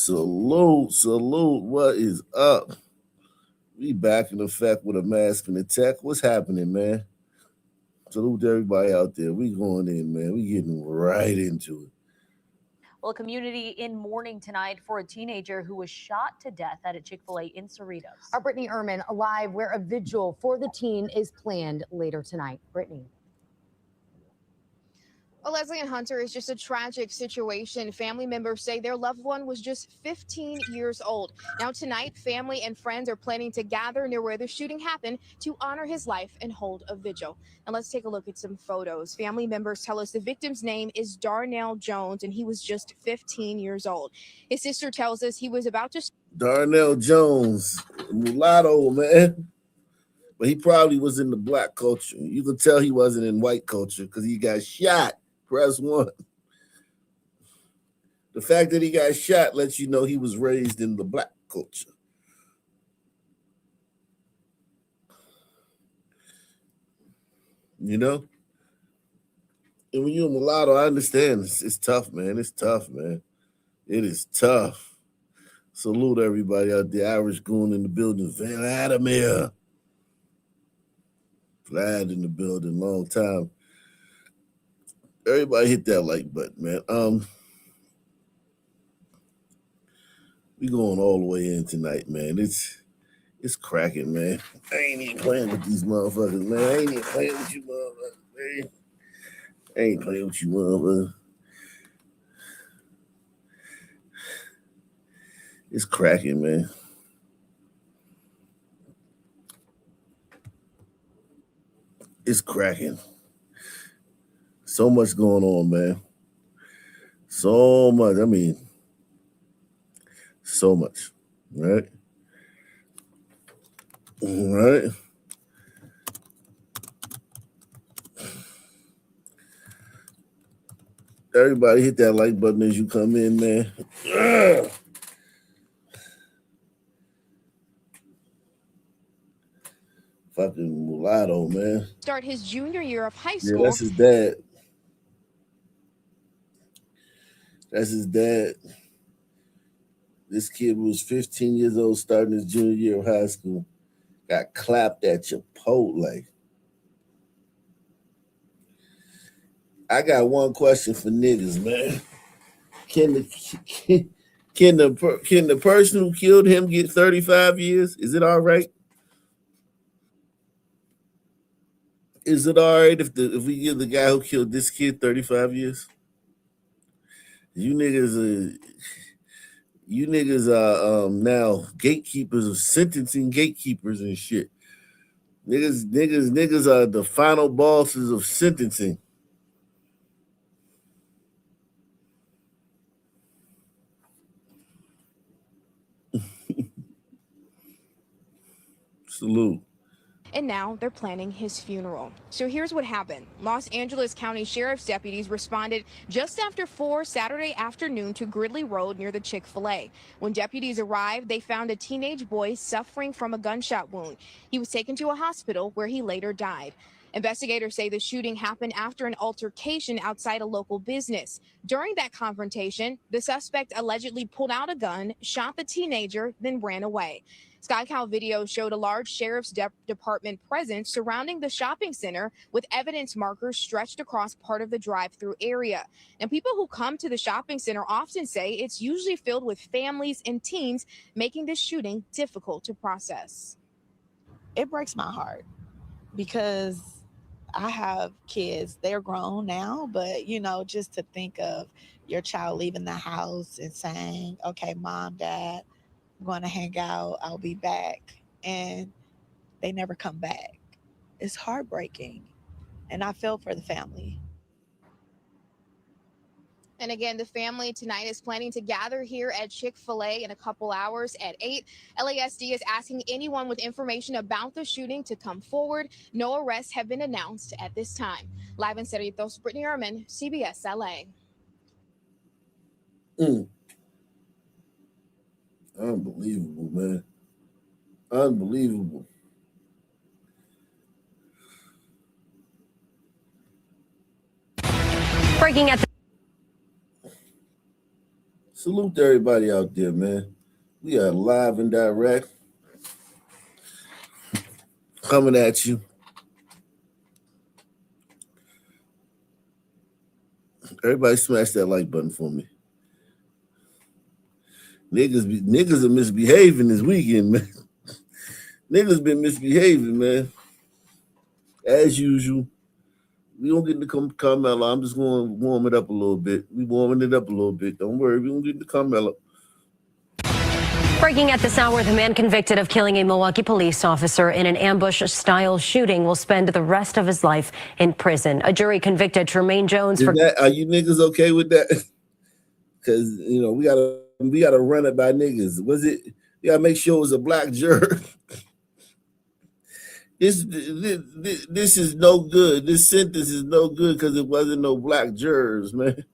Salute. What is up? We back in effect with a mask and attack. What's happening, man? Salute to everybody out there. We going in, man. We getting right into it. Well, a community in mourning tonight for a teenager who was shot to death at a Chick-fil-A in Cerritos. Our Brittany Ehrman live where a vigil for the teen is planned later tonight. Brittany. Well, Leslie and Hunter, is just a tragic situation. Family members say their loved one was just 15 years old. Now tonight, family and friends are planning to gather near where the shooting happened to honor his life and hold a vigil. Now let's take a look at some photos. Family members tell us the victim's name is Darnell Jones, and he was just 15 years old. His sister tells us he was about to... Darnell Jones, mulatto, man. But he probably was in the black culture. You could tell he wasn't in white culture because he got shot. Press 1. The fact that he got shot lets you know he was raised in the black culture. You know? And when you're a mulatto, I understand. It's tough, man. It's tough, man. It is tough. Salute everybody out there. Irish goon in the building. Vladimir. Vlad in the building. Long time. Everybody hit that like button, man. We going all the way in tonight, man. It's cracking, man. I ain't even playing with these motherfuckers, man. I ain't even playing with you motherfuckers, man. I ain't playing with you motherfuckers. It's cracking, man. It's cracking. So much going on, man. So much. I mean, so much. Right? Right? Everybody hit that like button as you come in, man. Ugh. Fucking mulatto, man. Start his junior year of high school. Yeah, that's his dad. That's his dad. This kid was 15 years old, starting his junior year of high school. Got clapped at Chipotle. I got one question for niggas, man. Can the person who killed him get 35 years? Is it all right? Is it all right if we give the guy who killed this kid 35 years? You niggas are now gatekeepers of sentencing gatekeepers and shit. Niggas are the final bosses of sentencing. Salute. And now they're planning his funeral. So here's what happened. Los Angeles County Sheriff's deputies responded just after 4 Saturday afternoon to Gridley Road near the Chick-fil-A. When deputies arrived, they found a teenage boy suffering from a gunshot wound. He was taken to a hospital where he later died. Investigators say the shooting happened after an altercation outside a local business. During that confrontation, the suspect allegedly pulled out a gun, shot the teenager, then ran away. SkyCal video showed a large sheriff's department presence surrounding the shopping center with evidence markers stretched across part of the drive-through area. And people who come to the shopping center often say it's usually filled with families and teens, making this shooting difficult to process. It breaks my heart because I have kids. They're grown now, but, just to think of your child leaving the house and saying, okay, mom, dad, I'm going to hang out, I'll be back, and they never come back. It's heartbreaking, and I feel for the family. And again, the family tonight is planning to gather here at Chick-fil-A in a couple hours at 8. LASD is asking anyone with information about the shooting to come forward. No arrests have been announced at this time. Live in Cerritos, Brittany Ehrman, CBS LA. Unbelievable, man. Unbelievable. Breaking at the Salute to everybody out there, man. We are live and direct. Coming at you. Everybody smash that like button for me. Niggas are misbehaving this weekend, man. Niggas been misbehaving, man. As usual. We don't get into Karmelo. I'm just going to warm it up a little bit. We warming it up a little bit. Don't worry. We don't get into Karmelo. Breaking at this hour, the man convicted of killing a Milwaukee police officer in an ambush-style shooting will spend the rest of his life in prison. A jury convicted Tremaine Jones for... Are you niggas okay with that? Because, you know, we gotta run it by niggas. You gotta make sure it was a black juror. This is no good. This sentence is no good because it wasn't no black jurors, man.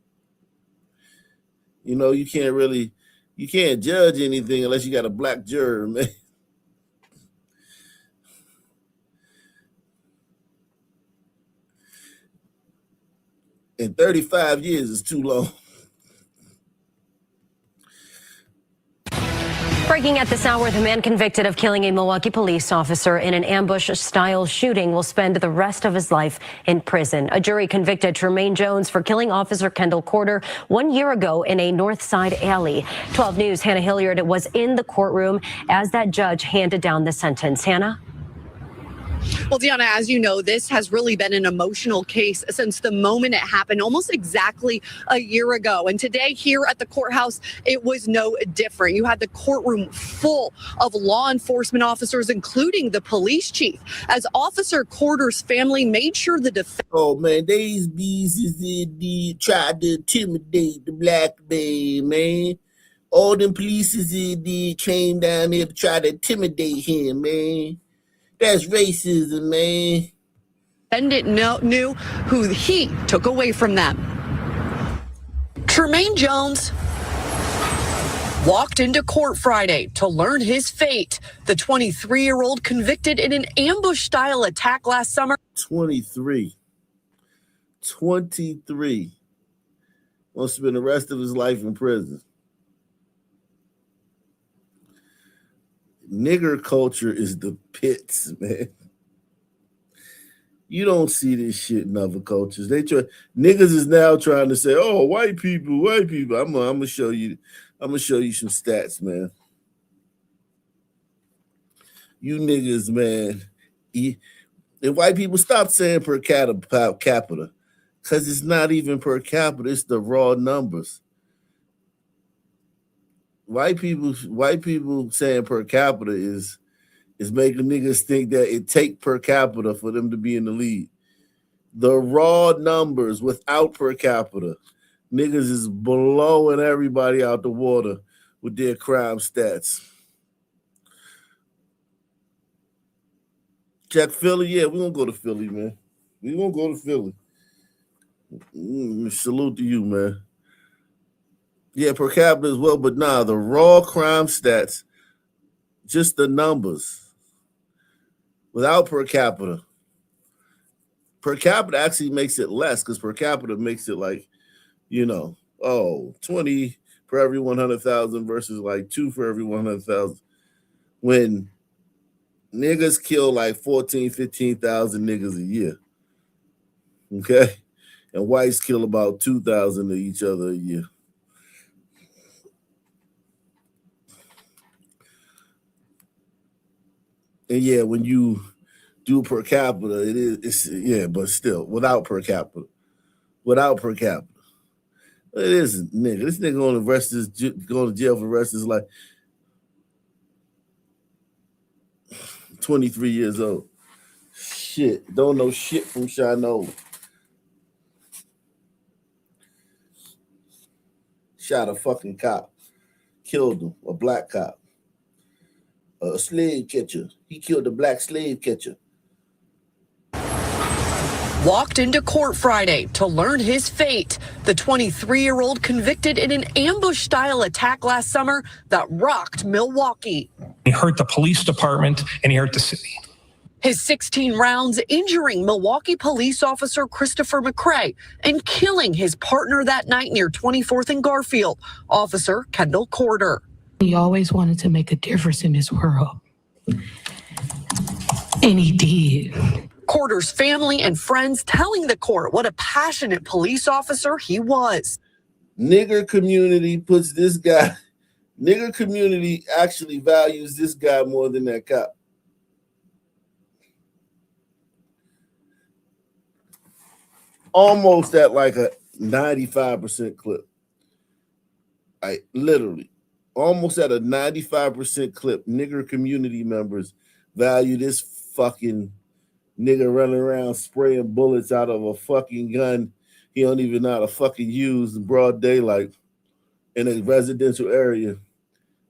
You know, you can't judge anything unless you got a black juror, man. And 35 years is too long. Breaking at this hour, the man convicted of killing a Milwaukee police officer in an ambush-style shooting will spend the rest of his life in prison. A jury convicted Tremaine Jones for killing Officer Kendall Corder 1 year ago in a North Side alley. 12 News' Hannah Hilliard was in the courtroom as that judge handed down the sentence. Hannah? Well, Deanna, as you know, this has really been an emotional case since the moment it happened almost exactly a year ago. And today here at the courthouse, it was no different. You had the courtroom full of law enforcement officers, including the police chief, as Officer Corder's family made sure the defense... Oh, man, these bees tried to intimidate the black man. All them police came down there to try to intimidate him, man. That's racism, man. Defendant knew who he took away from them. Tremaine Jones walked into court Friday to learn his fate. The 23-year-old convicted in an ambush-style attack last summer. 23. Wants to spend the rest of his life in prison. Nigger culture is the pits, man. You don't see this shit in other cultures. Niggas is now trying to say, "Oh, white people." I'm gonna show you some stats, man. You niggas, man. And white people stop saying per capita, because it's not even per capita. It's the raw numbers. White people saying per capita is making niggas think that it take per capita for them to be in the lead. The raw numbers without per capita, niggas is blowing everybody out the water with their crime stats. Check Philly, yeah, we're gonna go to Philly, man. We're gonna go to Philly. Salute to you, man. Yeah, per capita as well, but nah, the raw crime stats, just the numbers, without per capita. Per capita actually makes it less because per capita makes it like, 20 for every 100,000 versus like 2 for every 100,000. When niggas kill like 14, 15,000 niggas a year, okay? And whites kill about 2,000 of each other a year. And yeah, when you do per capita, but still, without per capita. It is, nigga. This nigga going to jail for the rest of his life. 23 years old. Shit. Don't know shit from Shino. Shot a fucking cop. Killed him. A black cop. A slave catcher. He killed a black slave catcher. Walked into court Friday to learn his fate. The 23-year-old convicted in an ambush-style attack last summer that rocked Milwaukee. He hurt the police department and he hurt the city. His 16 rounds injuring Milwaukee police officer Christopher McCray and killing his partner that night near 24th and Garfield, Officer Kendall Corder. He always wanted to make a difference in this world. And he did. Corder's family and friends telling the court what a passionate police officer he was. Nigger community puts this guy, nigger community actually values this guy more than that cop. Almost at like a 95% clip. Literally, almost at a 95% clip, nigger community members value this fucking nigga running around spraying bullets out of a fucking gun he don't even know how to fucking use in broad daylight in a residential area.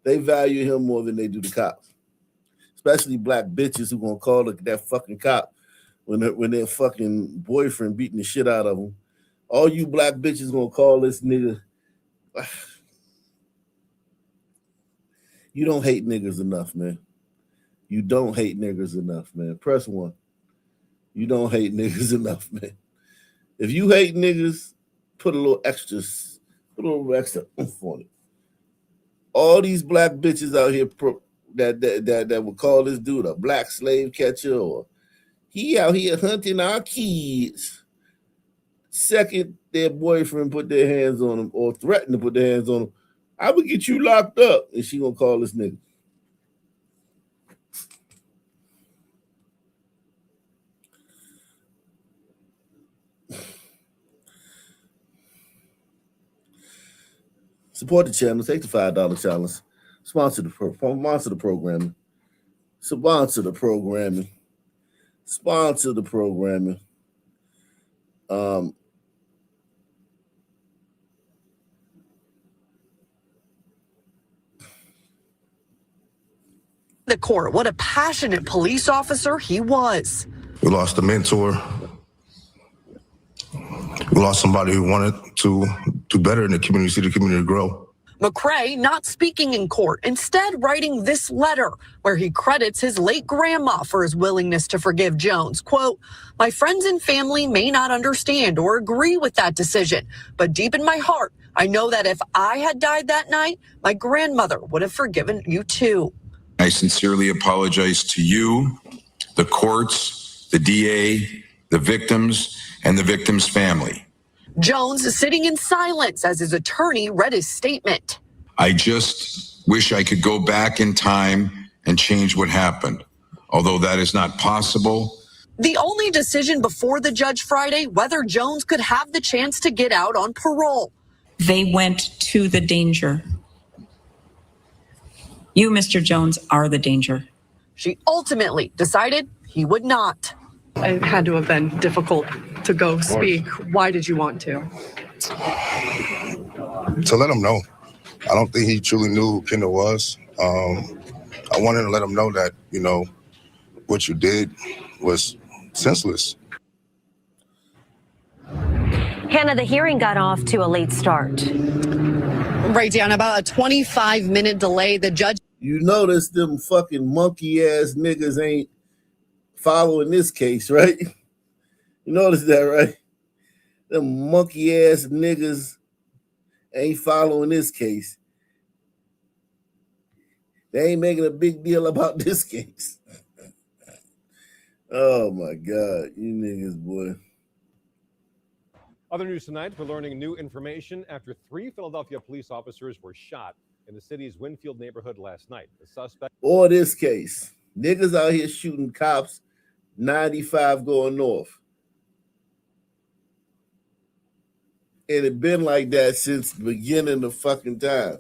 They value him more than they do the cops. Especially black bitches who gonna call that fucking cop when their fucking boyfriend beating the shit out of them. All you black bitches gonna call this nigga. You don't hate niggas enough, man. You don't hate niggas enough, man. Press 1. You don't hate niggas enough, man. If you hate niggas, put a little extra oomph on it. All these black bitches out here that would call this dude a black slave catcher or he out here hunting our kids. Second, their boyfriend put their hands on them or threatened to put their hands on them, I would get you locked up. And she gonna call this nigga. Support the channel. Take the $5 challenge. Sponsor the programming. Sponsor the programming. Sponsor the programming. The court, what a passionate police officer he was. We lost a mentor. We lost somebody who wanted to do better in the community, see the community grow. McCray not speaking in court, instead writing this letter where he credits his late grandma for his willingness to forgive Jones. Quote, my friends and family may not understand or agree with that decision, but deep in my heart, I know that if I had died that night, my grandmother would have forgiven you too. I sincerely apologize to you, the courts, the DA, the victims, and the victim's family. Jones is sitting in silence as his attorney read his statement. I just wish I could go back in time and change what happened, although that is not possible. The only decision before the judge Friday, whether Jones could have the chance to get out on parole. They went to the danger. You, Mr. Jones, are the danger. She ultimately decided he would not. It had to have been difficult to go speak. Why did you want to? To let him know. I don't think he truly knew who Kendall was. I wanted to let him know that, you know, what you did was senseless. Hannah, the hearing got off to a late start. Right down about a 25-minute delay. The judge. You notice them fucking monkey ass niggas ain't following this case, right? You notice that, right? Them monkey ass niggas ain't following this case. They ain't making a big deal about this case. Oh my God, you niggas, boy. Other news tonight, we're learning new information after 3 Philadelphia police officers were shot in the city's Winfield neighborhood last night. The suspect. Or this case. Niggas out here shooting cops 95 going north. And it been like that since the beginning of fucking time.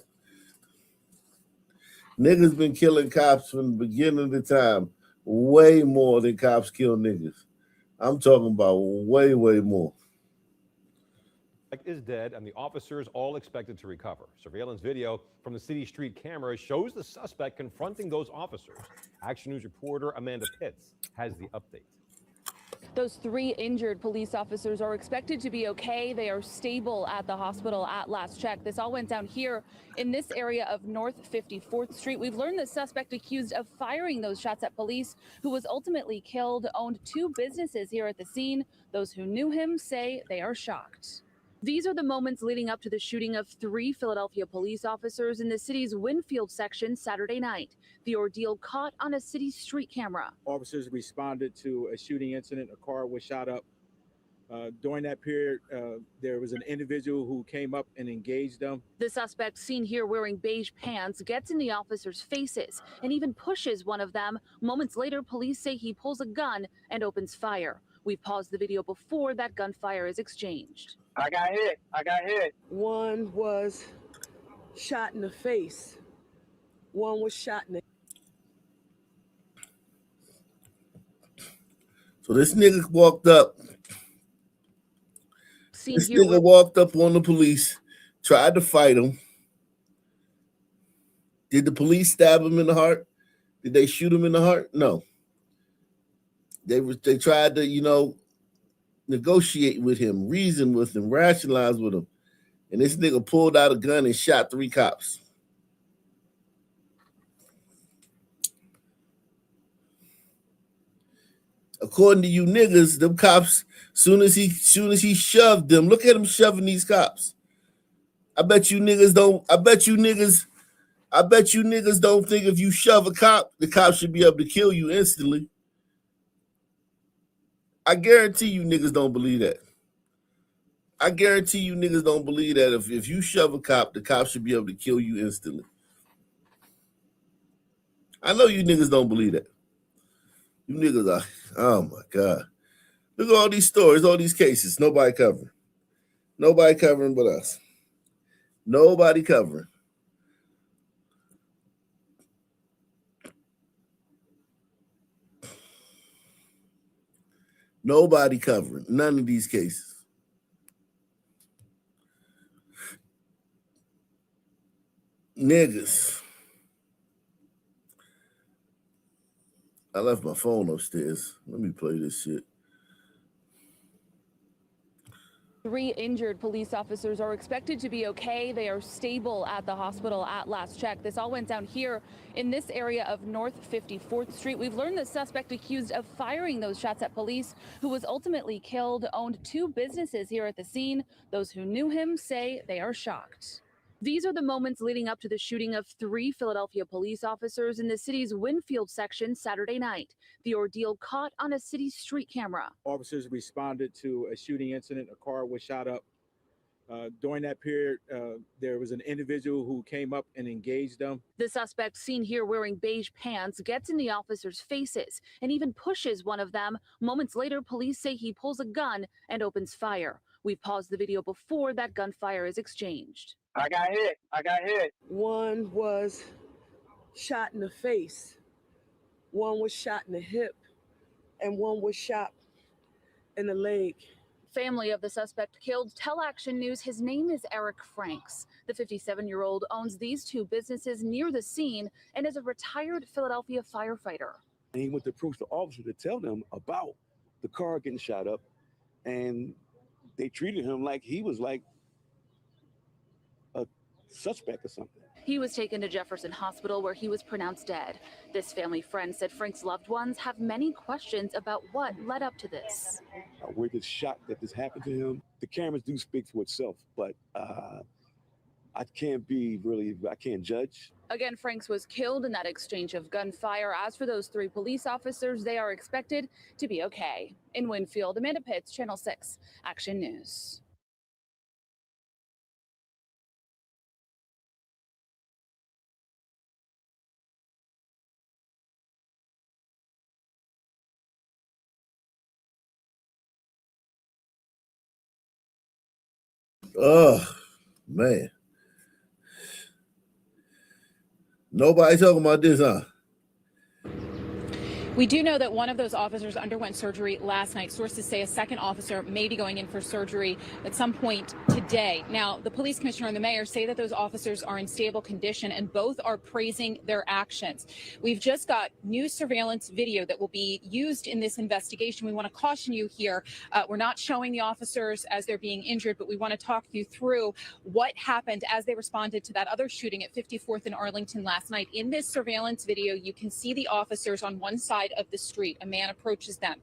Niggas been killing cops from the beginning of the time. Way more than cops kill niggas. I'm talking about way, way more. Is dead, and the officers all expected to recover. Surveillance video from the city street camera shows the suspect confronting those officers. Action News reporter Amanda Pitts has the update. Those 3 injured police officers are expected to be okay. They are stable at the hospital at last check. This all went down here in this area of North 54th Street. We've learned the suspect accused of firing those shots at police, who was ultimately killed, owned 2 businesses here at the scene. Those who knew him say they are shocked. These are the moments leading up to the shooting of 3 Philadelphia police officers in the city's Winfield section Saturday night. The ordeal caught on a city street camera. Officers responded to a shooting incident. A car was shot up. During that period, there was an individual who came up and engaged them. The suspect, seen here wearing beige pants, gets in the officers' faces and even pushes one of them. Moments later, police say he pulls a gun and opens fire. We paused the video before that gunfire is exchanged. I got hit. One was shot in the face. One was shot in the... So this nigga walked up. This nigga walked up on the police, tried to fight him. Did the police stab him in the heart? Did they shoot him in the heart? No. They tried to, negotiate with him, reason with him, rationalize with him. And this nigga pulled out a gun and shot 3 cops. According to you niggas, them cops, soon as he shoved them, look at him shoving these cops. I bet you niggas don't think if you shove a cop, the cop should be able to kill you instantly. I guarantee you niggas don't believe that. I guarantee you niggas don't believe that if you shove a cop, the cop should be able to kill you instantly. I know you niggas don't believe that. You niggas are, oh my God. Look at all these stories, all these cases. Nobody covering. Nobody covering but us. Nobody covering. Nobody covering. None of these cases. Niggas. I left my phone upstairs. Let me play this shit. 3 injured police officers are expected to be okay. They are stable at the hospital at last check. This all went down here in this area of North 54th Street. We've learned the suspect accused of firing those shots at police, who was ultimately killed, owned 2 businesses here at the scene. Those who knew him say they are shocked. These are the moments leading up to the shooting of 3 Philadelphia police officers in the city's Winfield section Saturday night. The ordeal caught on a city street camera. Officers responded to a shooting incident. A car was shot up. During that period, there was an individual who came up and engaged them. The suspect, seen here wearing beige pants, gets in the officers' faces and even pushes one of them. Moments later, police say he pulls a gun and opens fire. We paused the video before that gunfire is exchanged. I got hit. One was shot in the face. One was shot in the hip. And one was shot in the leg. Family of the suspect killed tell Action News his name is Eric Franks. The 57-year-old owns these 2 businesses near the scene and is a retired Philadelphia firefighter. And he went to approach the officer to tell them about the car getting shot up, and they treated him like he was like a suspect or something. He was taken to Jefferson Hospital, where he was pronounced dead. This family friend said Frank's loved ones have many questions about what led up to this. We're just shocked that this happened to him. The cameras do speak for itself, but I can't judge. Again, Franks was killed in that exchange of gunfire. As for those 3 police officers, they are expected to be okay. In Winfield, Amanda Pitts, Channel 6, Action News. Oh, man. Nobody talking about this, huh? We do know that one of those officers underwent surgery last night. Sources say a second officer may be going in for surgery at some point today. Now, the police commissioner and the mayor say that those officers are in stable condition, and both are praising their actions. We've just got new surveillance video that will be used in this investigation. We want to caution you here. We're not showing the officers as they're being injured, but we want to talk you through what happened as they responded to that other shooting at 54th and Arlington last night. In this surveillance video, you can see the officers on one side of the street. A man approaches them.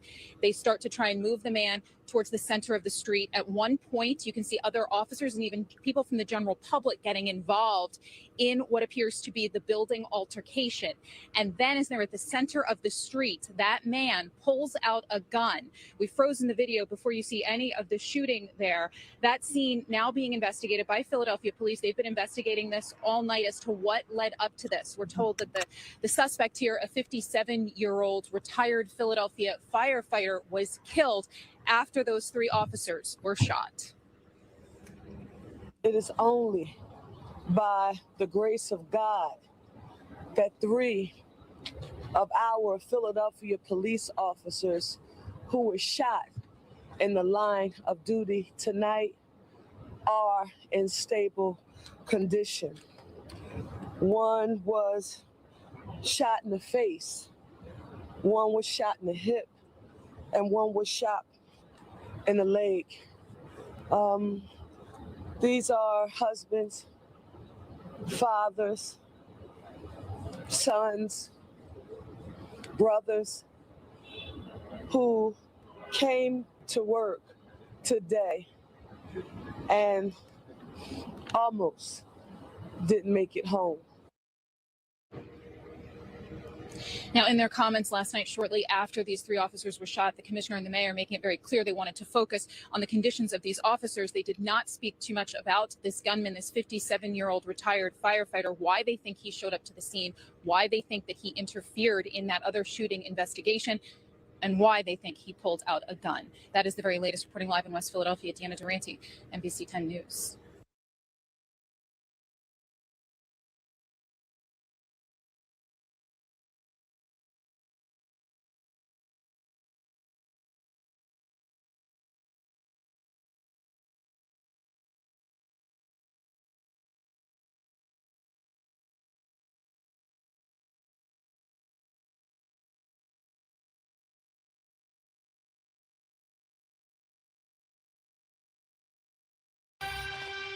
They start to try and move the man towards the center of the street. At one point, you can see other officers and even people from the general public getting involved in what appears to be the building altercation. And then as they're at the center of the street, that man pulls out a gun. We've frozen the video before you see any of the shooting there. That scene now being investigated by Philadelphia police. They've been investigating this all night as to what led up to this. We're told that the suspect here, a 57-year-old retired Philadelphia firefighter, was killed after those three officers were shot. It is only by the grace of God that three of our Philadelphia police officers who were shot in the line of duty tonight are in stable condition. One was shot in the face, one was shot in the hip, and one was shot in the leg. These are husbands, fathers, sons, brothers who came to work today and almost didn't make it home. Now, in their comments last night, shortly after these three officers were shot, the commissioner and the mayor making it very clear they wanted to focus on the conditions of these officers. They did not speak too much about this gunman, this 57-year-old retired firefighter, why they think he showed up to the scene, why they think that he interfered in that other shooting investigation, and why they think he pulled out a gun. That is the very latest. Reporting live in West Philadelphia, Deanna Durante, NBC 10 News.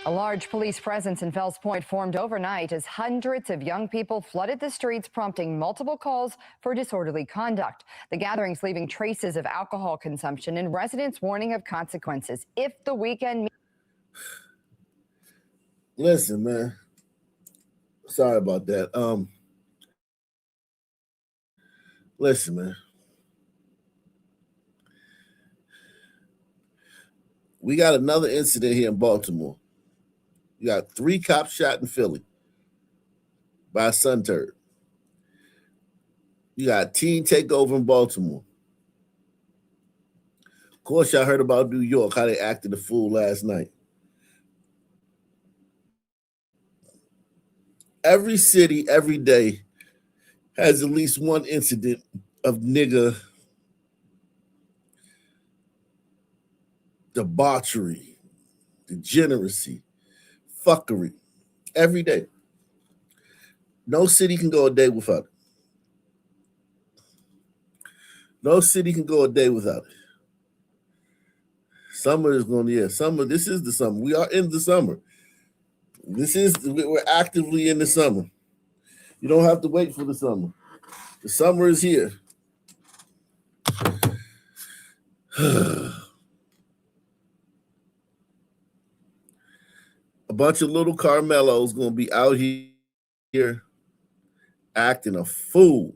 A large police presence in Fells Point formed overnight as hundreds of young people flooded the streets, prompting multiple calls for disorderly conduct. The gatherings leaving traces of alcohol consumption and residents warning of consequences if the weekend. Listen, man. Sorry about that. Listen, man. We got another incident here in Baltimore. You got 3 cops shot in Philly by a sun turd. You got teen takeover in Baltimore. Of course, y'all heard about New York, how they acted a fool last night. Every city, every day, has at least one incident of nigga debauchery, degeneracy, fuckery. Every day. No city can go a day without it. No city can go a day without it. Summer is going to, summer, this is the summer. We are in the summer. We're actively in the summer. You don't have to wait for the summer. The summer is here. A bunch of little Karmelos going to be out here acting a fool.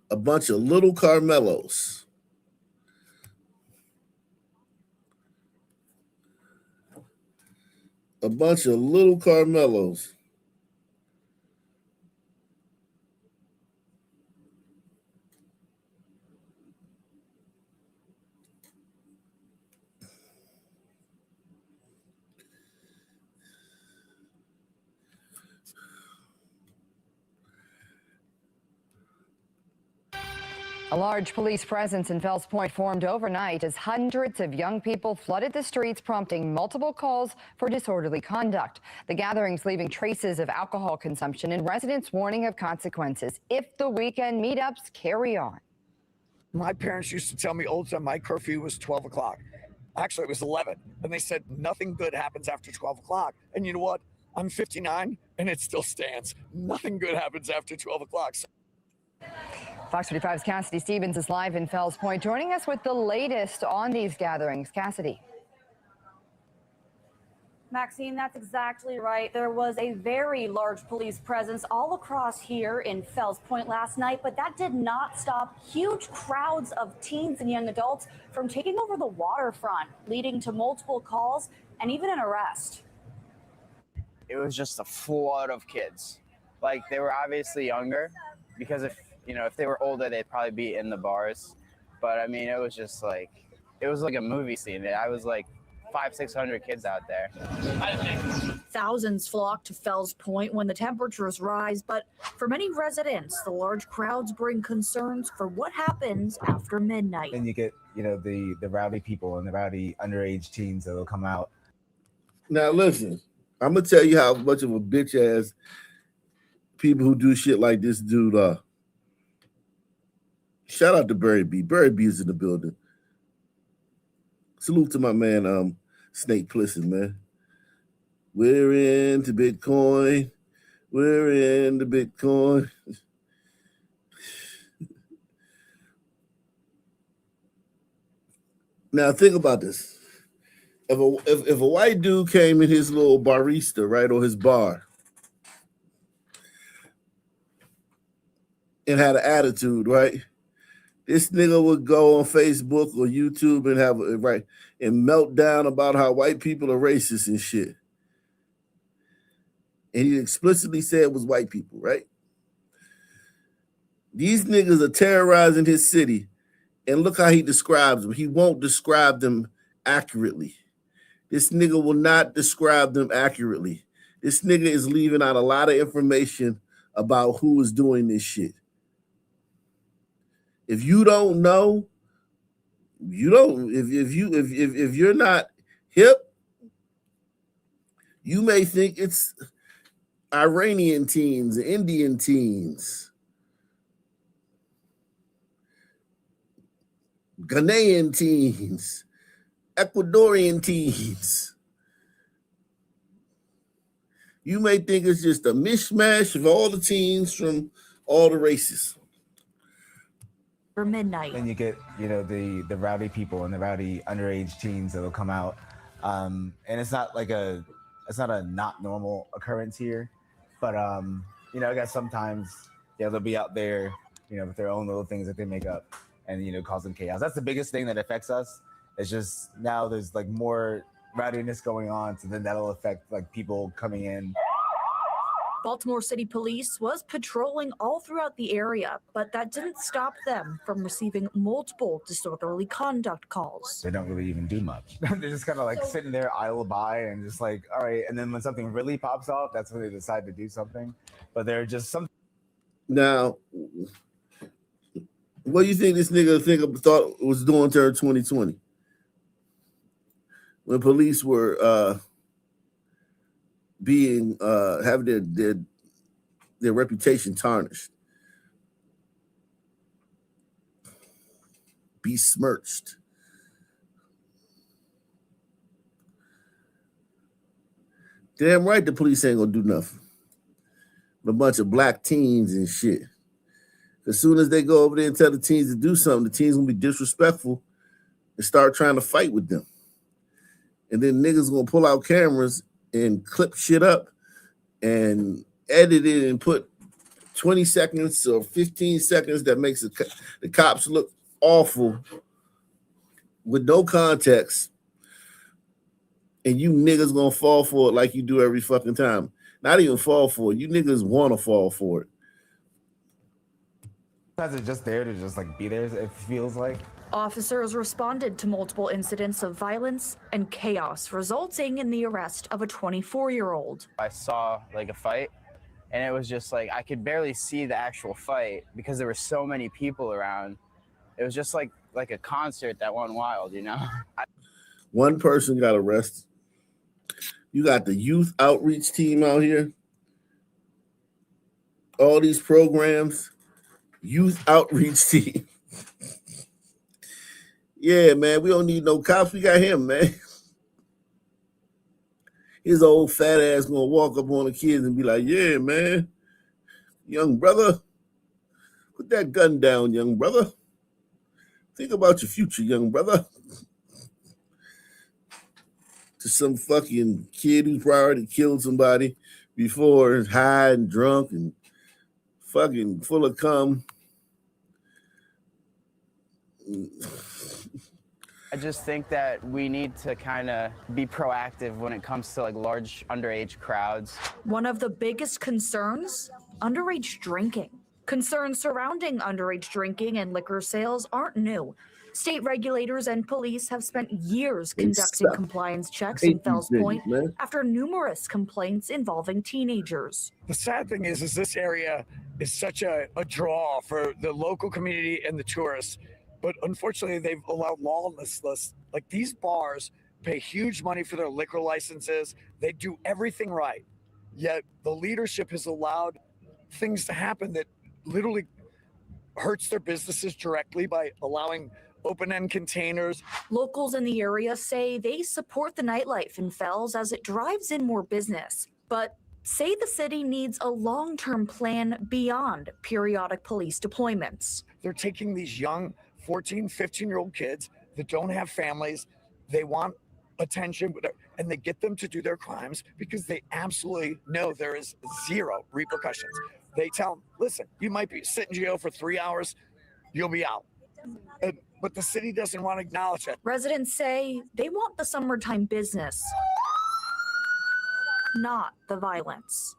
A bunch of little Karmelos. A bunch of little Karmelos. A large police presence in Fells Point formed overnight as hundreds of young people flooded the streets, prompting multiple calls for disorderly conduct. The gatherings leaving traces of alcohol consumption and residents warning of consequences if the weekend meetups carry on. My parents used to tell me all the time my curfew was 12 o'clock. Actually, it was 11. And they said nothing good happens after 12 o'clock. And you know what? I'm 59 and it still stands. Nothing good happens after 12 o'clock. Fox 45's Cassidy Stevens is live in Fells Point, joining us with the latest on these gatherings. Cassidy. Maxine, that's exactly right. There was a very large police presence all across here in Fells Point last night, but that did not stop huge crowds of teens and young adults from taking over the waterfront, leading to multiple calls and even an arrest. It was just a flood of kids. Like, they were obviously younger, because if they were older, they'd probably be in the bars. But I mean, it was just like, it was like a movie scene. I was like 500-600 kids out there. Thousands flock to Fells Point when the temperatures rise, but for many residents, the large crowds bring concerns for what happens after midnight. Then you get, the rowdy people and the rowdy underage teens that'll come out. Now listen, I'm gonna tell you how much of a bitch ass people who do shit like this dude are. Shout out to Barry B. Barry B is in the building. Salute to my man, Snake Plissken, man. We're into Bitcoin. We're into Bitcoin. Now think about this. If a white dude came in his little barista, right, or his bar, and had an attitude, right? This nigga would go on Facebook or YouTube and have and melt down about how white people are racist and shit. And he explicitly said it was white people, right? These niggas are terrorizing his city, and look how he describes them. He won't describe them accurately. This nigga will not describe them accurately. This nigga is leaving out a lot of information about who is doing this shit. If you don't know, you don't. If you're not hip, you may think it's Iranian teens, Indian teens, Ghanaian teens, Ecuadorian teens. You may think it's just a mishmash of all the teens from all the races. For midnight. Then you get, the rowdy people and the rowdy underage teens that'll come out. And it's not a not normal occurrence here. But, I guess sometimes, they'll be out there, with their own little things that they make up and, causing chaos. That's the biggest thing that affects us. It's just now there's like more rowdiness going on. So then that'll affect like people coming in. Baltimore City Police was patrolling all throughout the area, but that didn't stop them from receiving multiple disorderly conduct calls. They don't really even do much. They're just kind of like sitting there idle by and just like, all right. And then when something really pops off, that's when they decide to do something. But they're just some. Now, what do you think this nigga thought was doing during 2020? When police were having their reputation tarnished, besmirched. Damn right the police ain't gonna do nothing. A bunch of black teens and shit. As soon as they go over there and tell the teens to do something, the teens gonna be disrespectful and start trying to fight with them. And then niggas gonna pull out cameras and clip shit up and edit it and put 20 seconds or 15 seconds that makes the cops look awful with no context. And you niggas gonna fall for it like you do every fucking time. Not even fall for it. You niggas wanna fall for it. Sometimes it's just there to just like be there, it feels like. Officers responded to multiple incidents of violence and chaos, resulting in the arrest of a 24-year-old. I saw like a fight, and it was just like I could barely see the actual fight because there were so many people around. it was just like a concert that went wild, you know? One person got arrested. You got the youth outreach team out here. All these programs, youth outreach team. Yeah, man, we don't need no cops. We got him, man. His old fat ass gonna walk up on the kids and be like, yeah, man, young brother, put that gun down, young brother. Think about your future, young brother. To some fucking kid who already killed somebody before, high and drunk and fucking full of cum. I just think that we need to kind of be proactive when it comes to like large underage crowds. One of the biggest concerns, underage drinking. Concerns surrounding underage drinking and liquor sales aren't new. State regulators and police have spent years conducting compliance checks in Fells Point after numerous complaints involving teenagers. The sad thing is this area is such a draw for the local community and the tourists. But unfortunately, they've allowed lawlessness. Like, these bars pay huge money for their liquor licenses. They do everything right. Yet the leadership has allowed things to happen that literally hurts their businesses directly by allowing open-end containers. Locals in the area say they support the nightlife in Fells as it drives in more business, but say the city needs a long-term plan beyond periodic police deployments. They're taking these young 14, 15-year-old kids that don't have families. They want attention, and they get them to do their crimes because they absolutely know there is zero repercussions. They tell them, listen, you might be sit in jail for 3 hours, you'll be out. But the city doesn't want to acknowledge it. Residents say they want the summertime business, not the violence.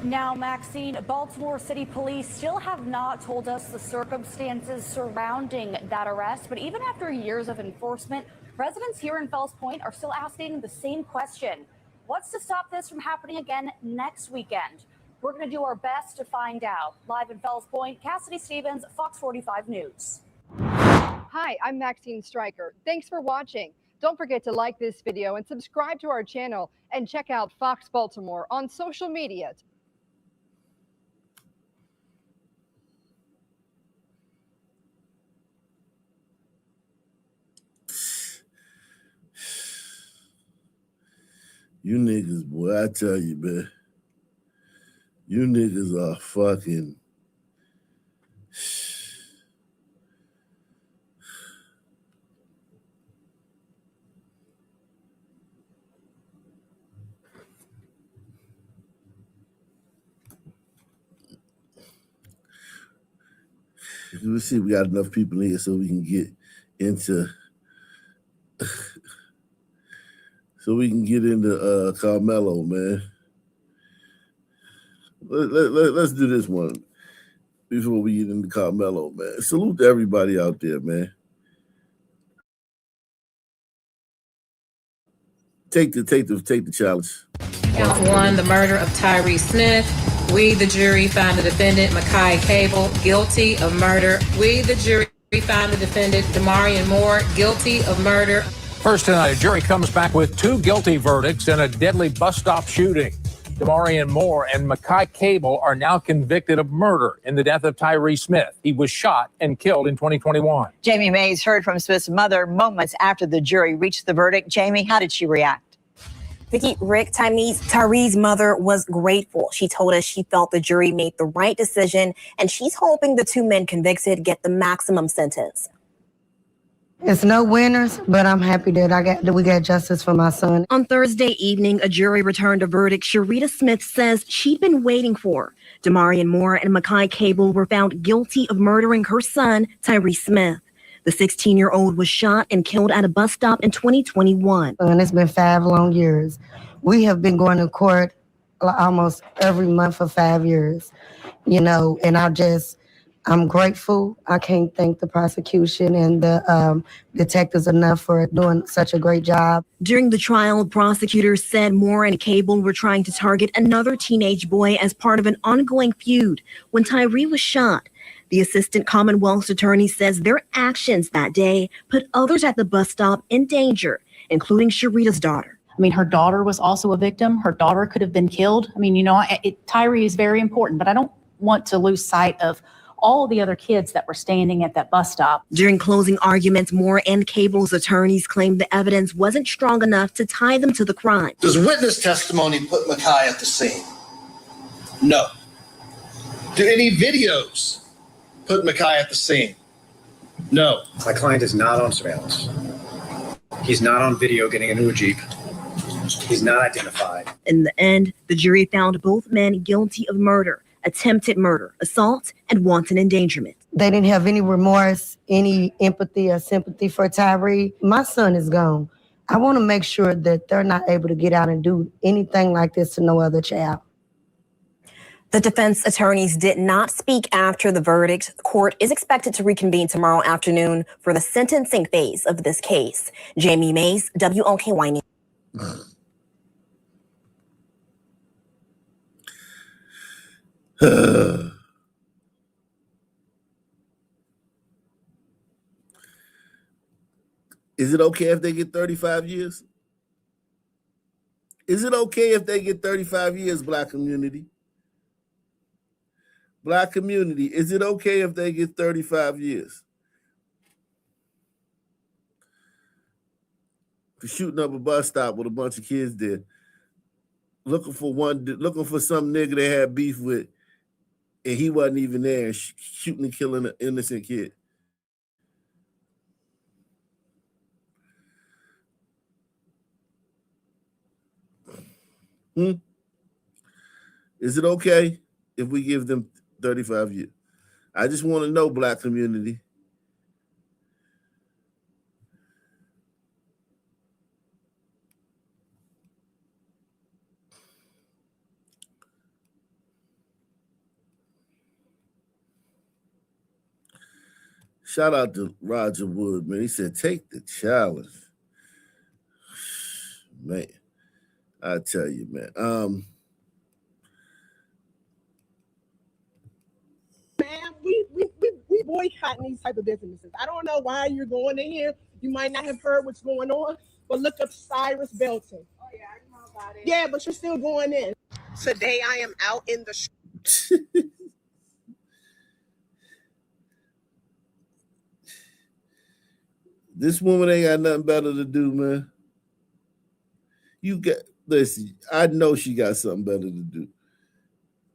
Now, Maxine, Baltimore City Police still have not told us the circumstances surrounding that arrest, but even after years of enforcement, residents here in Fells Point are still asking the same question. What's to stop this from happening again next weekend? We're going to do our best to find out. Live in Fells Point, Cassidy Stevens, Fox 45 News. Hi, I'm Maxine Stryker. Thanks for watching. Don't forget to like this video and subscribe to our channel, and check out Fox Baltimore on social media. You niggas, boy, I tell you, man. You niggas are fucking. We'll see if we got enough people here so we can get into Karmelo, man. Let's do this one before we get into Karmelo, man. Salute to everybody out there, man. Take the challenge. Count one, the murder of Tyree Smith. We, the jury, find the defendant, Makai Cable, guilty of murder. We, the jury, find the defendant, Damarian Moore, guilty of murder. First tonight, a jury comes back with 2 guilty verdicts in a deadly bus stop shooting. Damarian Moore and Makai Cable are now convicted of murder in the death of Tyree Smith. He was shot and killed in 2021. Jamie Mays heard from Smith's mother moments after the jury reached the verdict. Jamie, how did she react? Vicki, Rick, Tyree's mother was grateful. She told us she felt the jury made the right decision, and she's hoping the 2 men convicted get the maximum sentence. It's no winners, but I'm happy that we got justice for my son. On Thursday evening, a jury returned a verdict Sharita Smith says she'd been waiting for. Damarian Moore and Makai Cable were found guilty of murdering her son, Tyree Smith. The 16-year-old was shot and killed at a bus stop in 2021. And it's been 5 long years. We have been going to court almost every month for 5 years, and I'm grateful. I can't thank the prosecution and the detectives enough for doing such a great job. During the trial, prosecutors said Moore and Cable were trying to target another teenage boy as part of an ongoing feud when Tyree was shot. The assistant Commonwealth's attorney says their actions that day put others at the bus stop in danger, including Sharita's daughter. I mean, her daughter was also a victim. Her daughter could have been killed. I mean, Tyree is very important, but I don't want to lose sight of all the other kids that were standing at that bus stop. During closing arguments, Moore and Cable's attorneys claimed the evidence wasn't strong enough to tie them to the crime. Does witness testimony put Makai at the scene? No. Do any videos put Makai at the scene? No. My client is not on surveillance. He's not on video getting into a Jeep. He's not identified. In the end, the jury found both men guilty of murder, attempted murder, assault, and wanton endangerment. They didn't have any remorse, any empathy or sympathy for Tyree. My son is gone. I want to make sure that they're not able to get out and do anything like this to no other child. The defense attorneys did not speak after the verdict. The court is expected to reconvene tomorrow afternoon for the sentencing phase of this case. Jamie Mays, WOKY News. Is it okay if they get 35 years? Is it okay if they get 35 years, Black community? Black community, is it okay if they get 35 years? For shooting up a bus stop with a bunch of kids there, looking for some nigga they had beef with, and he wasn't even there, and shooting and killing an innocent kid. Is it okay if we give them 35 years? I just want to know, Black community. Shout out to Roger Wood, man. He said, take the challenge. Man, I tell you, man. Man, we boycotting these type of businesses. I don't know why you're going in here. You might not have heard what's going on, but look up Cyrus Belton. Oh yeah, I know about it. Yeah, but you're still going in. Today I am out in the This woman ain't got nothing better to do, man. Listen, I know she got something better to do.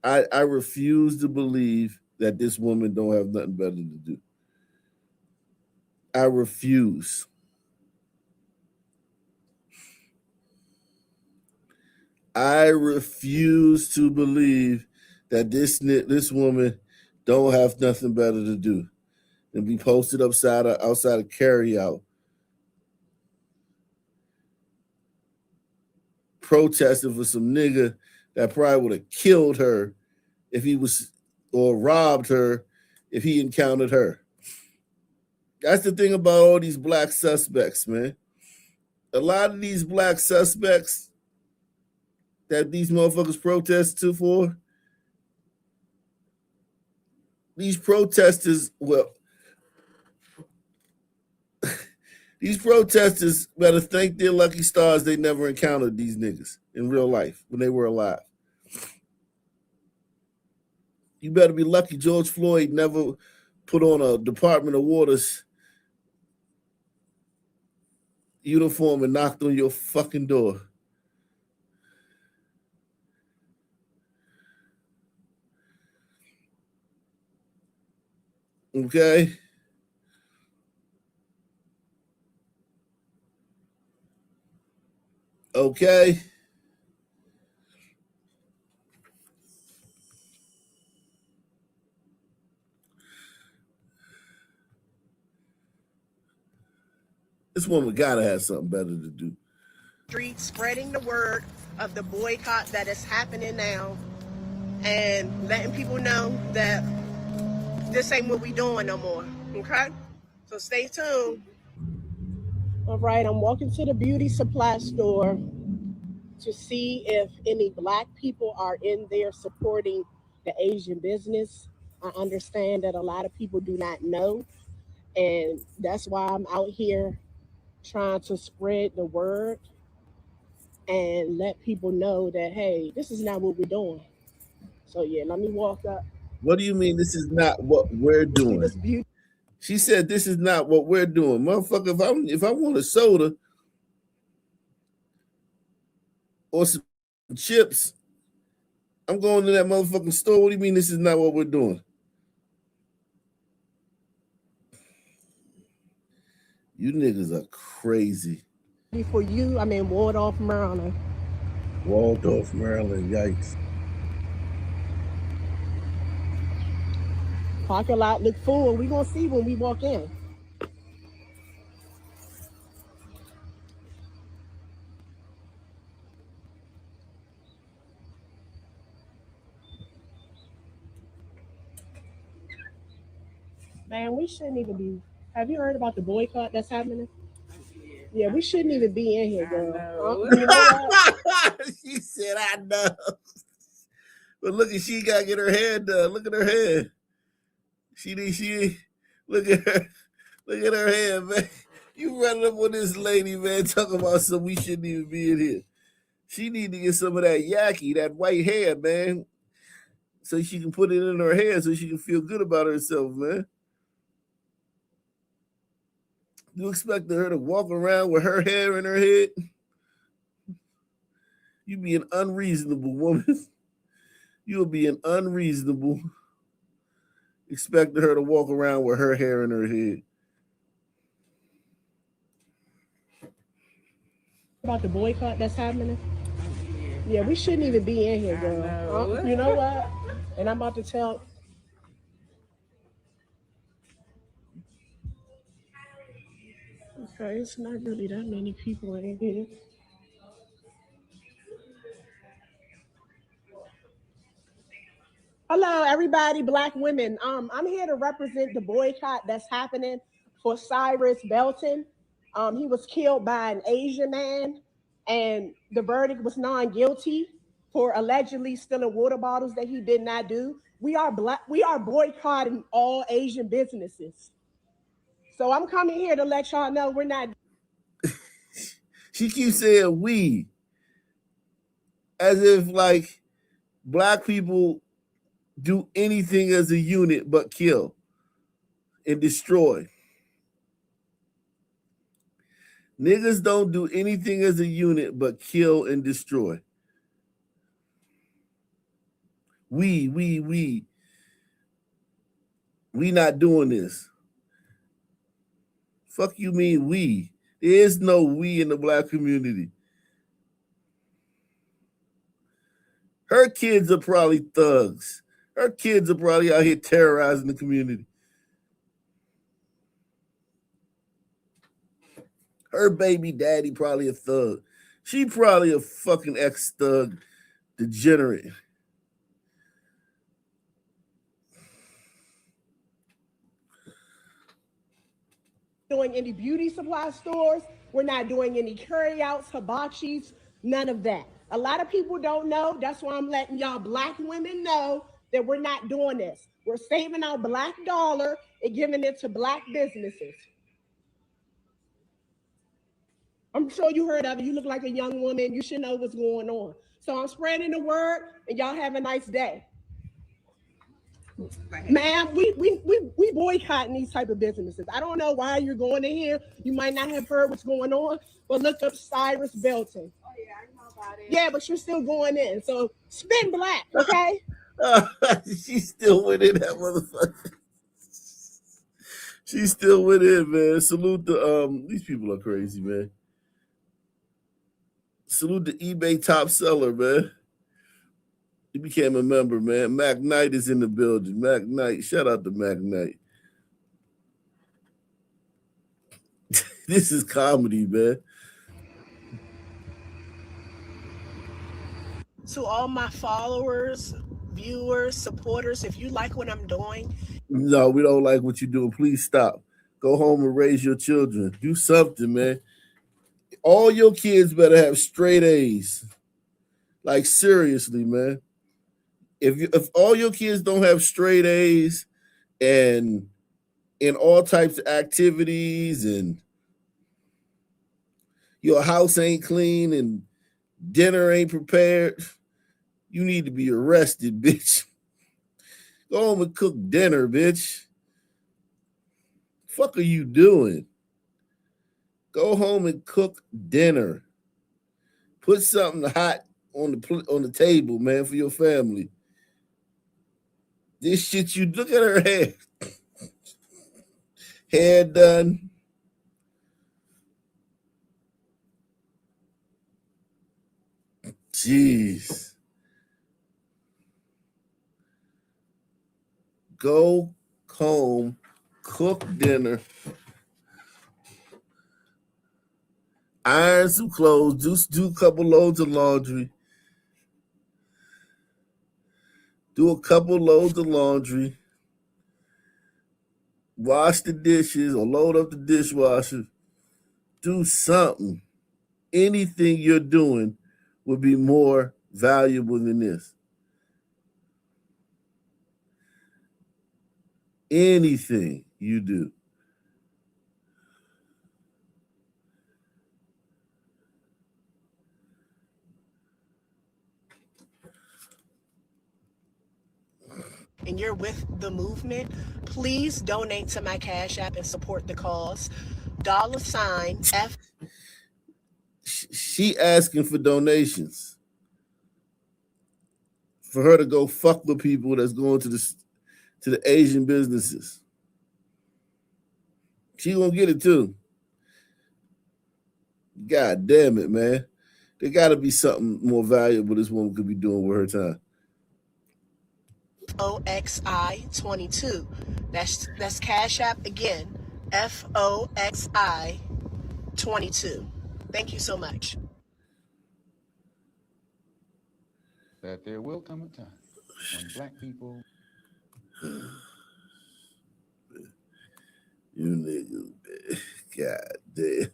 I refuse to believe that this woman don't have nothing better to do. I refuse. I refuse to believe that this woman don't have nothing better to do than be posted outside of carryout, protesting for some nigga that probably would have killed her if he was, or robbed her if he encountered her. That's the thing about all these black suspects, man. A lot of these black suspects that these motherfuckers protest for, these protesters, these protesters better thank their lucky stars they never encountered these niggas in real life when they were alive. You better be lucky George Floyd never put on a Department of Water's uniform and knocked on your fucking door. Okay? Okay? This woman gotta have something better to do. street, spreading the word of the boycott that is happening now, and letting people know that this ain't what we doing no more. Okay? So stay tuned. All right, I'm walking to the beauty supply store to see if any black people are in there supporting the Asian business. I understand that a lot of people do not know, and that's why I'm out here trying to spread the word and let people know that, hey, this is not what we're doing. So yeah, let me walk up. What do you mean this is not what we're See doing? this beauty. She said this is not what we're doing. Motherfucker, if I want a soda or some chips, I'm going to that motherfucking store. What do you mean this is not what we're doing? You niggas are crazy. For you, I'm in Waldorf, Maryland. Waldorf, Maryland, yikes. Parking lot look full. We're going to see when we walk in. Man, we shouldn't even be. Have you heard about the boycott that's happening? Yeah, we shouldn't even be in here, girl. You know what? She said, I know. But look at she got to get her hair done. Look at her hair. She look at her. Look at her hair, man. You running up on this lady, man, talking about something we shouldn't even be in here. She need to get some of that yaki, that white hair, man, so she can put it in her hair so she can feel good about herself, man. You expect her to walk around with her hair in her head? You be an unreasonable woman. You'll be an unreasonable expecting her to walk around with her hair in her head. About the boycott that's happening? Yeah, we shouldn't even be in here, girl. You know what? And I'm about to tell. Okay, it's not really that many people in here. Hello, everybody, Black women. I'm here to represent the boycott that's happening for Cyrus Belton. He was killed by an Asian man, and the verdict was non-guilty for allegedly stealing water bottles that he did not do. We are black. We are boycotting all Asian businesses. So I'm coming here to let y'all know we're not. She keeps saying we, as if like black people do anything as a unit but kill and destroy. Niggas don't do anything as a unit but kill and destroy. We not doing this. Fuck you mean we? There is no we in the black community. Her kids are probably thugs. Her kids are probably out here terrorizing the community. Her baby daddy probably a thug. She probably a fucking ex-thug degenerate. Doing any beauty supply stores. We're not doing any carryouts, hibachis, none of that. A lot of people don't know. That's why I'm letting y'all Black women know that we're not doing this. We're saving our Black dollar and giving it to Black businesses. I'm sure you heard of it. You look like a young woman. You should know what's going on. So I'm spreading the word, and y'all have a nice day. Ma'am, we boycotting these type of businesses. I don't know why you're going in here. You might not have heard what's going on, but look up Cyrus Belton. Oh yeah, I know about it. Yeah, but you're still going in. So spin black, okay? She's still within that motherfucker. She's still within, man. Salute the these people are crazy, man. Salute the eBay top seller, man. He became a member, man. Mac Knight is in the building. Mac Knight, shout out to Mac Knight. This is comedy, man. To all my followers, viewers, supporters, if you like what I'm doing. No, we don't like what you're doing. Please stop. Go home and raise your children. Do something, man. All your kids better have straight A's. Like, seriously, man. if all your kids don't have straight A's and in all types of activities and your house ain't clean and dinner ain't prepared, you need to be arrested, bitch. Go home and cook dinner, bitch. Fuck are you doing? Go home and cook dinner. Put something hot on the table, man, for your family. This shit, you look at her hair. Hair done. Jeez. Go home, cook dinner, iron some clothes, do a couple loads of laundry. Do a couple loads of laundry. Wash the dishes or load up the dishwasher. Do something. Anything you're doing would be more valuable than this. Anything you do. And you're with the movement, please donate to my Cash App and support the cause. $F. She asking for donations for her to go fuck with people that's going to the Asian businesses. She gonna get it too. God damn it, man. There gotta be something more valuable this woman could be doing with her time. FOXI22. That's Cash App again. FOXI22. Thank you so much. That there will come a time when black people. You niggas, God damn.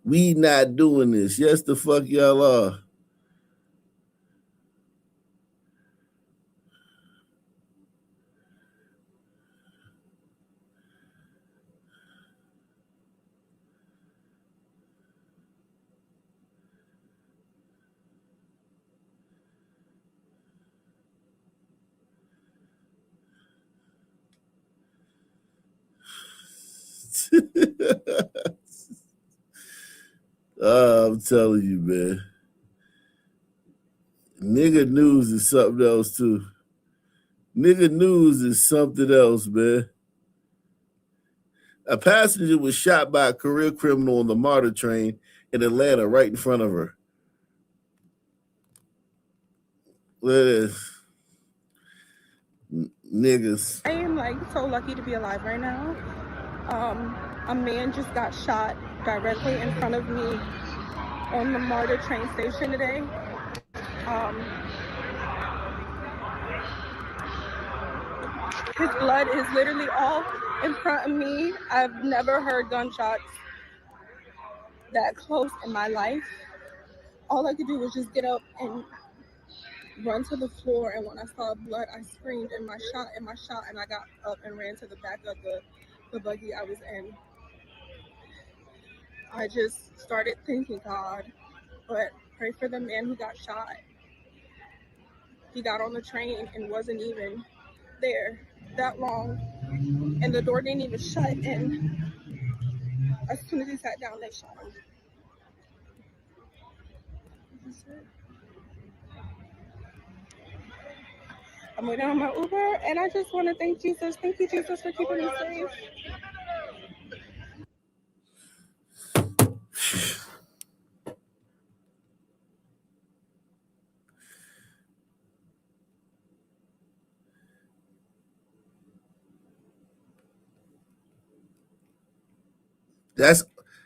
We not doing this. Yes, the fuck y'all are. I'm telling you, man. Nigga news is something else too. Nigga news is something else, man. A passenger was shot by a career criminal on the MARTA train in Atlanta right in front of her. Look at this. Niggas. I am like so lucky to be alive right now. A man just got shot directly in front of me on the MARTA train station today. His blood is literally all in front of me. I've never heard gunshots that close in my life. All I could do was just get up and run to the floor, and when I saw blood, I screamed and my shot, and I got up and ran to the back of the buggy I was in. I just started thanking God, but pray for the man who got shot. He got on the train and wasn't even there that long, and the door didn't even shut, and as soon as he sat down, they shot him. I'm waiting on my Uber, and I just want to thank Jesus. Thank you, Jesus, for keeping me safe.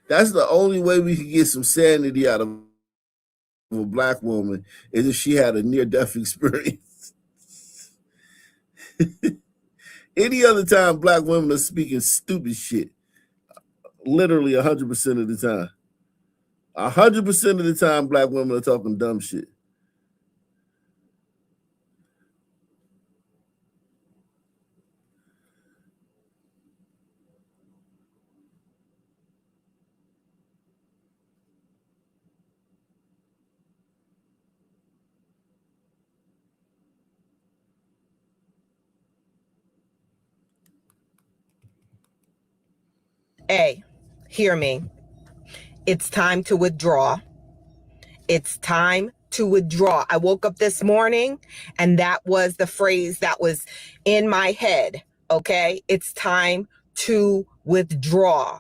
That's the only way we can get some sanity out of a black woman is if she had a near-death experience. Any other time, black women are speaking stupid shit. Literally 100% of the time. 100% of the time, black women are talking dumb shit. Hey, hear me. It's time to withdraw. It's time to withdraw. I woke up this morning and that was the phrase that was in my head. Okay. It's time to withdraw.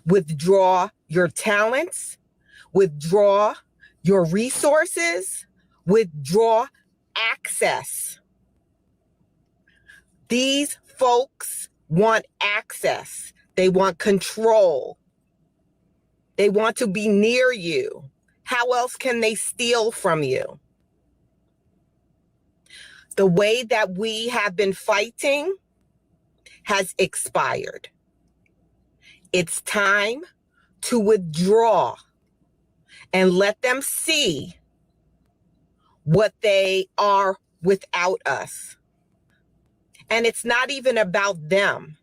Withdraw your talents, withdraw your resources, withdraw access. These folks want access. They want control. They want to be near you. How else can they steal from you? The way that we have been fighting has expired. It's time to withdraw and let them see what they are without us. And it's not even about them.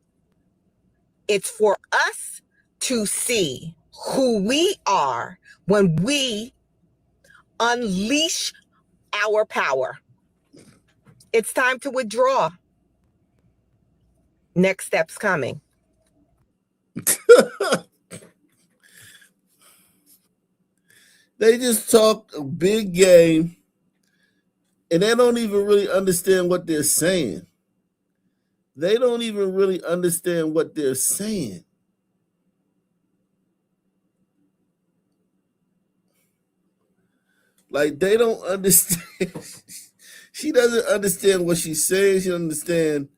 It's for us to see who we are when we unleash our power. It's time to withdraw. Next step's coming. They just talk a big game and they don't even really understand what they're saying. They don't even really understand what they're saying. Like, they don't understand. She doesn't understand what she's saying. She doesn't understand.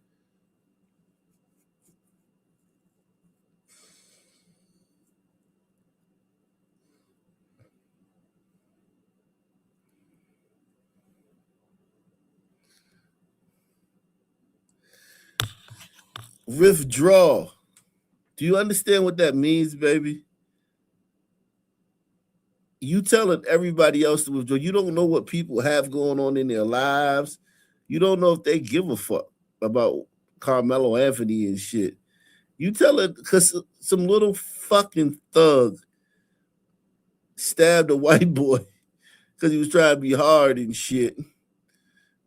Withdraw. Do you understand what that means, baby? You telling everybody else to withdraw. You don't know what people have going on in their lives. You don't know if they give a fuck about Carmelo Anthony and shit. You tell it because some little fucking thug stabbed a white boy because he was trying to be hard and shit.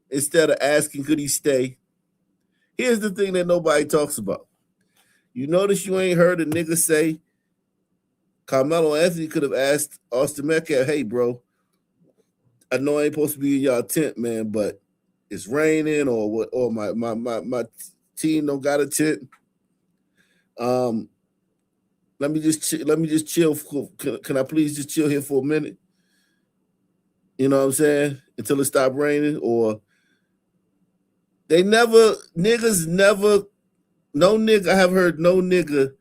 Instead of asking, could he stay? Here's the thing that nobody talks about. You notice you ain't heard a nigga say Carmelo Anthony could have asked Austin Metcalf, hey, bro, I know I ain't supposed to be in y'all tent, man, but it's raining or what, or my team don't got a tent. Let me just chill. Can I please just chill here for a minute? You know what I'm saying? Until it stop raining. Or they never, niggas never, no nigga, I have heard no nigga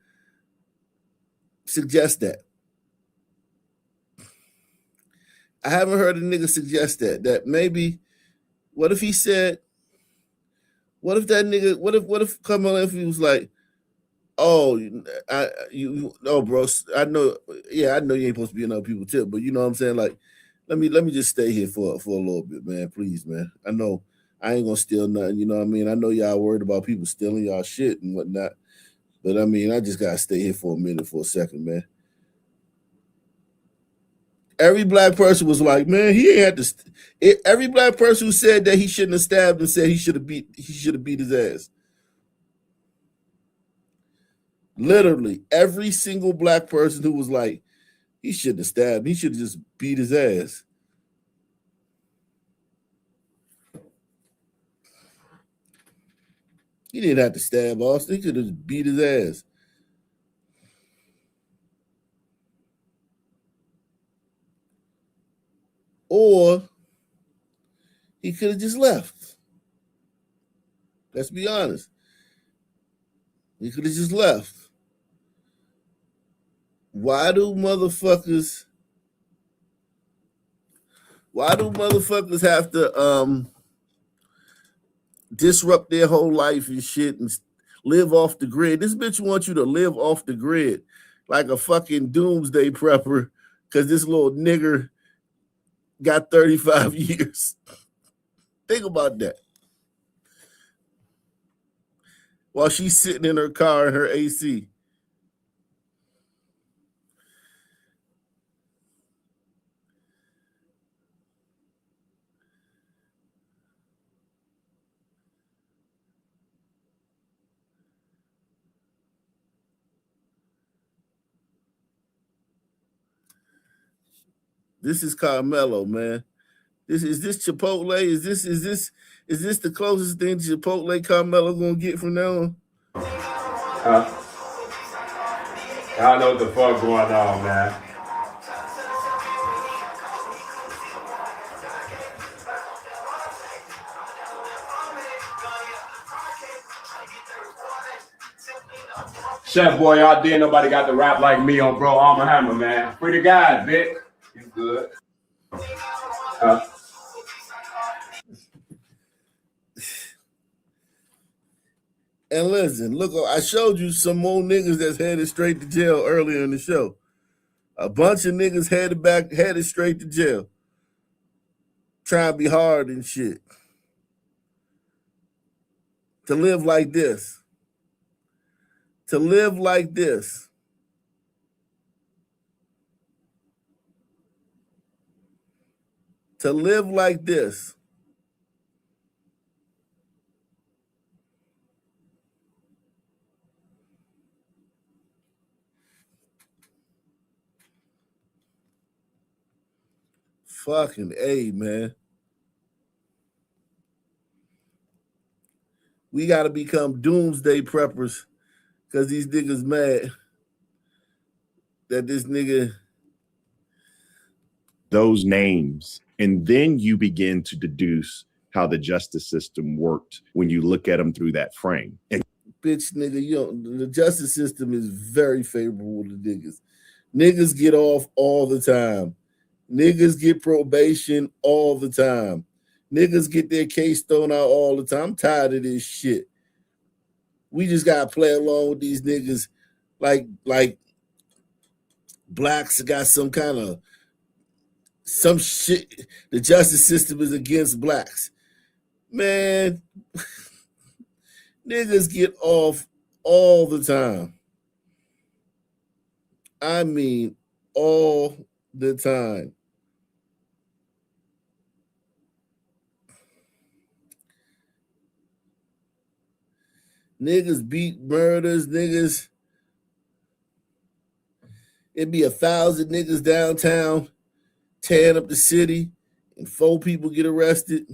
suggest that. I haven't heard a nigga suggest that maybe, what if he said, what if that nigga, what if Carmelo Anthony was like, oh, no, bro, I know you ain't supposed to be in other people's tip, but you know what I'm saying? Like, let me just stay here for a little bit, man, please, man. I know I ain't gonna steal nothing, you know what I mean? I know y'all worried about people stealing y'all shit and whatnot, but I mean, I just gotta stay here for a minute, for a second, man. Every black person was like, man, he ain't had to. Every black person who said that he shouldn't have stabbed him said he should have beat his ass. Literally, every single black person who was like, he shouldn't have stabbed him, he should have just beat his ass. He didn't have to stab Austin. He could have just beat his ass. Or he could have just left. Let's be honest. He could have just left. Why do motherfuckers have to disrupt their whole life and shit and live off the grid? This bitch wants you to live off the grid like a fucking doomsday prepper because this little nigger got 35 years. Think about that. While she's sitting in her car in her AC. This is Karmelo, man. Is this Chipotle? Is this the closest thing Chipotle Karmelo gonna get from now on? I don't know what the fuck going on, man. Chef boy out there, nobody got to rap like me on Bro Arm & Hammer, man. Free the guys, bitch. You good? And listen, look, I showed you some more niggas that's headed straight to jail earlier in the show. A bunch of niggas headed straight to jail. Trying to be hard and shit. To live like this. To live like this. To live like this. Fucking A, man. We got to become doomsday preppers because these niggas mad that this nigga. Those names, and then you begin to deduce how the justice system worked when you look at them through that frame. And bitch, nigga, the justice system is very favorable to niggas. Niggas get off all the time. Niggas get probation all the time. Niggas get their case thrown out all the time. I'm tired of this shit. We just gotta play along with these niggas like blacks got some shit. The justice system is against blacks. Man, niggas get off all the time. I mean, all the time. Niggas beat murders, niggas. It'd be 1,000 niggas downtown tearing up the city and 4 people get arrested.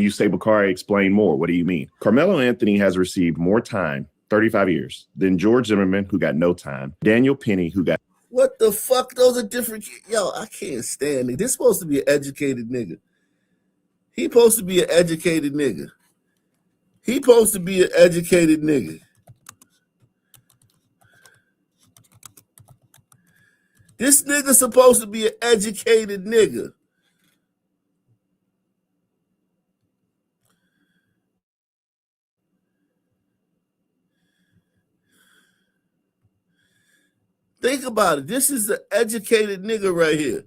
you say, Bakari, explain more. What do you mean? Carmelo Anthony has received more time, 35 years, than George Zimmerman, who got no time, Daniel Penny, who got... What the fuck? Those are different. Yo, I can't stand it. This supposed to be an educated nigga. He supposed to be an educated nigga. He supposed to be an educated nigga. This nigga supposed to be an educated nigga. Think about it. This is an educated nigga right here.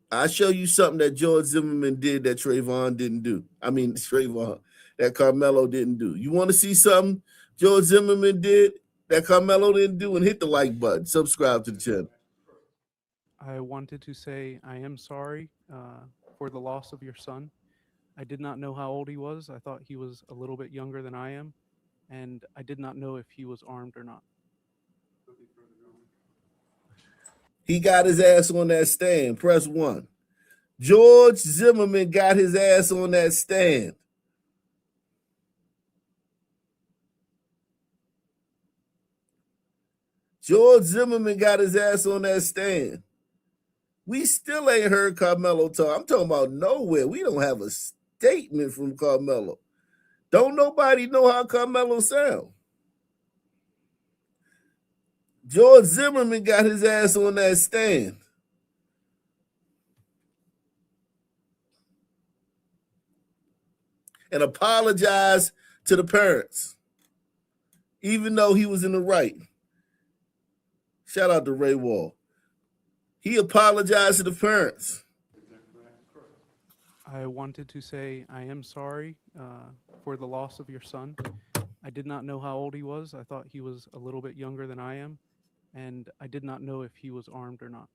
I'll show you something that George Zimmerman did that Trayvon didn't do. I mean, that Carmelo didn't do. You want to see something George Zimmerman did that Carmelo didn't do? And hit the like button. Subscribe to the channel. I wanted to say I am sorry for the loss of your son. I did not know how old he was. I thought he was a little bit younger than I am, and I did not know if he was armed or not. He got his ass on that stand. Press 1. George Zimmerman got his ass on that stand. George Zimmerman got his ass on that stand. We still ain't heard Carmelo talk. I'm talking about nowhere. We don't have a statement from Carmelo. Don't nobody know how Carmelo sound. George Zimmerman got his ass on that stand. And apologized to the parents, even though he was in the right. Shout out to Ray Wall. He apologized to the parents. I wanted to say I am sorry for the loss of your son. I did not know how old he was. I thought he was a little bit younger than I am, and I did not know if he was armed or not.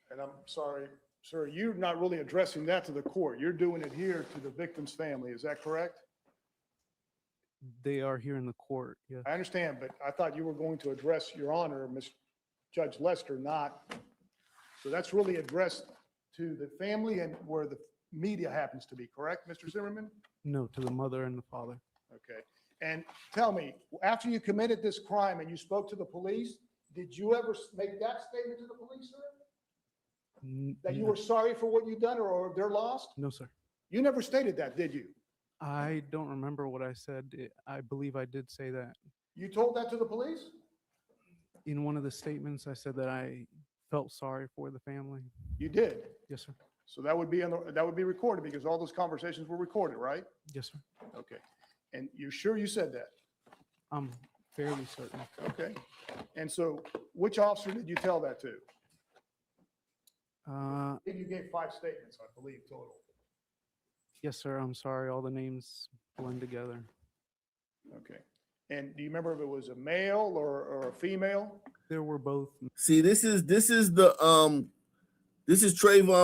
And I'm sorry, sir, you're not really addressing that to the court. You're doing it here to the victim's family. Is that correct? They are here in the court. Yes. I understand, but I thought you were going to address Your Honor, Ms. Judge Lester, not. So that's really addressed to the family and where the media happens to be, correct, Mr. Zimmerman? No, to the mother and the father. Okay. And tell me, after you committed this crime and you spoke to the police, did you ever make that statement to the police, sir? That you were sorry for what you've done or they're lost? No, sir. You never stated that, did you? I don't remember what I said. I believe I did say that. You told that to the police? In one of the statements, I said that I felt sorry for the family. You did? Yes, sir. So that would be recorded because all those conversations were recorded, right? Yes, sir. Okay. And you're sure you said that? I'm fairly certain. Okay. And so which officer did you tell that to? I think you gave 5 statements, I believe, total. Yes, sir. I'm sorry. All the names blend together. Okay. And do you remember if it was a male or a female? There were both. See, this is Trayvon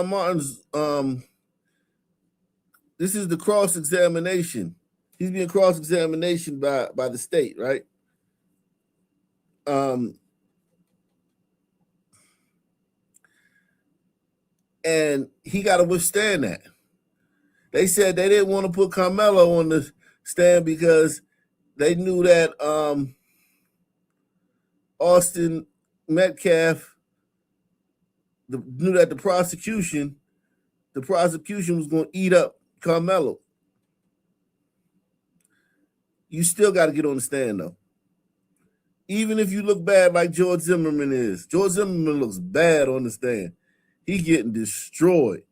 Martin's this is the cross-examination. He's being cross-examination by the state, right? And he got to withstand that. They said they didn't want to put Karmelo on the stand because they knew that Austin Metcalf knew that the prosecution was going to eat up Karmelo. You still got to get on the stand, though. Even if you look bad like George Zimmerman is. George Zimmerman looks bad on the stand. He getting destroyed.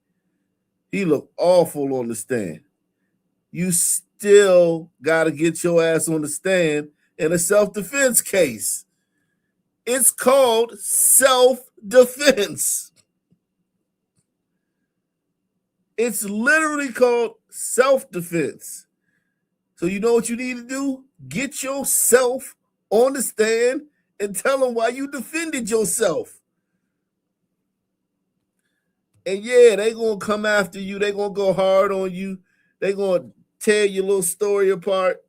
He looked awful on the stand. You still got to get your ass on the stand in a self-defense case. It's called self-defense. It's literally called self-defense. So you know what you need to do? Get yourself on the stand and tell them why you defended yourself. And yeah, they're going to come after you. They're going to go hard on you. They're going to tear your little story apart.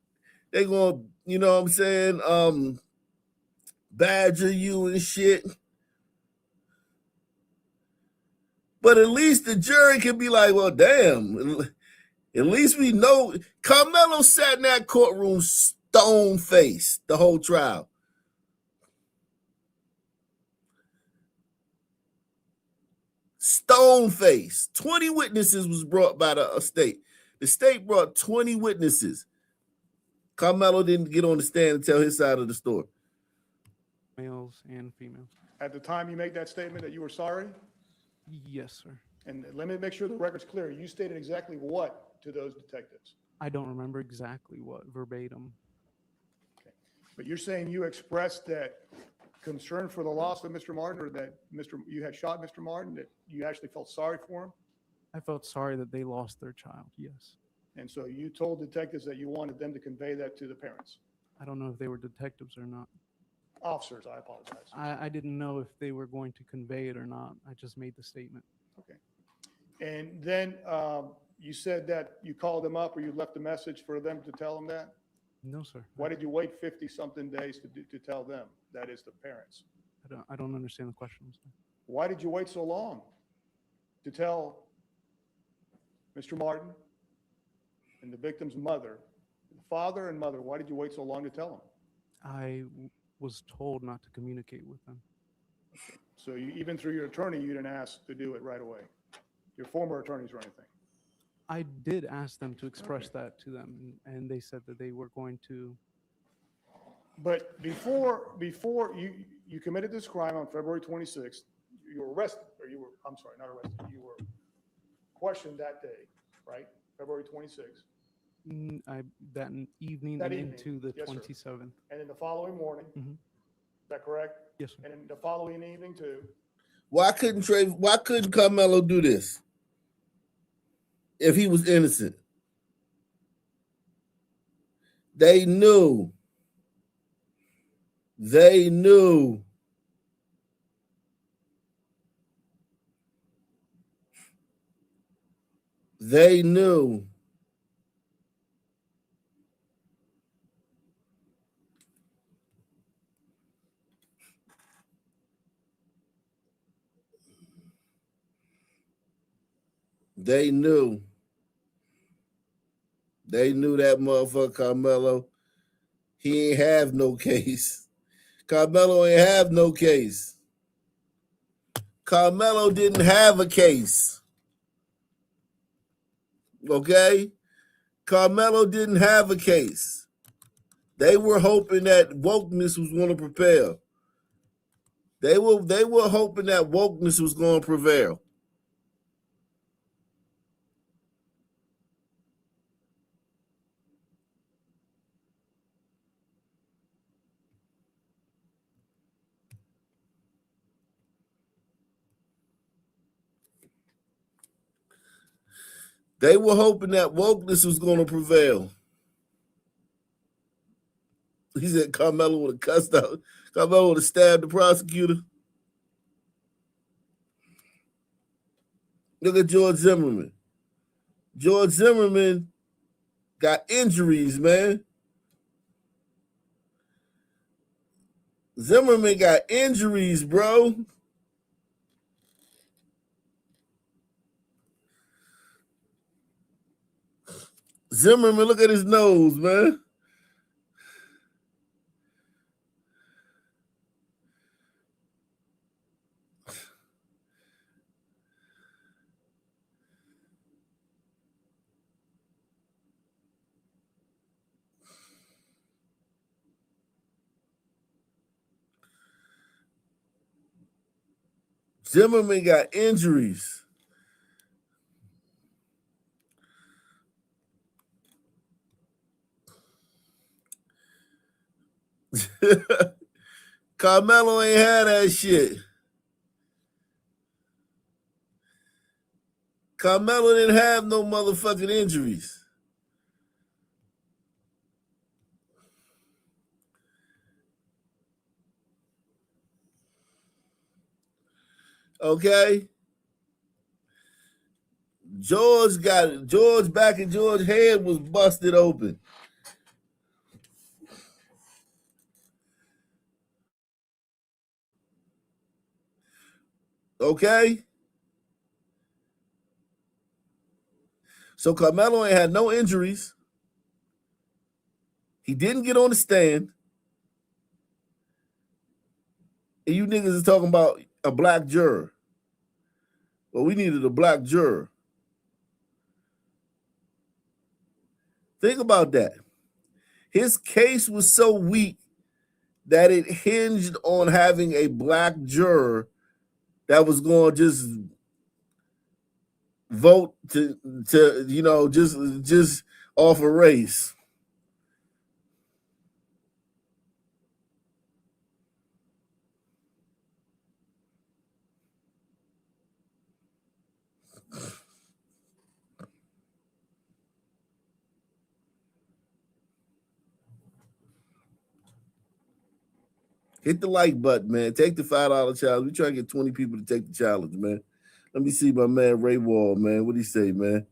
They're going to, you know what I'm saying, badger you and shit. But at least the jury can be like, well, damn, at least we know. Karmelo sat in that courtroom stone-faced the whole trial. Stone-faced. 20 witnesses was brought by the state. The state brought 20 witnesses. Karmelo didn't get on the stand and tell his side of the story. Males and females. At the time you made that statement that you were sorry? Yes, sir. And let me make sure the record's clear. You stated exactly what to those detectives? I don't remember exactly what verbatim. Okay. But you're saying you expressed that concern for the loss of Mr. Martin, or that you had shot Mr. Martin, that you actually felt sorry for him? I felt sorry that they lost their child, yes. And so you told detectives that you wanted them to convey that to the parents? I don't know if they were detectives or not. Officers, I apologize. I didn't know if they were going to convey it or not. I just made the statement. Okay. And then you said that you called them up or you left a message for them to tell them that? No, sir. Why did you wait 50-something days to tell them, that is the parents? I don't understand the question. Why did you wait so long to tell Mr. Martin and the victim's mother, the father and mother, why did you wait so long to tell them? I was told not to communicate with them. Okay. So even through your attorney, you didn't ask to do it right away? Your former attorneys or anything? I did ask them to express that to them, and they said that they were going to. But before you committed this crime on February 26th, you were arrested, or you were, I'm sorry, not arrested, you were questioned that day, right? February 26th. That evening That and evening. into the Yes, sir. 27th. And then the following morning, Mhm. is that correct? Yes, sir. And then the following evening too? Why couldn't Karmelo do this if he was innocent? They knew. They knew. They knew. They knew. They knew that motherfucker Karmelo. He ain't have no case. Karmelo ain't have no case. Karmelo didn't have a case. Okay? Karmelo didn't have a case. They were hoping that wokeness was going to prevail. They were hoping that wokeness was going to prevail. They were hoping that wokeness was going to prevail. He said Karmelo would have cussed out. Karmelo would have stabbed the prosecutor. Look at George Zimmerman. George Zimmerman got injuries, man. Zimmerman got injuries, bro. Zimmerman, look at his nose, man. Zimmerman got injuries. Karmelo ain't had that shit. Karmelo didn't have no motherfucking injuries. Okay? George back in George's head was busted open. Okay? So Karmelo ain't had no injuries. He didn't get on the stand. And you niggas is talking about a black juror. Well, we needed a black juror. Think about that. His case was so weak that it hinged on having a black juror that was going to just vote to just off a race. Hit the like button, man. Take the $5 challenge. We try to get 20 people to take the challenge, man. Let me see my man Ray Wall, man. What did he say, man?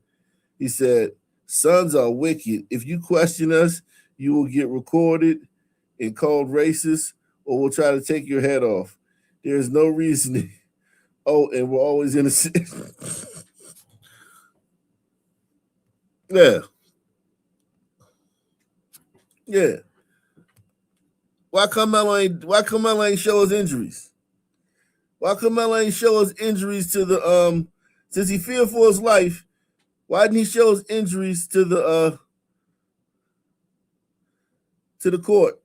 He said, sons are wicked. If you question us, you will get recorded and called racist, or we'll try to take your head off. There is no reasoning. Oh, and we're always innocent. Yeah. Yeah. Why Karmelo ain't show his injuries? Why Karmelo ain't show his injuries to the since he feared for his life, why didn't he show his injuries to the court?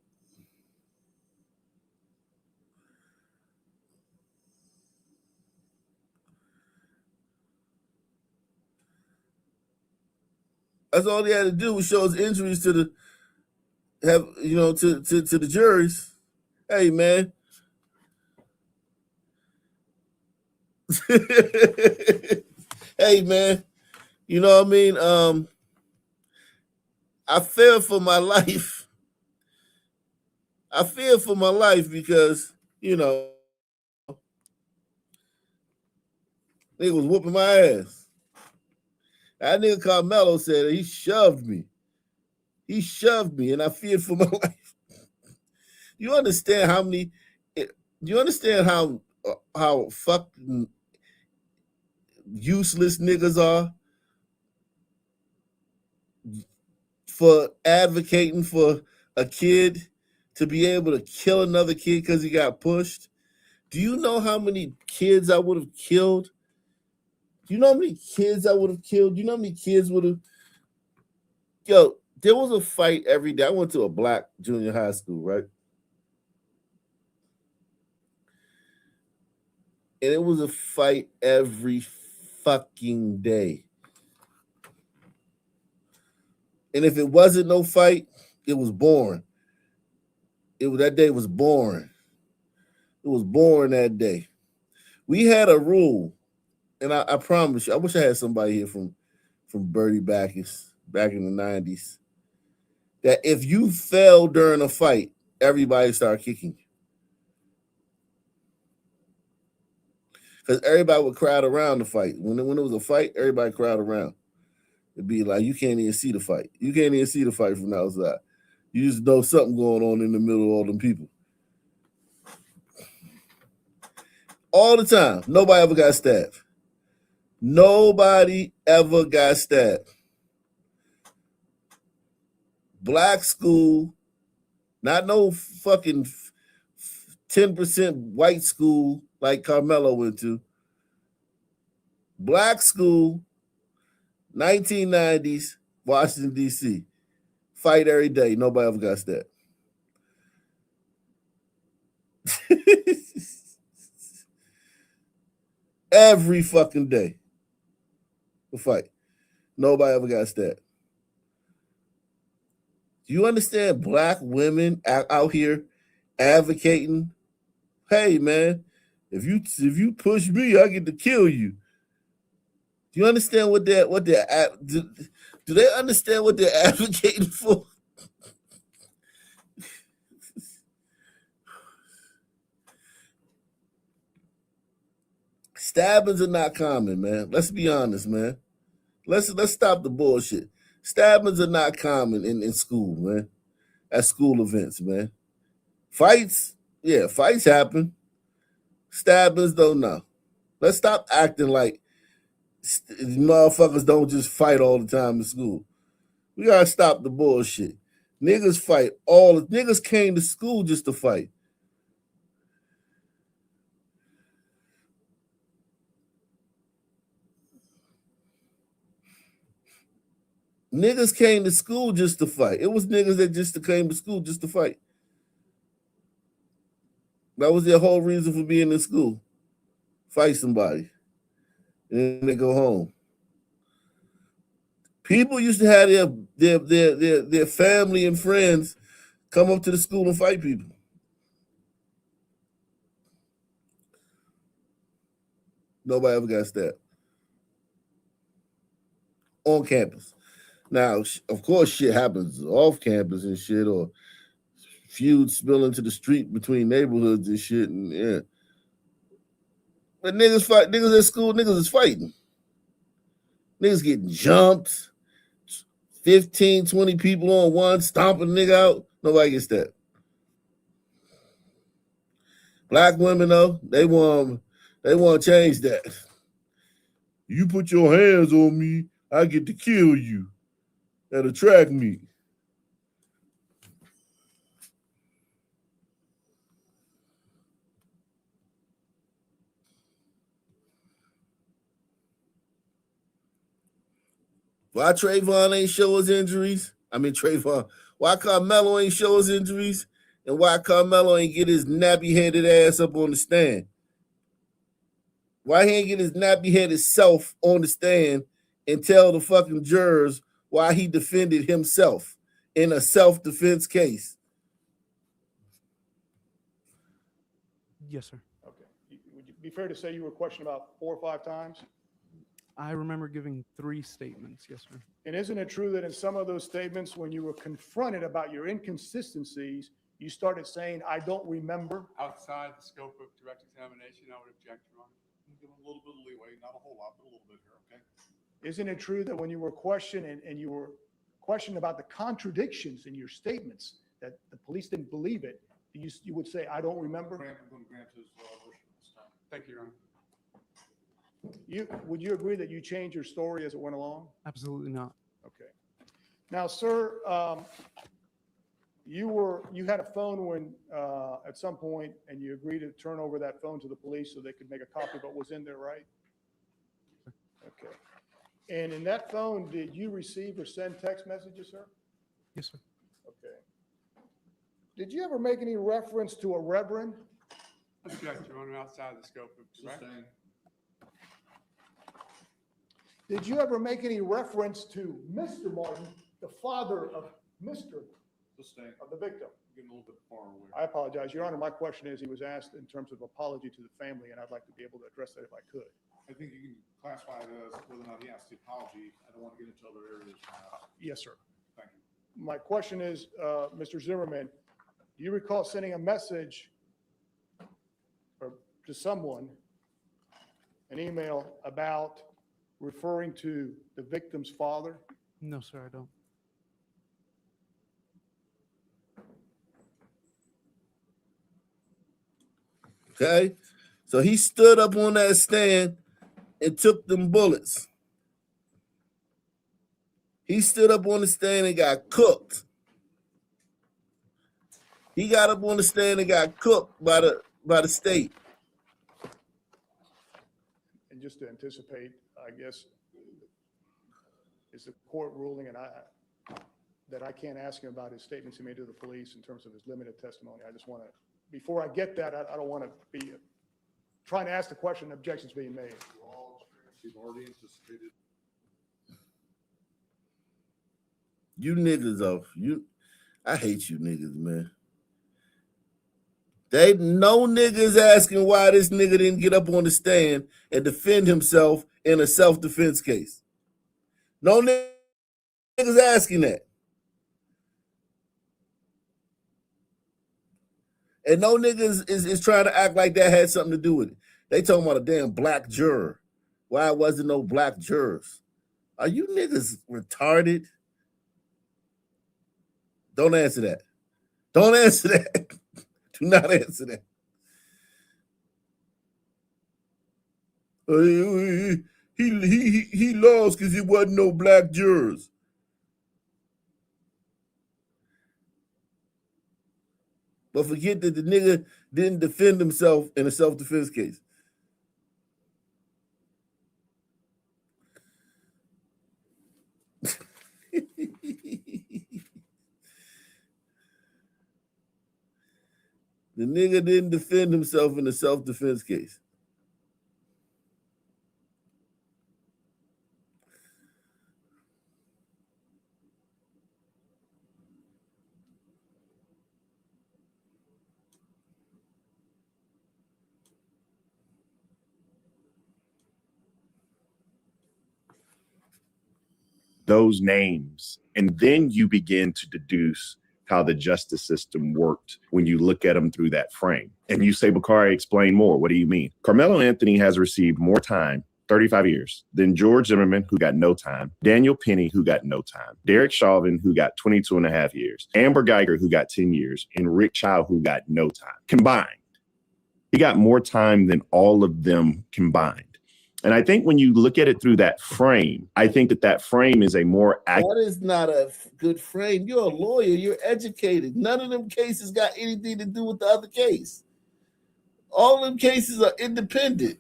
That's all he had to do was show his injuries to the juries. Hey man, Hey, man, you know what I mean? I fear for my life. I fear for my life because, you know, nigga was whooping my ass. That nigga Karmelo said he shoved me. He shoved me, and I feared for my life. You understand how many? Do you understand how fucking useless niggas are for advocating for a kid to be able to kill another kid because he got pushed? Do you know how many kids I would have killed? Do you know how many kids I would have killed? Do you know how many kids would have? Yo, there was a fight every day. I went to a black junior high school, right? And it was a fight every fucking day. And if it wasn't no fight, it was boring. That day was boring. It was boring that day. We had a rule, and I promise you, I wish I had somebody here from Bertie Backus back in the 90s, that if you fell during a fight, everybody started kicking you. Because everybody would crowd around the fight. When it was a fight, everybody crowd around. It'd be like, you can't even see the fight. You can't even see the fight from the outside. You just know something going on in the middle of all them people. All the time. Nobody ever got stabbed. Nobody ever got stabbed. Black school, not no fucking 10% white school like Karmelo went to. Black school, 1990s, Washington, D.C. Fight every day. Nobody ever got stabbed. Every fucking day. A fight. Nobody ever got stabbed. Do you understand black women out here advocating? Hey man, if you push me, I get to kill you. Do you understand what they're do they understand what they're advocating for? Stabbings are not common, man. Let's be honest, man. Let's stop the bullshit. Stabbings are not common in school, man. At school events, man. Fights, yeah, fights happen. Stabbings don't know. Let's stop acting like motherfuckers don't just fight all the time in school. We gotta stop the bullshit. Niggas fight niggas came to school just to fight. Niggas came to school just to fight. It was niggas that just came to school just to fight. That was their whole reason for being in school. Fight somebody. And then they go home. People used to have their family and friends come up to the school and fight people. Nobody ever got stabbed. On campus. Now, of course, shit happens off campus and shit, or feuds spill into the street between neighborhoods and shit, and yeah. But niggas at school, niggas is fighting. Niggas getting jumped. 15, 20 people on one, stomping a nigga out. Nobody gets that. Black women, though, they want to change that. You put your hands on me, I get to kill you. That'll track me. Why Trayvon ain't show his injuries? Why Karmelo ain't show his injuries? And why Karmelo ain't get his nappy-headed ass up on the stand? Why he ain't get his nappy-headed self on the stand and tell the fucking jurors why he defended himself in a self-defense case? Yes, sir. Okay. be fair to say you were questioned about 4 or 5 times? I remember giving 3 statements. Yes, sir. And isn't it true that in some of those statements, when you were confronted about your inconsistencies, you started saying, I don't remember? Outside the scope of direct examination, I would object, Your Honor. Give a little bit of leeway, not a whole lot, but a little bit here, okay? Isn't it true that when you were questioned and you were questioned about the contradictions in your statements, that the police didn't believe it, you would say, I don't remember? I'm going to grant his motion this time. Thank you, Your Honor. Would you agree that you changed your story as it went along? Absolutely not. Okay. Now, sir, you had a phone when at some point, and you agreed to turn over that phone to the police so they could make a copy of what was in there, right? Okay. And in that phone, did you receive or send text messages, sir? Yes, sir. Okay. Did you ever make any reference to a reverend? Object, Your Honor, outside the scope of direct. Sustained. Did you ever make any reference to Mr. Martin, the father of Mr. Sustained. of the victim? Getting a little bit far away. I apologize, Your Honor. My question is, he was asked in terms of apology to the family, and I'd like to be able to address that if I could. I think you can classify it as whether or not he asked the apology. I don't want to get into other areas. Yes, sir. Thank you. My question is, Mr. Zimmerman, do you recall sending a message to someone, an email about referring to the victim's father? No, sir, I don't. Okay. So he stood up on that stand and took them bullets. He stood up on the stand and got cooked. He got up on the stand and got cooked by the state. And just to anticipate, I guess, is the court ruling, and that I can't ask him about his statements he made to the police in terms of his limited testimony. I just want to, before I get that, I don't want to be trying to ask the question, objections being made. We've already anticipated. You niggas I hate you niggas, man. No niggas asking why this nigga didn't get up on the stand and defend himself in a self-defense case. No niggas asking that. And no niggas is trying to act like that had something to do with it. They talking about a damn black juror. Why wasn't no black jurors? Are you niggas retarded? Don't answer that. Don't answer that. Do not answer that. He lost because it wasn't no black jurors. But forget that the nigga didn't defend himself in a self-defense case. The nigga didn't defend himself in a self-defense case. Those names, and then you begin to deduce how the justice system worked when you look at them through that frame. And you say, Bakari, explain more. What do you mean? Karmelo Anthony has received more time, 35 years, than George Zimmerman, who got no time, Daniel Penny, who got no time, Derek Chauvin, who got 22 and a half years, Amber Geiger, who got 10 years, and Rick Chow, who got no time. Combined, he got more time than all of them combined. And I think when you look at it through that frame, I think that frame is a more accurate. That is not a good frame. You're a lawyer. You're educated. None of them cases got anything to do with the other case. All of them cases are independent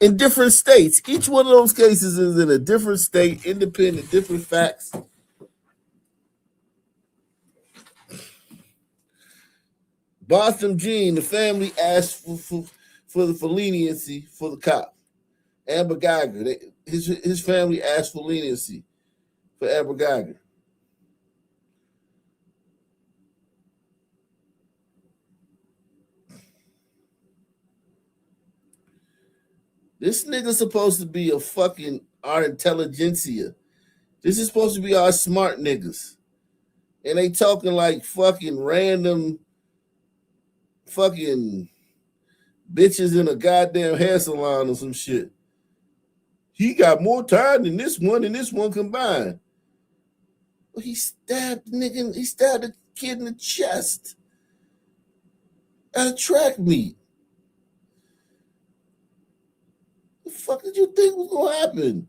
in different states. Each one of those cases is in a different state, independent, different facts. Botham Jean, the family asked for leniency for the cop. Amber Geiger, his family asked for leniency for Amber Geiger. This nigga's supposed to be a fucking our intelligentsia. This is supposed to be our smart niggas. And they talking like fucking random fucking bitches in a goddamn hair salon or some shit. He got more time than this one and this one combined. Well, he stabbed the kid in the chest at a track meet. The fuck did you think was gonna happen?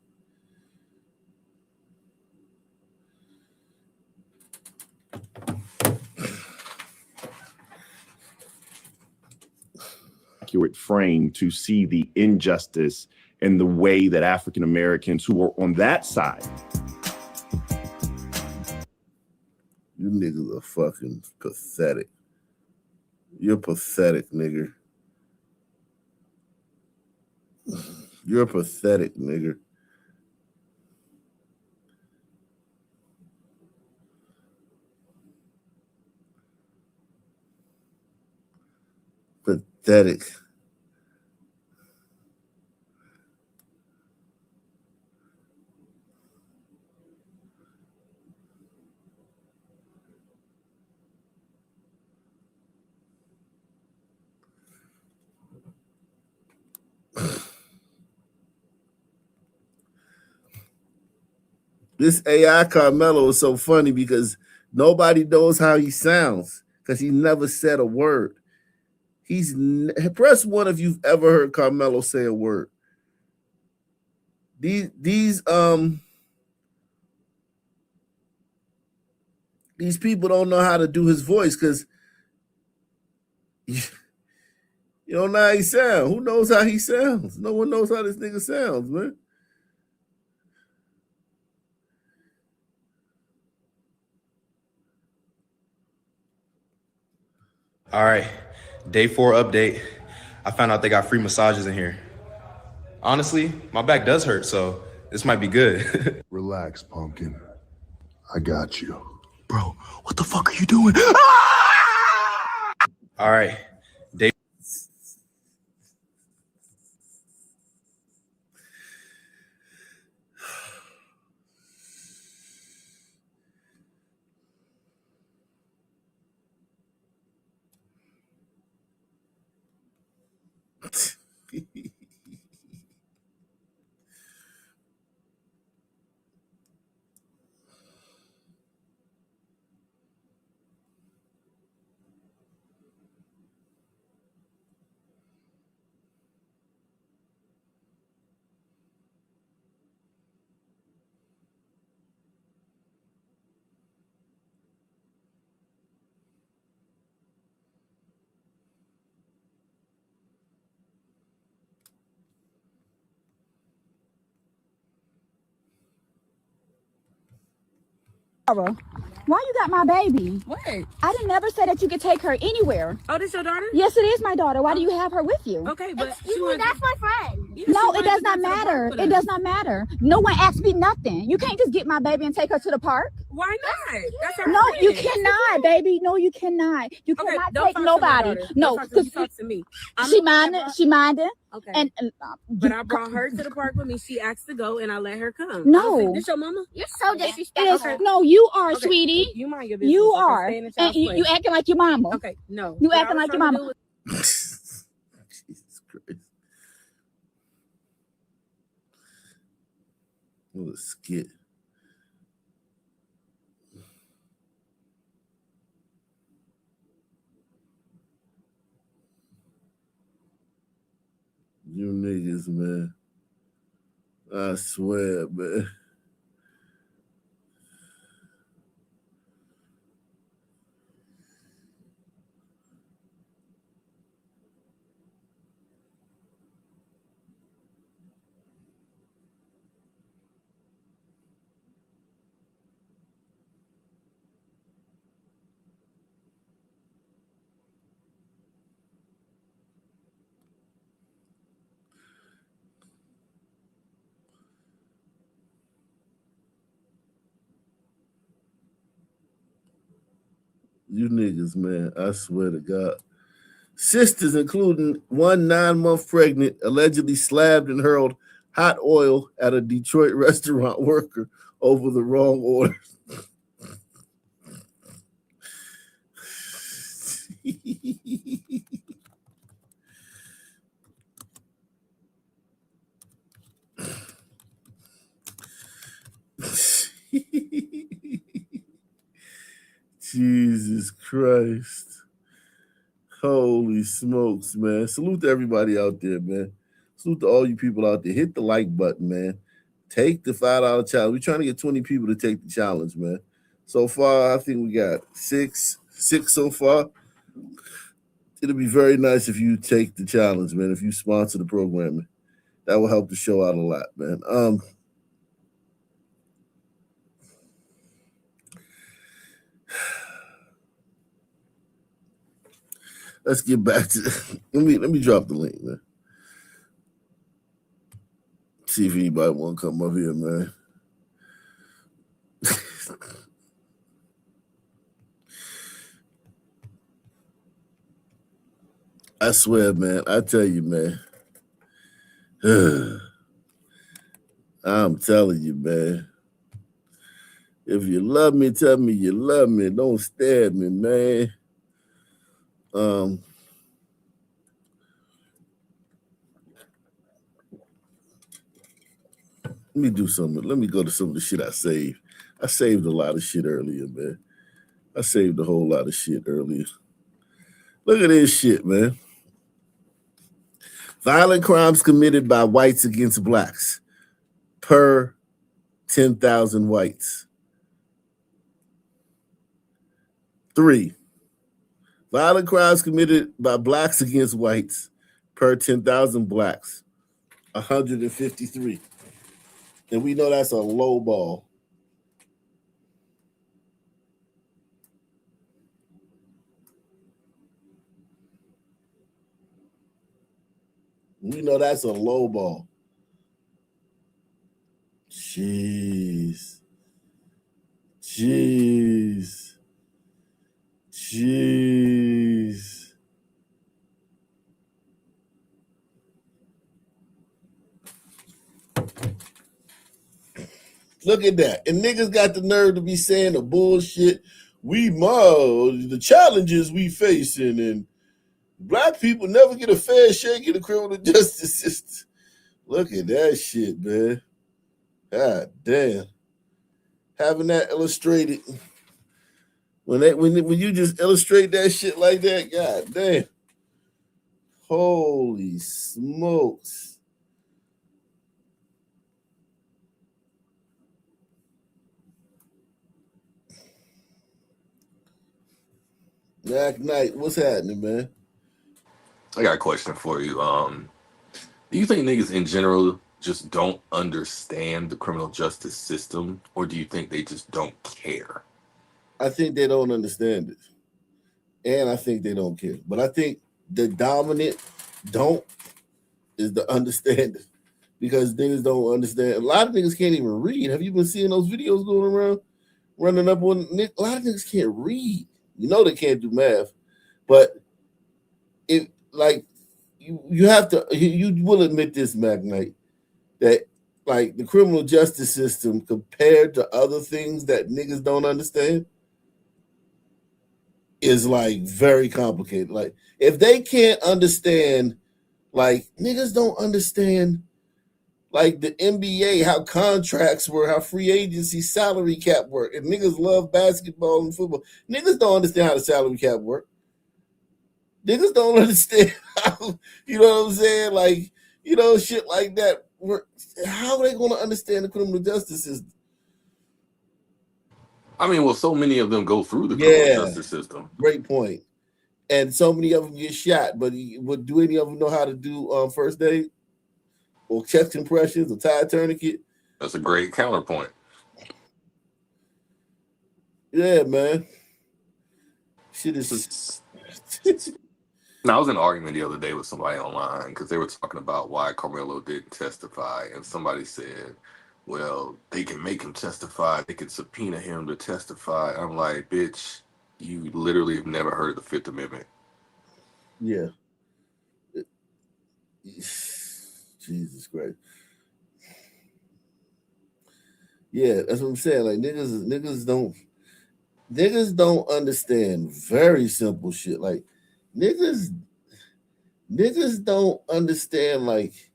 Accurate frame to see the injustice and the way that African Americans who are on that side. You niggas are fucking pathetic. You're pathetic, nigger. You're pathetic, nigger. Pathetic. This AI Karmelo is so funny because nobody knows how he sounds because he never said a word. Press one if you've ever heard Karmelo say a word. These people don't know how to do his voice because you don't know how he sounds. Who knows how he sounds? No one knows how this nigga sounds, man. All right, day 4 update. I found out they got free massages in here. Honestly, my back does hurt, so this might be good. Relax, pumpkin. I got you. Bro, what the fuck are you doing? All right, day. Why you got my baby? What? I didn't never say that you could take her anywhere. Oh, this your daughter? Yes, it is my daughter. Why do you have her with you? Okay, but that's my friend. No, it does not matter. It does not matter. No one asked me nothing. You can't just get my baby and take her to the park. Why not? That's her No, friend. You cannot, baby. No, you cannot. You cannot take nobody. No, because talk to me. She minded. Okay. And But I brought her to the park with me. She asked to go, and I let her come. No. This your mama? You're so disrespectful. No, you are, sweetie. You mind your business. You Okay, are. stay in the And child's you place. acting like your mama. Okay, no. You What I acting was like your trying to mama. do was- Jesus Christ. What a skit. You niggas, man. I swear, man. You niggas, man. I swear to God. Sisters, including one 9-month pregnant, allegedly slapped and hurled hot oil at a Detroit restaurant worker over the wrong order. Jesus Christ. Holy smokes, man. Salute to everybody out there, man. Salute to all you people out there. Hit the like button, man. Take the $5 challenge. We're trying to get 20 people to take the challenge, man. So far, I think we got six so far. It'll be very nice if you take the challenge, man. If you sponsor the programming, that will help the show out a lot, man. Let's get back to let me drop the link, man. See if anybody want to come up here, man. I swear, man. I tell you, man. I'm telling you, man. If you love me, tell me you love me. Don't stare at me, man. Let me do something. Let me go to some of the shit I saved. I saved a lot of shit earlier, man. I saved a whole lot of shit earlier. Look at this shit, man. Violent crimes committed by whites against blacks per 10,000 whites. 3. Violent crimes committed by blacks against whites per 10,000 blacks. 153. And we know that's a low ball. We know that's a low ball. Jeez. Look at that. And niggas got the nerve to be saying the bullshit. The challenges we facing, and black people never get a fair shake in the criminal justice system. Look at that shit, man. God damn. Having that illustrated. When you just illustrate that shit like that, god damn. Holy smokes. Mac Knight, what's happening, man? I got a question for you. Do you think niggas in general just don't understand the criminal justice system, or do you think they just don't care? I think they don't understand it. And I think they don't care. But I think the dominant don't is the understanding. Because niggas don't understand. A lot of niggas can't even read. Have you been seeing those videos going around? Running up on a lot of niggas can't read. You know they can't do math. But it like you have to you will admit this, Mac Knight, that like the criminal justice system compared to other things that niggas don't understand is like very complicated. Like if they can't understand, like niggas don't understand like the NBA, how contracts work, how free agency salary cap work. And niggas love basketball and football. Niggas don't understand how the salary cap work. Niggas don't understand how, you know what I'm saying? Like, you know, shit like that. How are they going to understand the criminal justice system? I mean, well, so many of them go through the criminal justice system. Great point. And so many of them get shot, but do any of them know how to do first aid or chest compressions or tie tourniquet? That's a great counterpoint. Yeah, man. Shit is. Now, I was in an argument the other day with somebody online because they were talking about why Karmelo didn't testify, and somebody said, well, they can make him testify, they can subpoena him to testify. I'm like, bitch, you literally have never heard of the Fifth Amendment. Yeah. Jesus Christ. Yeah, that's what I'm saying. Like niggas don't understand very simple shit. Like niggas don't understand like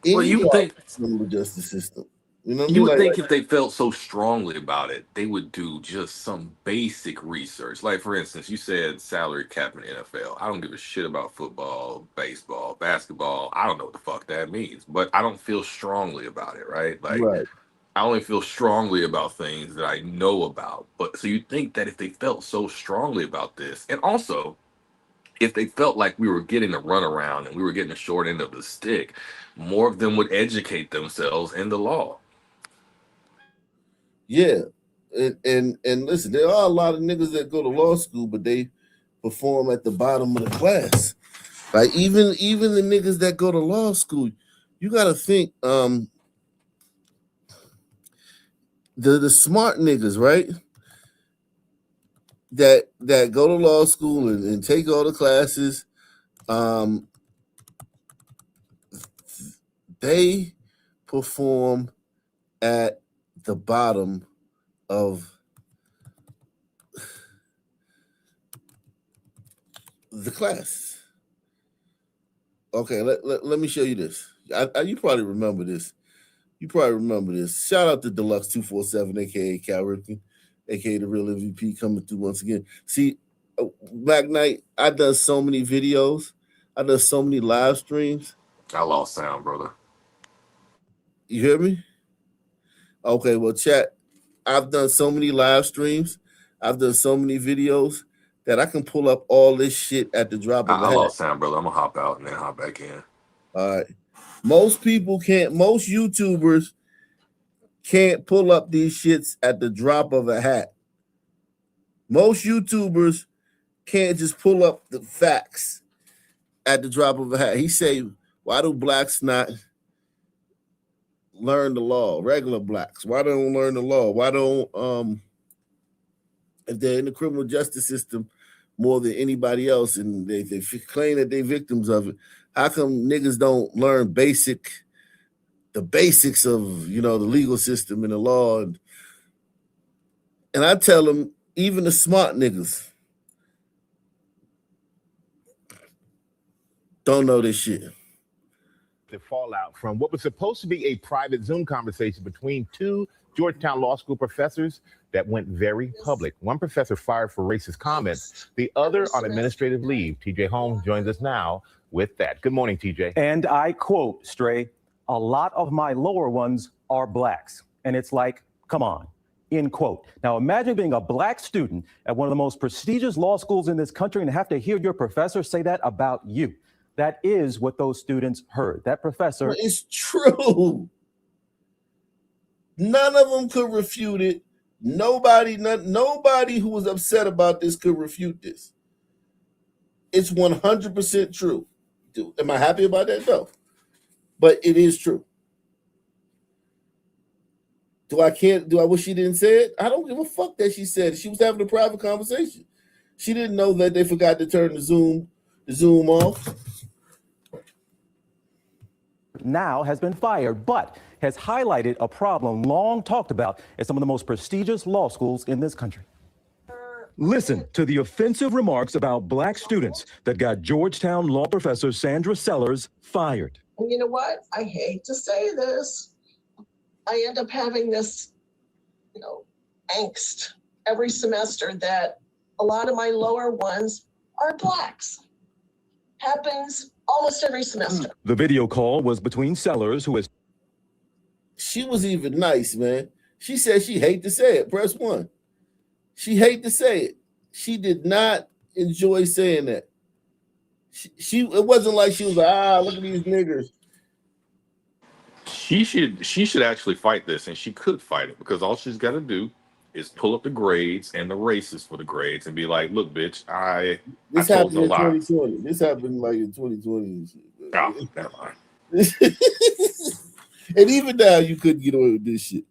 Well, any you would part think of the criminal justice system. You know what I you mean? would Like think if they felt so strongly about it, they would do just some basic research. Like for instance, you said salary cap in the NFL. I don't give a shit about football, baseball, basketball. I don't know what the fuck that means, but I don't feel strongly about it, right? Like right. I only feel strongly about things that I know about. But so you think that if they felt so strongly about this, and also if they felt like we were getting a runaround and we were getting the short end of the stick, more of them would educate themselves in the law. Yeah. And listen, there are a lot of niggas that go to law school, but they perform at the bottom of the class. Like even the niggas that go to law school, you gotta think the smart niggas, right? That go to law school and take all the classes, they perform at the bottom of the class. Okay, let me show you this. You probably remember this. Shout out to Deluxe 247, aka Cal Ripken, aka the real MVP, coming through once again. See, Black Knight, I done so many videos, I done so many live streams. I lost sound, brother. You hear me? Okay, well, chat. I've done so many live streams, I've done so many videos that I can pull up all this shit at the drop of I a hat. lost sound, brother. I'm gonna hop out and then hop back in. All right. Most people can't, most YouTubers can't pull up these shits at the drop of a hat. Most YouTubers can't just pull up the facts at the drop of a hat. He say, why do blacks not learn the law? Regular blacks. Why don't learn the law? Why don't if they're in the criminal justice system more than anybody else and they claim that they're victims of it, how come niggas don't learn the basics of the legal system and the law? And I tell them, even the smart niggas don't know this shit. The fallout from what was supposed to be a private Zoom conversation between two Georgetown Law School professors that went very public. One professor fired for racist comments, the other on administrative leave. TJ Holmes joins us now with that. Good morning, TJ. And I quote, Stray, a lot of my lower ones are blacks. And it's like, come on, end quote. Now imagine being a black student at one of the most prestigious law schools in this country and have to hear your professor say that about you. That is what those students heard. That professor. Well, it's true. None of them could refute it. Nobody who was upset about this could refute this. It's 100% true. Am I happy about that? No. But it is true. Do I wish she didn't say it? I don't give a fuck that she said it. She was having a private conversation. She didn't know that they forgot to turn the Zoom off. Now has been fired, but has highlighted a problem long talked about at some of the most prestigious law schools in this country. Listen to the offensive remarks about black students that got Georgetown law professor Sandra Sellers fired. And you know what? I hate to say this. I end up having this, angst every semester that a lot of my lower ones are blacks. Happens almost every semester. The video call was between Sellers, who is. She was even nice, man. She said she hate to say it. Press 1. She hate to say it. She did not enjoy saying that. It wasn't like she was like, look at these niggers. She should actually fight this, and she could fight it because all she's got to do is pull up the grades and the races for the grades and be like, look, bitch, I told happened no in lie. 2020. This happened like in 2020 and shit. Oh, never mind. And even now, you couldn't get away with this shit.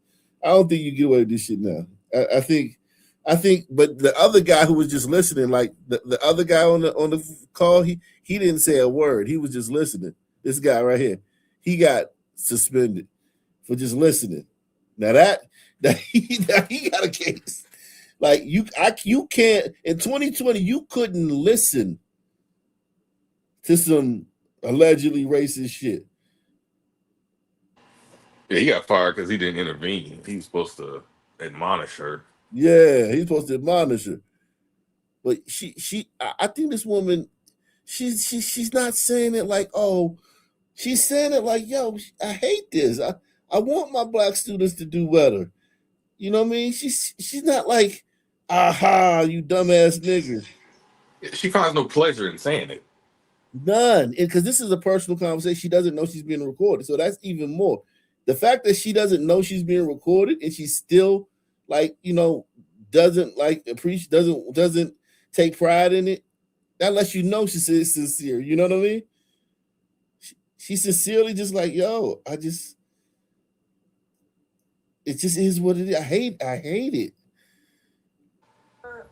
I don't think you get away with this shit now. I think I think, but the other guy who was just listening, like the other guy on the call, he didn't say a word. He was just listening. This guy right here, he got suspended for just listening. Now that he got a case. Like you can't in 2020. You couldn't listen to some allegedly racist shit. Yeah, he got fired because he didn't intervene. He was supposed to admonish her. Yeah, he's supposed to admonish her. But I think this woman, she's not saying it like, oh, she's saying it like, yo, I hate this. I want my black students to do better. You know what I mean? She's not like, aha, you dumbass nigger. She finds no pleasure in saying it. None. Because this is a personal conversation. She doesn't know she's being recorded. So that's even more. The fact that she doesn't know she's being recorded and she's still like, doesn't like appreciate, doesn't take pride in it, that lets you know she's sincere. You know what I mean? She sincerely just like, yo, it just is what it is. I hate it.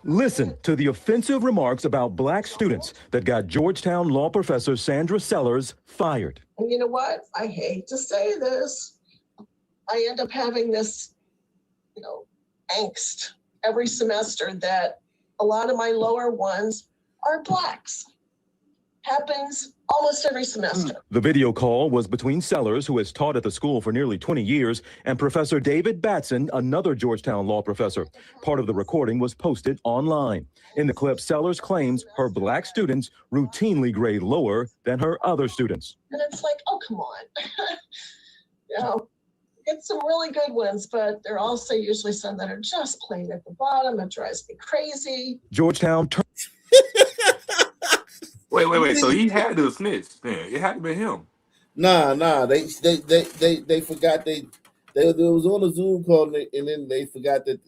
Listen to the offensive remarks about black students that got Georgetown law professor Sandra Sellers fired. And you know what? I hate to say this. I end up having this, angst every semester that a lot of my lower ones are blacks. Happens almost every semester. The video call was between Sellers, who has taught at the school for nearly 20 years, and Professor David Batson, another Georgetown law professor. Part of the recording was posted online. In the clip, Sellers claims her black students routinely grade lower than her other students. And it's like, oh, come on. Get some really good ones, but they're also usually some that are just plain at the bottom. It drives me crazy. Georgetown. Wait. So he had to snitch. Man, it had to be him. Nah. They forgot they was on a Zoom call and then they forgot that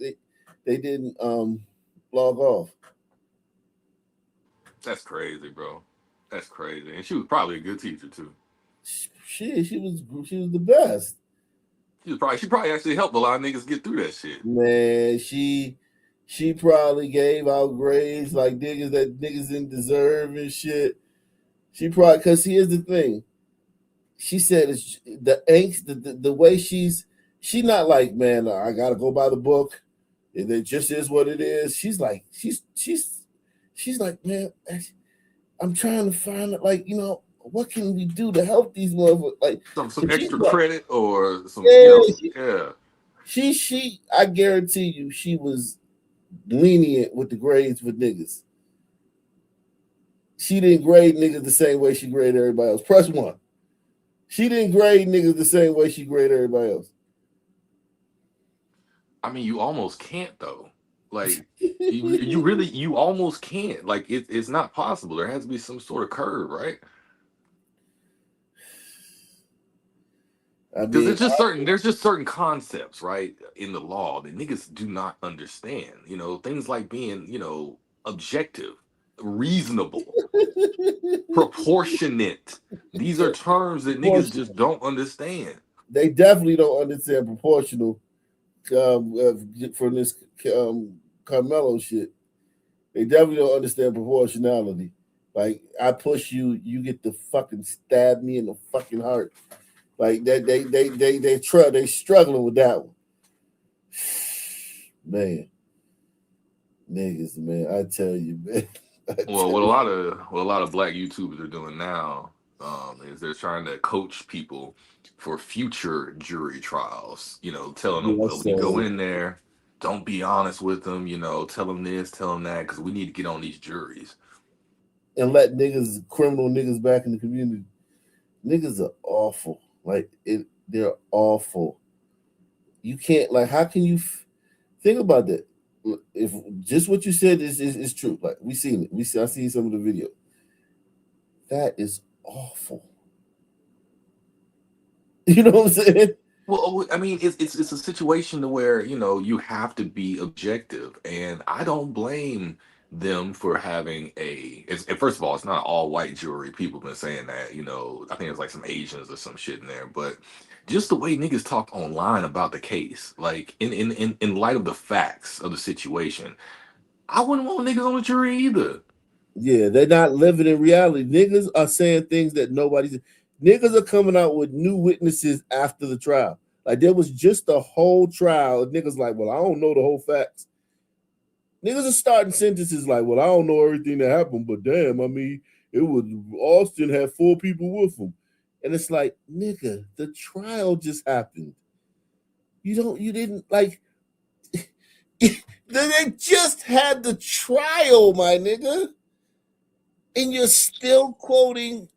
they didn't log off. That's crazy, bro. That's crazy. And she was probably a good teacher too. She was the best. She probably actually helped a lot of niggas get through that shit. Man, she probably gave out grades like niggas that niggas didn't deserve and shit. She probably, because here's the thing. She said it's the angst, the way she's not like, man, I gotta go by the book. It just is what it is. She's like, she's like, man, I'm trying to find it, like, what can we do to help these motherfuckers? Like some extra credit or some, She I guarantee you she was lenient with the grades for niggas. She didn't grade niggas the same way she graded everybody else. Press one. She didn't grade niggas the same way she graded everybody else. I mean, you almost can't though. Like you almost can't. Like it's not possible. There has to be some sort of curve, right? Because there's just certain concepts, right, in the law that niggas do not understand. Things like being, objective, reasonable, proportionate. These are terms that niggas just don't understand. They definitely don't understand proportional from this Karmelo shit. They definitely don't understand proportionality. Like, I push you, you get to fucking stab me in the fucking heart. Like they struggling with that one. Man. Niggas, man, I tell you, man. Well, what a lot of black YouTubers are doing now is they're trying to coach people for future jury trials. Telling them, well, when you go in there, don't be honest with them. Tell them this, tell them that, because we need to get on these juries and let criminal niggas back in the community. Niggas are awful. They're awful. You can't, how can you think about that? If just what you said is true, like we seen it. I seen some of the video. That is awful. You know what I'm saying? Well, I mean, it's a situation to where you have to be objective, and I don't blame them for having and first of all, it's not an all white jury. People been saying that, you know, I think it's like some Asians or some shit in there, but just the way niggas talk online about the case, like in light of the facts of the situation, I wouldn't want niggas on the jury either. Yeah, they're not living in reality. Niggas are saying things that nobody's. Niggas are coming out with new witnesses after the trial. Like there was just a whole trial. Niggas like, well, I don't know the whole facts. Niggas are starting sentences like, well, I don't know everything that happened, but damn, I mean, it was Austin had 4 people with him. And it's like, nigga, the trial just happened. You didn't like they just had the trial, my nigga. And you're still quoting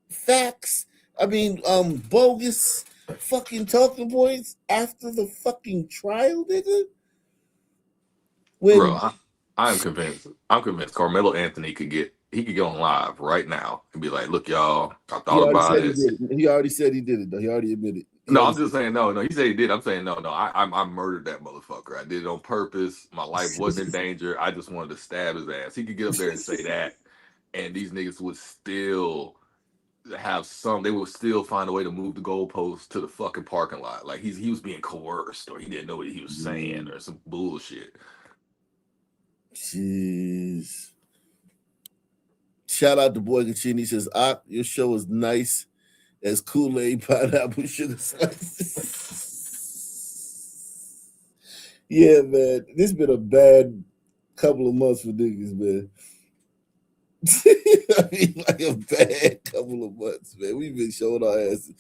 facts. I mean, bogus fucking talking points after the fucking trial, nigga. Bro, I'm convinced. I'm convinced Carmelo Anthony could get on live right now and be like, "Look, y'all, I thought about it." He already said he did it, though. He already admitted. No, I'm just saying no. He said he did. I'm saying no. I murdered that motherfucker. I did it on purpose. My life wasn't in danger. I just wanted to stab his ass. He could get up there and say that, and these niggas would still have some. They would still find a way to move the goalpost to the fucking parking lot. Like he was being coerced, or he didn't know what he was saying, or some bullshit. Jeez. Shout out to Boy Kachin. He says, your show is nice as Kool-Aid pineapple sugar slices. Yeah, man. This has been a bad couple of months for niggas, man. I mean, like a bad couple of months, man. We've been showing our asses.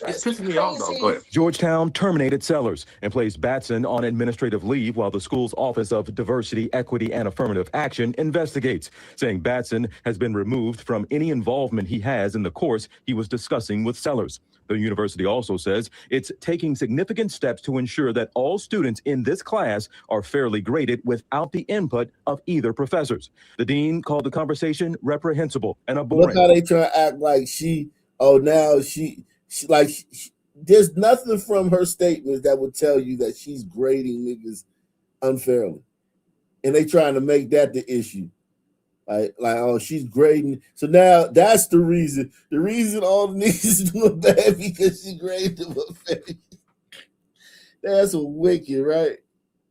It's pissing me off, though. Go ahead. Georgetown terminated Sellers and placed Batson on administrative leave while the school's Office of Diversity, Equity, and Affirmative Action investigates, saying Batson has been removed from any involvement he has in the course he was discussing with Sellers. The university also says it's taking significant steps to ensure that all students in this class are fairly graded without the input of either professors. The dean called the conversation reprehensible and abhorrent. Look how they try to act like there's nothing from her statements that would tell you that she's grading niggas unfairly. And they trying to make that the issue. Like, oh, she's grading. So now that's the reason. The reason all the niggas is doing bad because she graded them unfairly. That's wicked, right?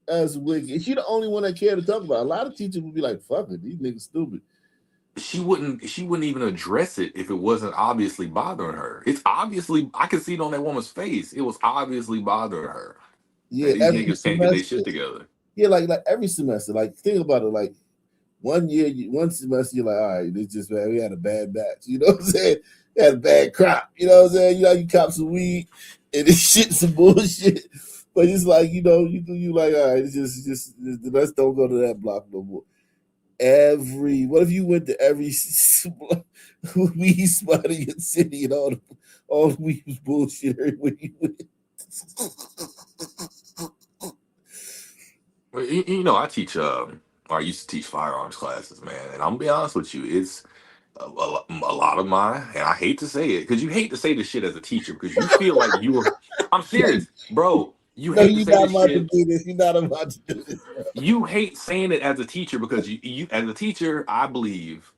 That's wicked. She the only one that care to talk about it. A lot of teachers would be like, fuck it, these niggas stupid. She wouldn't even address it if it wasn't obviously bothering her. It's obviously, I could see it on that woman's face. It was obviously bothering her. Yeah, these niggas can't get their shit together. Yeah, like every semester. Like think about it. Like one semester, you're like, all right, this just man, we had a bad batch. You know what I'm saying? We had a bad crop. You know what I'm saying? You cop some weed and this shit some bullshit. But it's like, you like, all right, it's just let's don't go to that block no more. What if you went to every weed spot in your city and all the weed was bullshit everywhere you went? Well, I teach. I used to teach firearms classes, man, and I'm gonna be honest with you, it's a lot of mine, and I hate to say it because you hate to say this shit as a teacher because you feel like you were. I'm serious, bro. You hate to say this shit. You're not about to do this. Bro. You hate saying it as a teacher because you as a teacher, I believe,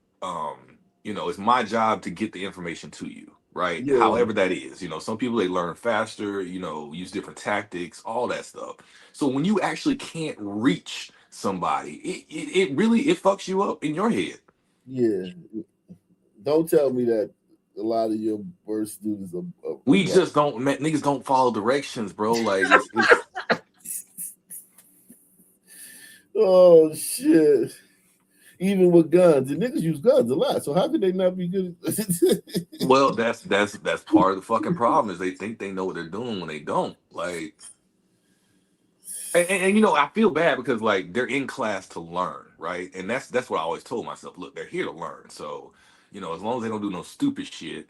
it's my job to get the information to you, right? Yeah. However that is, some people they learn faster, use different tactics, all that stuff. So when you actually can't reach somebody, it really fucks you up in your head. Yeah. Don't tell me that a lot of your worst students are we just don't, niggas don't follow directions, bro. Like it's oh shit. Even with guns, the niggas use guns a lot. So how could they not be good? Well, that's part of the fucking problem is they think they know what they're doing when they don't. Like, and I feel bad because like they're in class to learn, right? And that's what I always told myself. Look, they're here to learn. So, as long as they don't do no stupid shit,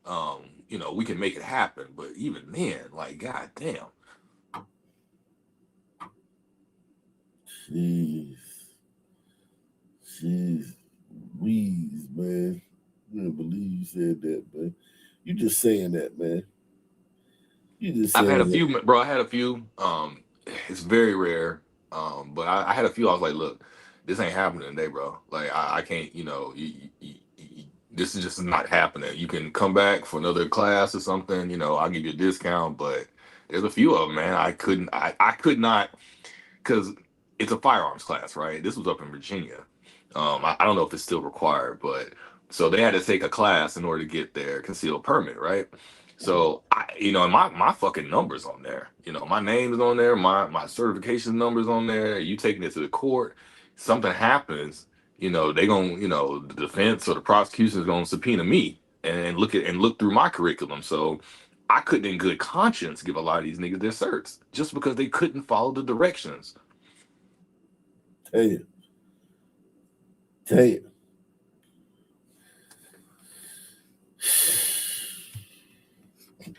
we can make it happen. But even then, like, goddamn. Jeez, wheeze, man. I can't believe you said that, man. You just saying that, man. I've had a few, bro. I had a few. It's very rare. But I had a few. I was like, look, this ain't happening today, bro. Like I can't, this is just not happening. You can come back for another class or something, I'll give you a discount, but there's a few of them, man. I could not, because it's a firearms class, right? This was up in Virginia. I don't know if it's still required, but so they had to take a class in order to get their concealed permit, right? So and my fucking numbers on there, my name is on there, my certification numbers on there. You taking it to the court, something happens, they gonna, the defense or the prosecution is gonna subpoena me and look through my curriculum. So I couldn't in good conscience give a lot of these niggas their certs just because they couldn't follow the directions. Tell you.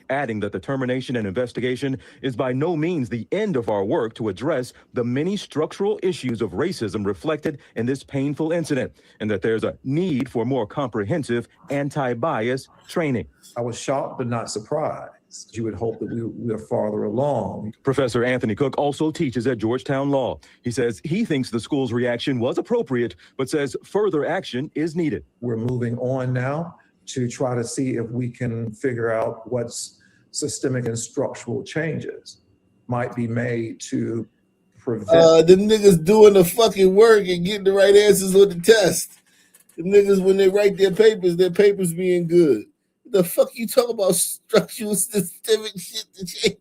Adding that the termination and investigation is by no means the end of our work to address the many structural issues of racism reflected in this painful incident, and that there's a need for more comprehensive anti-bias training. I was shocked but not surprised. You would hope that we are farther along. Professor Anthony Cook also teaches at Georgetown Law. He says he thinks the school's reaction was appropriate, but says further action is needed. We're moving on now to try to see if we can figure out what's systemic and structural changes might be made to prevent. The niggas doing the fucking work and getting the right answers on the test. The niggas, when they write their papers being good. The fuck you talk about structural systemic shit to change?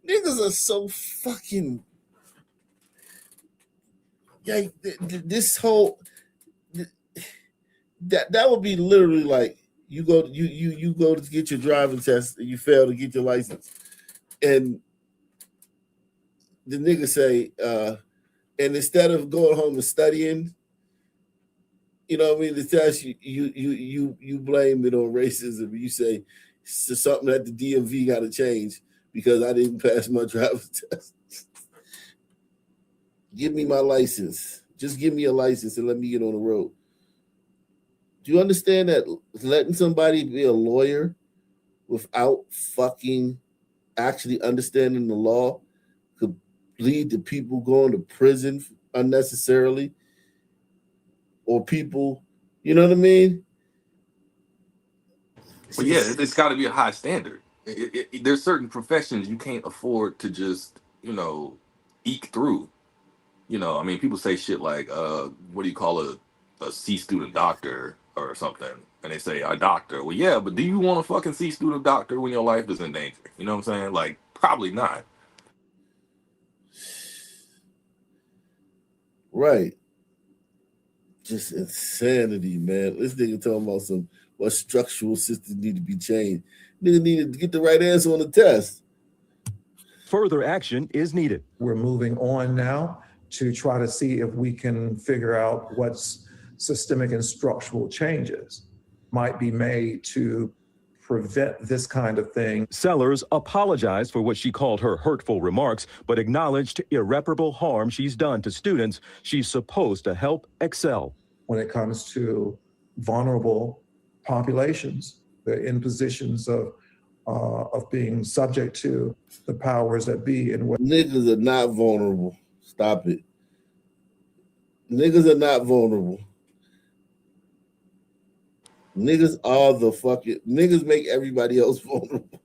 Niggas are so fucking. Yeah, this whole that would be literally like you go to get your driving test and you fail to get your license, and the nigga say, and instead of going home and studying, you know what I mean, the test you blame it on racism. You say it's something that the DMV got to change because I didn't pass my driver's test. Give me my license. Just give me a license and let me get on the road. Do you understand that letting somebody be a lawyer without fucking actually understanding the law could lead to people going to prison unnecessarily? Or people, you know what I mean? But yeah, it's got to be a high standard. There's certain professions you can't afford to just, eke through. I mean, people say shit like, what do you call a C student doctor or something? And they say, a doctor. Well, yeah, but do you want a fucking C student doctor when your life is in danger? You know what I'm saying? Like, probably not. Right. Just insanity, man. This nigga talking about what structural systems need to be changed. Nigga need to get the right answer on the test. Further action is needed. We're moving on now to try to see if we can figure out what's systemic and structural changes might be made to prevent this kind of thing. Sellers apologized for what she called her hurtful remarks, but acknowledged irreparable harm she's done to students she's supposed to help excel. When it comes to vulnerable populations, they're in positions of being subject to the powers that be. And what niggas are not vulnerable. Stop it. Niggas are not vulnerable. Niggas are niggas make everybody else vulnerable.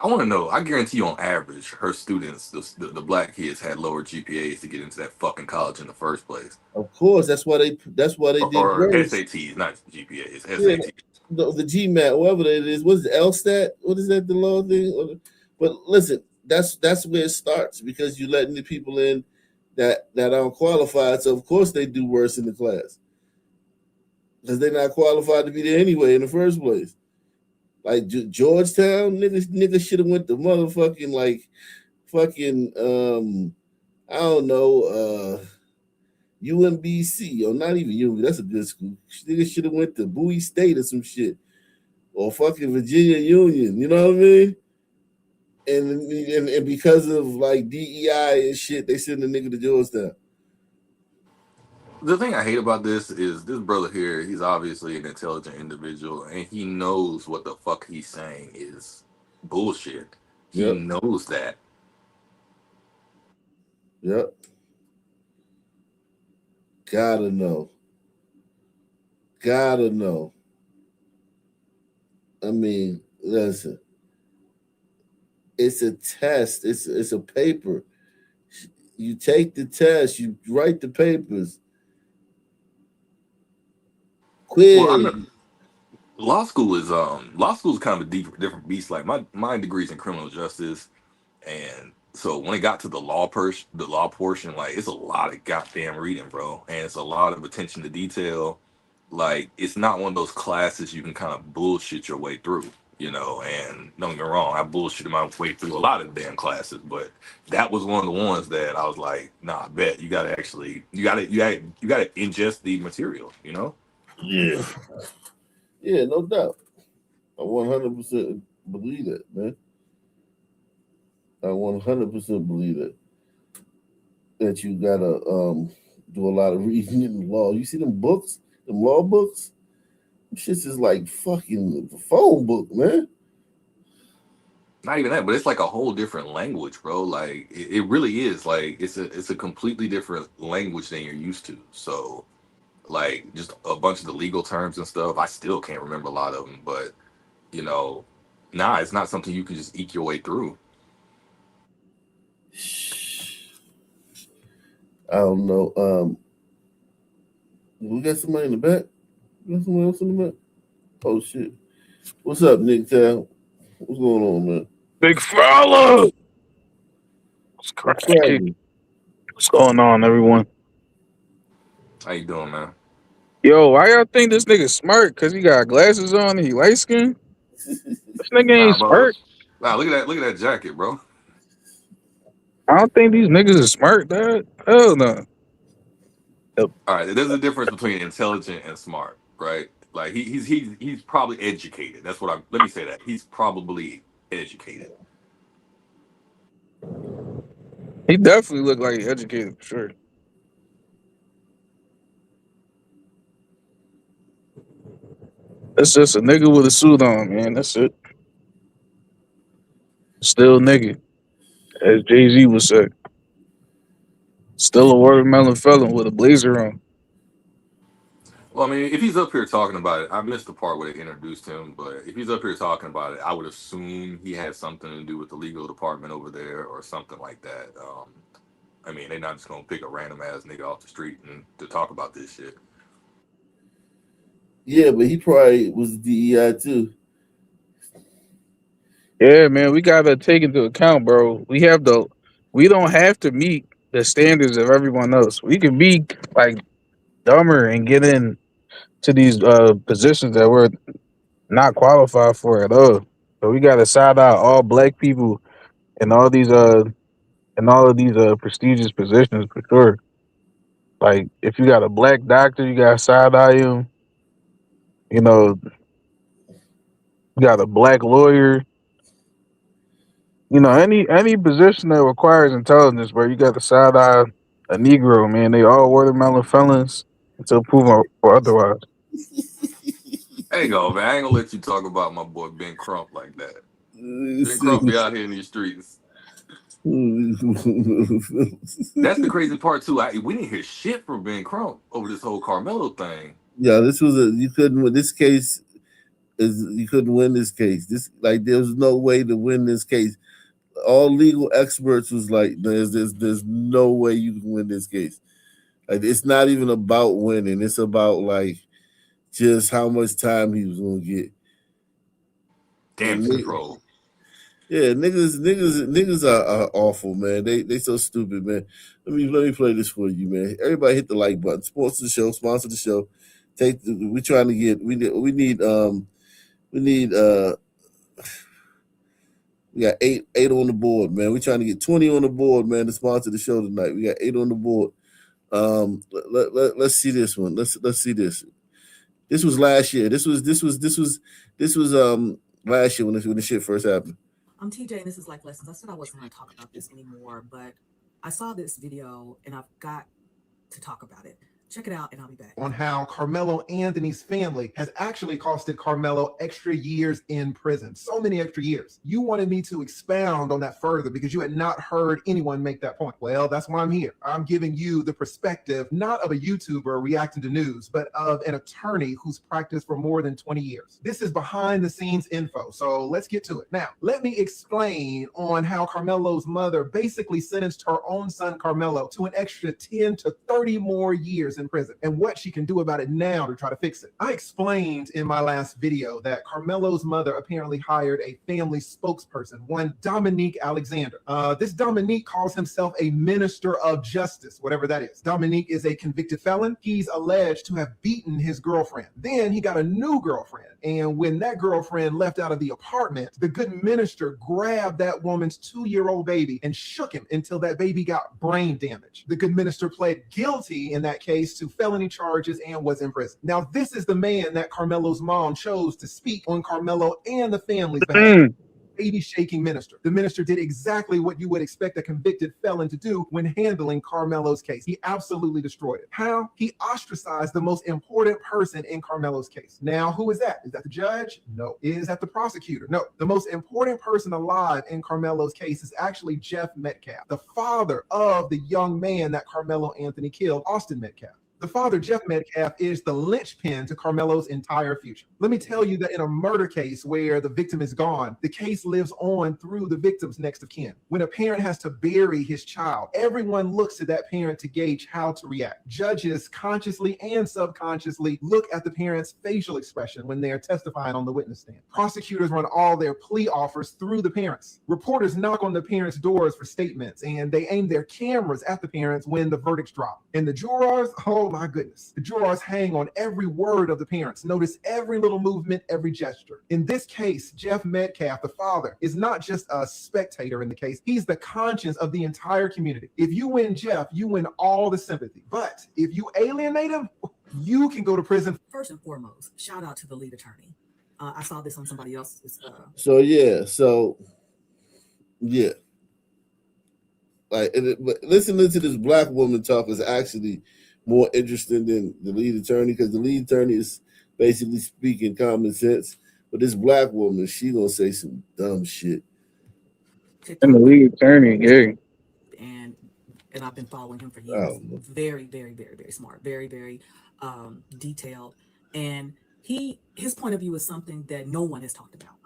I want to know. I guarantee you, on average, her students, the black kids, had lower GPAs to get into that fucking college in the first place. Of course, that's why they did. Or SATs, not GPAs. SATs. Yeah, the GMAT, whatever it is. What's the LSTAT? What is that? The law thing? But listen, that's where it starts because you're letting the people in that aren't qualified. So of course they do worse in the class because they're not qualified to be there anyway in the first place. Like Georgetown, niggas should have went to motherfucking I don't know, UMBC or not even UMBC. That's a good school. Niggas should have went to Bowie State or some shit, or fucking Virginia Union. You know what I mean? And because of like DEI and shit, they send the nigga to Georgetown. The thing I hate about this is this brother here, he's obviously an intelligent individual and he knows what the fuck he's saying is bullshit. He knows that. Yep. Gotta know. Gotta know. I mean, listen. It's a test. It's a paper. You take the test. You write the papers. Well, I Quiz. remember law school is kind of a different beast. Like my degree's in criminal justice, and so when it got to the law portion, like it's a lot of goddamn reading, bro, and it's a lot of attention to detail. Like it's not one of those classes you can kind of bullshit your way through, you know. And don't get me wrong, I bullshitted my way through a lot of damn classes, but that was one of the ones that I was like, nah, I bet you gotta actually you gotta ingest the material, you know. Yeah. Yeah, no doubt. I 100% believe that, man. I 100% believe that. That you gotta do a lot of reading in the law. You see them books, them law books? Them shits is like fucking phone book, man. Not even that, but it's like a whole different language, bro. Like it really is. Like it's a completely different language than you're used to. So like just a bunch of the legal terms and stuff, I still can't remember a lot of them. But you know, nah, it's not something you can just eke your way through. I don't know. We got somebody in the back. We got someone else in the back. Oh shit! What's up, Nick Town? What's going on, man? Big fella! What's cracking? What's going on, everyone? How you doing, man? Yo, why y'all think this nigga smart? Cause he got glasses on and he light skinned? This nigga Nah, ain't bro. smart. Nah, look at that jacket, bro. I don't think these niggas are smart, dad. Hell no. All right, there's a difference between intelligent and smart, right? Like he's probably educated. That's what I let me say that. He's probably educated. He definitely look like he educated for sure. That's just a nigga with a suit on, man. That's it. Still nigga, as Jay-Z would say. Still a watermelon felon with a blazer on. Well, I mean, if he's up here talking about it, I missed the part where they introduced him, but if he's up here talking about it, I would assume he had something to do with the legal department over there or something like that. I mean, they're not just gonna pick a random ass nigga off the street and to talk about this shit. Yeah, but he probably was DEI too. Yeah, man, we gotta take into account, bro. We don't have to meet the standards of everyone else. We can be like dumber and get in to these positions that we're not qualified for at all. So we gotta side out all black people in all these prestigious positions for sure. Like if you got a black doctor, you gotta side eye him. You know, you got a black lawyer. You know, any position that requires intelligence, bro, you got to side eye a Negro, man. They all watermelon felons until proven or otherwise. There you go, man. I ain't gonna let you talk about my boy Ben Crump like that. Ben Crump be out here in these streets. That's the crazy part too. We didn't hear shit from Ben Crump over this whole Karmelo thing. Yeah, you couldn't win this case. You couldn't win this case. There was no way to win this case. All legal experts was like, there's no way you can win this case. Like it's not even about winning. It's about like just how much time he was gonna get. Damage control. Yeah, niggas are awful, man. They so stupid, man. Let me play this for you, man. Everybody hit the like button. Sponsor the show. We trying to get we got eight on the board, man. We're trying to get 20 on the board, man, to sponsor the show tonight. We got 8 on the board. Let's see this one. Let's see this. This was last year. This was last year when the shit first happened. I'm TJ and this is Life Lessons. I said I wasn't going to talk about this anymore, but I saw this video and I've got to talk about it. Check it out and I'll be back. On how Carmelo Anthony's family has actually costed Carmelo extra years in prison. So many extra years. You wanted me to expound on that further because you had not heard anyone make that point. Well, that's why I'm here. I'm giving you the perspective, not of a YouTuber reacting to news, but of an attorney who's practiced for more than 20 years. This is behind the scenes info. So let's get to it. Now, let me explain on how Carmelo's mother basically sentenced her own son, Carmelo, to an extra 10 to 30 more years in prison and what she can do about it now to try to fix it. I explained in my last video that Carmelo's mother apparently hired a family spokesperson, one Dominique Alexander. This Dominique calls himself a minister of justice, whatever that is. Dominique is a convicted felon. He's alleged to have beaten his girlfriend. Then he got a new girlfriend. And when that girlfriend left out of the apartment, the good minister grabbed that woman's 2-year-old baby and shook him until that baby got brain damage. The good minister pled guilty in that case to felony charges and was in prison. Now, this is the man that Carmelo's mom chose to speak on Carmelo and the family's behalf. Baby shaking minister. The minister did exactly what you would expect a convicted felon to do when handling Carmelo's case. He absolutely destroyed it. How? He ostracized the most important person in Carmelo's case. Now, who is that? Is that the judge? No. Is that the prosecutor? No. The most important person alive in Carmelo's case is actually Jeff Metcalf, the father of the young man that Karmelo Anthony killed, Austin Metcalf. The father, Jeff Metcalf, is the linchpin to Carmelo's entire future. Let me tell you that in a murder case where the victim is gone, the case lives on through the victim's next of kin. When a parent has to bury his child, everyone looks to that parent to gauge how to react. Judges consciously and subconsciously look at the parent's facial expression when they are testifying on the witness stand. Prosecutors run all their plea offers through the parents. Reporters knock on the parents' doors for statements, and they aim their cameras at the parents when the verdicts drop. And the jurors, oh my goodness, the jurors hang on every word of the parents. Notice every little movement, every gesture. In this case, Jeff Metcalf, the father, is not just a spectator in the case. He's the conscience of the entire community. If you win Jeff, you win all the sympathy. But if you alienate him, you can go to prison. First and foremost, shout out to the lead attorney. I saw this on somebody else's. So like, but listening to this black woman talk is actually more interesting than the lead attorney, because the lead attorney is basically speaking common sense, but this black woman, she gonna say some dumb shit. And the lead attorney, yeah. And I've been following him for years. Very, very, very, very smart. Very, very detailed. And his point of view is something that no one has talked about.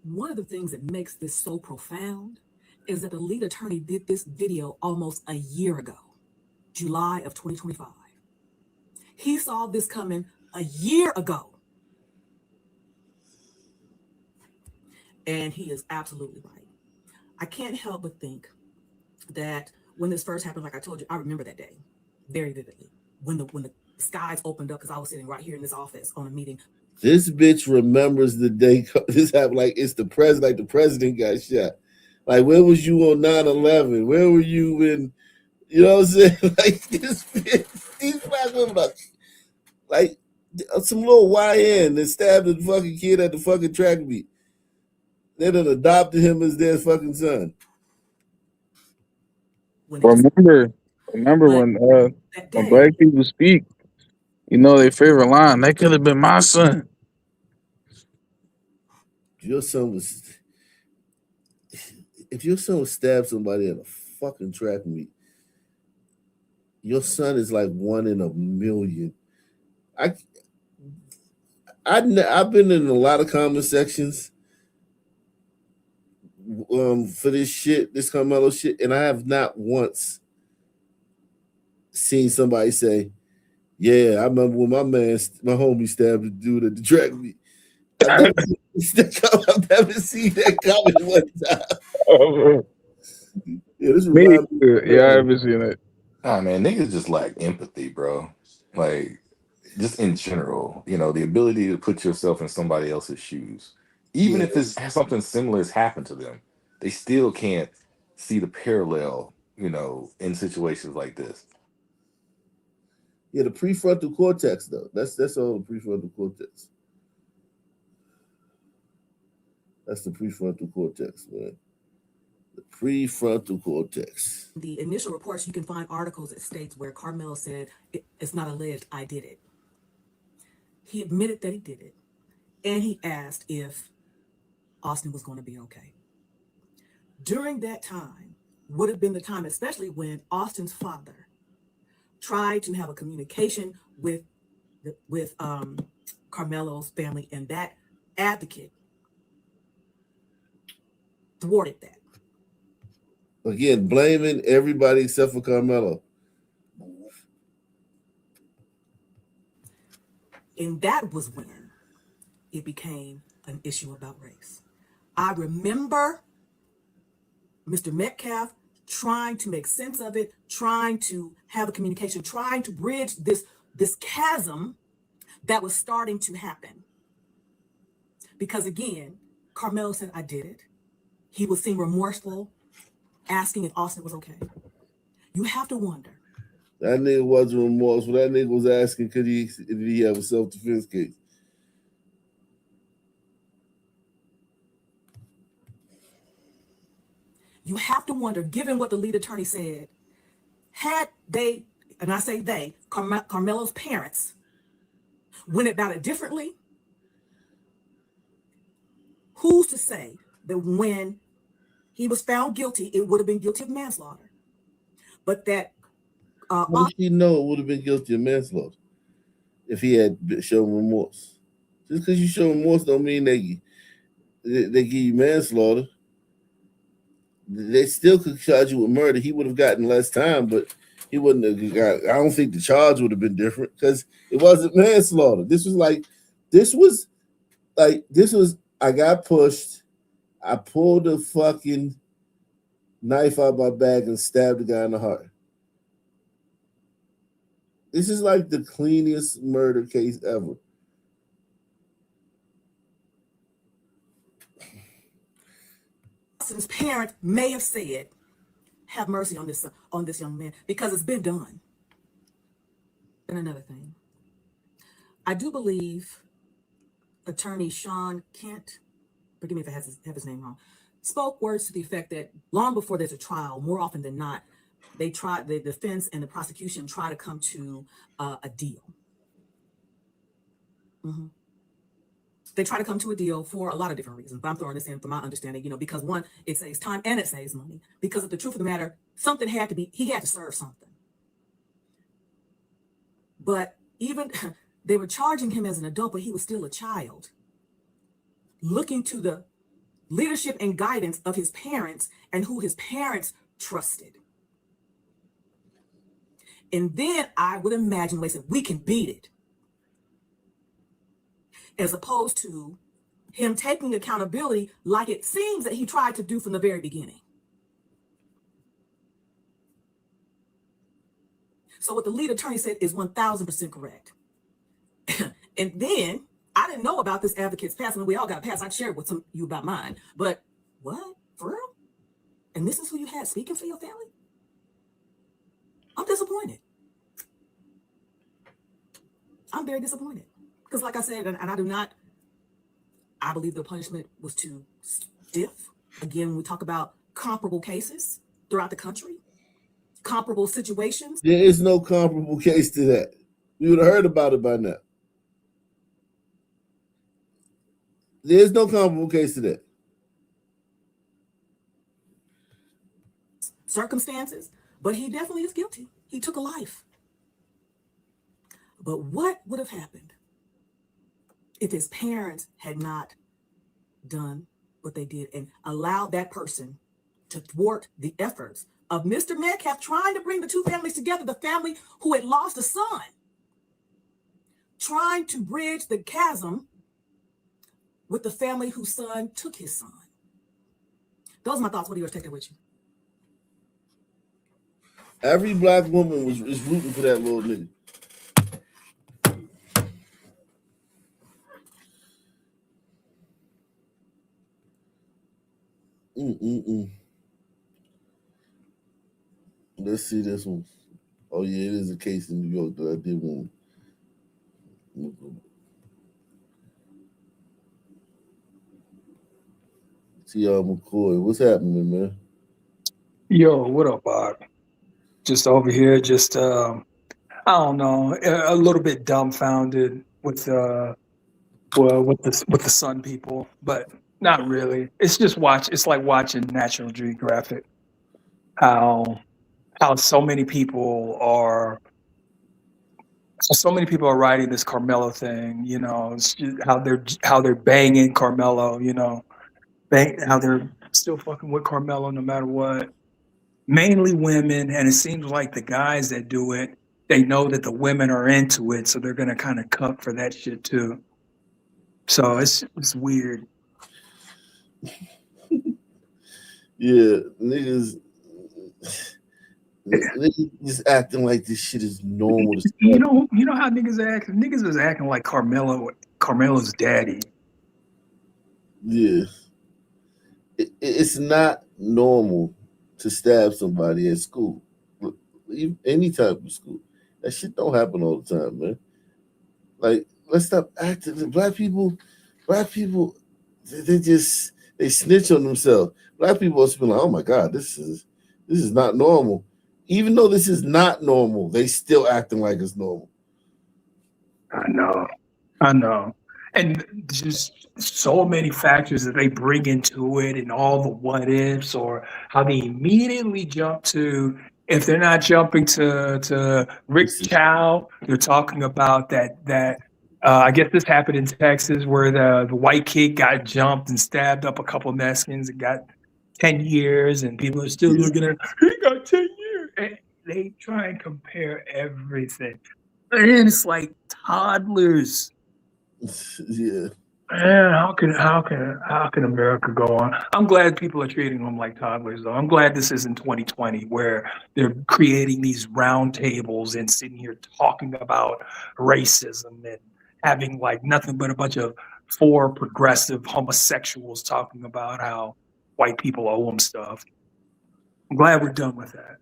One of the things that makes this so profound is that the lead attorney did this video almost a year ago, July of 2025. He saw this coming a year ago. And he is absolutely right. I can't help but think that when this first happened, like I told you, I remember that day very vividly. When the skies opened up, because I was sitting right here in this office on a meeting. This bitch remembers the day this happened like it's the president, like the president got shot. Like, where was you on 9/11? Where were you when, you know what I'm saying? Like, this bitch, these black women are like some little YN that stabbed the fucking kid at the fucking track meet. They done adopted him as their fucking son. Remember when black people speak, you know their favorite line, that could have been my son. Your son was, if your son would stab somebody at a fucking track meet, your son is like 1 in a million. I've been in a lot of comment sections for this shit, this Karmelo shit, and I have not once seen somebody say, "Yeah, I remember when my homie stabbed a dude at the track meet." I've never seen that comment one time. Yeah, this I haven't seen it. Nah, man, niggas just lack empathy, bro. Like, just in general, you know, the ability to put yourself in somebody else's shoes. Even if it's something similar has happened to them, they still can't see the parallel, you know, in situations like this. Yeah, the prefrontal cortex, though. That's all the prefrontal cortex. That's the prefrontal cortex, man. The prefrontal cortex. The initial reports, you can find articles that states where Karmelo said, it's not alleged, I did it. He admitted that he did it. And he asked if Austin was going to be okay. During that time would have been the time, especially when Austin's father tried to have a communication with Karmelo's family, and that advocate thwarted that. Again, blaming everybody except for Karmelo. And that was when it became an issue about race. I remember Mr. Metcalf trying to make sense of it, trying to have a communication, trying to bridge this chasm that was starting to happen. Because again, Karmelo said, I did it. He would seem remorseful, asking if Austin was okay. You have to wonder. That nigga wasn't remorseful. That nigga was asking, did he have a self-defense case? You have to wonder, given what the lead attorney said, had they, and I say they, Karmelo's parents, went about it differently, who's to say that when he was found guilty, it would have been guilty of manslaughter? But that... How did he know it would have been guilty of manslaughter if he had shown remorse? Just because you show remorse don't mean they give you manslaughter. They still could charge you with murder. He would have gotten less time, but he wouldn't have got... I don't think the charge would have been different because it wasn't manslaughter. This was I got pushed. I pulled the fucking knife out of my bag and stabbed the guy in the heart. This is like the cleanest murder case ever. Austin's parents may have said, have mercy on this young man, because it's been done. And another thing, I do believe attorney Sean Kent, forgive me if I have his name wrong, spoke words to the effect that long before there's a trial, more often than not, the defense and the prosecution try to come to a deal. Mm-hmm. They try to come to a deal for a lot of different reasons, but I'm throwing this in for my understanding, because one, it saves time and it saves money. Because of the truth of the matter, something had to be, he had to serve something. But even, they were charging him as an adult, but he was still a child, looking to the leadership and guidance of his parents and who his parents trusted. And then I would imagine they said, we can beat it. As opposed to him taking accountability like it seems that he tried to do from the very beginning. So what the lead attorney said is 1000% correct. And then I didn't know about this advocate's past. I mean, we all got a past. I shared with you about mine. But what? For real? And this is who you had speaking for your family? I'm disappointed. I'm very disappointed. Because like I said, and I believe the punishment was too stiff. Again, when we talk about comparable cases throughout the country, comparable situations. There is no comparable case to that. We would have heard about it by now. There's no comparable case to that. Circumstances, but he definitely is guilty. He took a life. But what would have happened if his parents had not done what they did and allowed that person to thwart the efforts of Mr. Metcalf trying to bring the two families together, the family who had lost a son, trying to bridge the chasm with the family whose son took his son. Those are my thoughts. What are yours? Take it with you. Every black woman is rooting for that little nigga. Let's see this one. Oh yeah, it is a case in New York that I did want. T.R. McCoy, what's happening, man? Yo, what up, Bob? Just over here, just I don't know, a little bit dumbfounded with with the Sun people, but not really. It's just it's like watching National Geographic. How so many people are writing this Carmelo thing. You know, it's just how they're banging Carmelo. You know, how they're still fucking with Carmelo no matter what. Mainly women, and it seems like the guys that do it, they know that the women are into it, so they're gonna kind of cuck for that shit too. So it's weird. Yeah, niggas just acting like this shit is normal. You know how niggas act. Niggas is acting like Carmelo's daddy. Yeah, it's not normal to stab somebody at school, any type of school. That shit don't happen all the time, man. Like, let's stop acting. Black people, they snitch on themselves. Black people are just like, oh my God, this is not normal. Even though this is not normal, they still acting like it's normal. I know. And just so many factors that they bring into it and all the what ifs, or how they immediately jump to, if they're not jumping to Rick Chow, they're talking about that I guess this happened in Texas where the white kid got jumped and stabbed up a couple of Mexicans and got 10 years, and people are still looking at, he got 10 years. And they try and compare everything. And it's like toddlers. Yeah. Man, how can America go on? I'm glad people are treating them like toddlers, though. I'm glad this isn't 2020 where they're creating these round tables and sitting here talking about racism and having like nothing but a bunch of 4 progressive homosexuals talking about how white people owe them stuff. I'm glad we're done with that.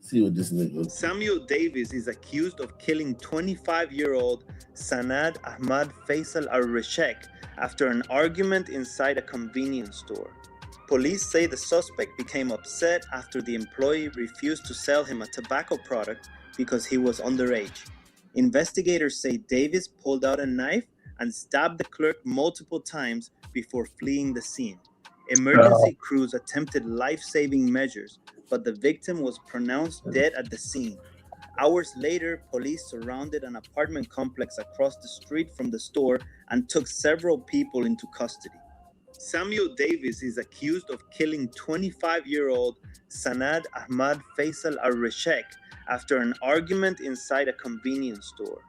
See what this nigga. Samuel Davis is accused of killing 25-year-old Sanad Ahmad Faisal al-Reshek after an argument inside a convenience store. Police say the suspect became upset after the employee refused to sell him a tobacco product because he was underage. Investigators say Davis pulled out a knife and stabbed the clerk multiple times before fleeing the scene. Emergency crews attempted life-saving measures, but the victim was pronounced dead at the scene. Hours later, police surrounded an apartment complex across the street from the store and took several people into custody. Samuel Davis is accused of killing 25-year-old Sanad Ahmad Faisal al-Reshek after an argument inside a convenience store.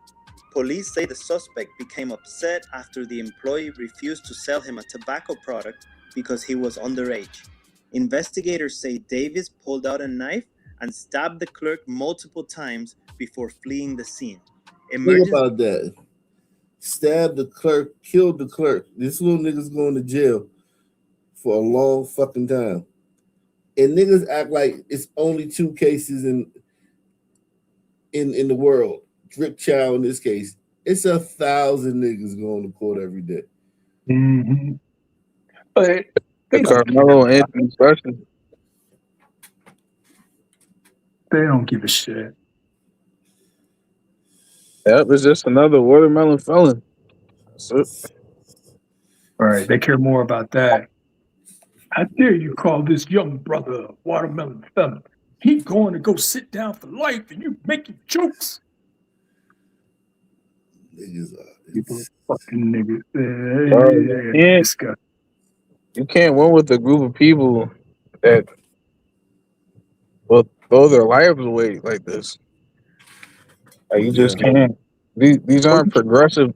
Police say the suspect became upset after the employee refused to sell him a tobacco product because he was underage. Investigators say Davis pulled out a knife and stabbed the clerk multiple times before fleeing the scene. Think about that. Stabbed the clerk, killed the clerk. This little nigga's going to jail for a long fucking time. And niggas act like it's only 2 cases in the world. Rick Chow in this case. It's 1,000 niggas going to court every day. Mm-hmm. But the Karmelo Anthony question. They don't give a shit. That was just another watermelon felon. Right. They care more about that. How dare you call this young brother a watermelon felon? He's going to go sit down for life and you making jokes. Niggas people fucking niggas. You can't win with a group of people that will throw their lives away like this. Like, you just can't. These aren't progressive.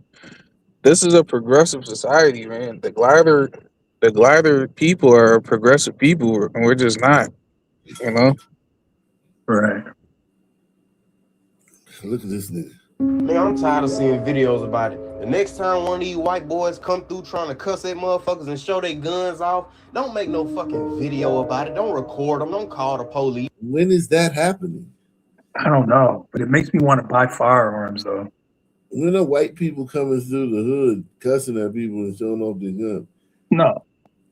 This is a progressive society, man. The glider people are progressive people, and we're just not. You know. Right. Look at this nigga. Nigga, I'm tired of seeing videos about it. The next time one of these white boys come through trying to cuss at motherfuckers and show their guns off, don't make no fucking video about it. Don't record them. Don't call the police. When is that happening? I don't know, but it makes me want to buy firearms, though. When are white people coming through the hood cussing at people and showing off their gun? No.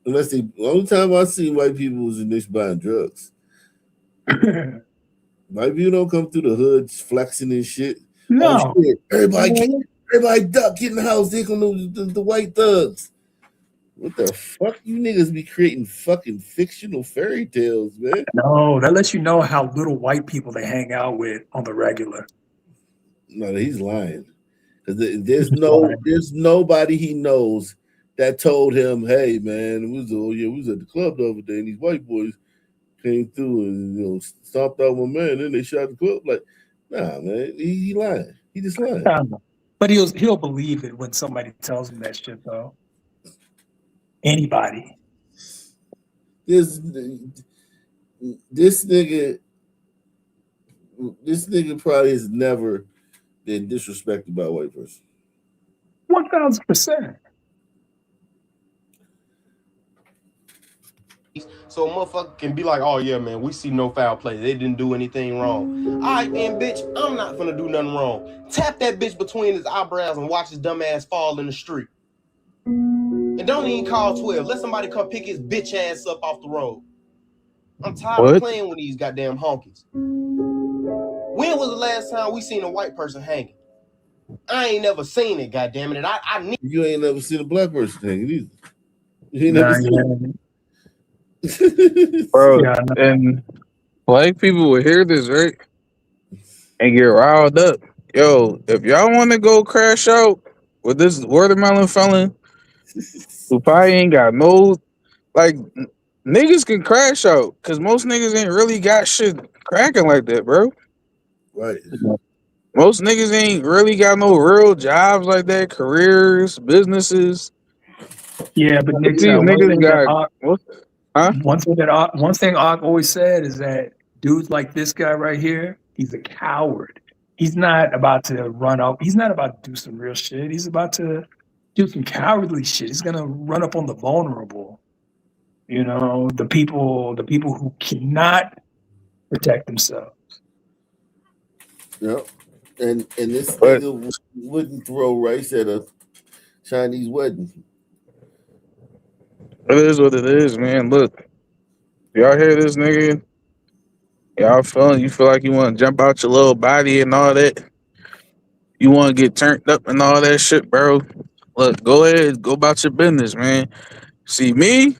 Unless the only time I see white people was in this buying drugs. White people don't come through the hoods flexing and shit. No. Oh shit! Everybody duck, get in the house. They gonna the white thugs. What the fuck? You niggas be creating fucking fictional fairy tales, man. No, that lets you know how little white people they hang out with on the regular. No, he's lying. There's nobody he knows that told him, "Hey, man, we was at the club the other day, and these white boys came through and stomped out my man. Then they shot the club." Like, nah, man, he lying. He just lying. But he'll believe it when somebody tells him that shit, though. Anybody. This nigga probably has never been disrespected by a white person. 1000%. So a motherfucker can be like, oh yeah, man, we see no foul play. They didn't do anything wrong. All right, then, bitch, I'm not finna do nothing wrong. Tap that bitch between his eyebrows and watch his dumb ass fall in the street. And don't even call 12. Let somebody come pick his bitch ass up off the road. I'm tired of playing with these goddamn honkies. When was the last time we seen a white person hanging? I ain't never seen it, goddammit. And I need. You ain't never seen a black person hanging either. You ain't never seen it. Bro, and black people will hear this, right? And get riled up. Yo, if y'all want to go crash out with this watermelon felon who probably ain't got no, like, niggas can crash out because most niggas ain't really got shit cracking like that, bro. Right. Most niggas ain't really got no real jobs like that, careers, businesses. Yeah, but Nick, these niggas got. One thing Ock always said is that dudes like this guy right here, he's a coward. He's not about to run up. He's not about to do some real shit. He's about to do some cowardly shit. He's gonna run up on the vulnerable. You know, the people who cannot protect themselves. Yep. And this nigga wouldn't throw rice at a Chinese wedding. It is what it is, man. Look, y'all hear this nigga? You feel like you want to jump out your little body and all that? You want to get turned up and all that shit, bro? Look, go ahead, go about your business, man. See me?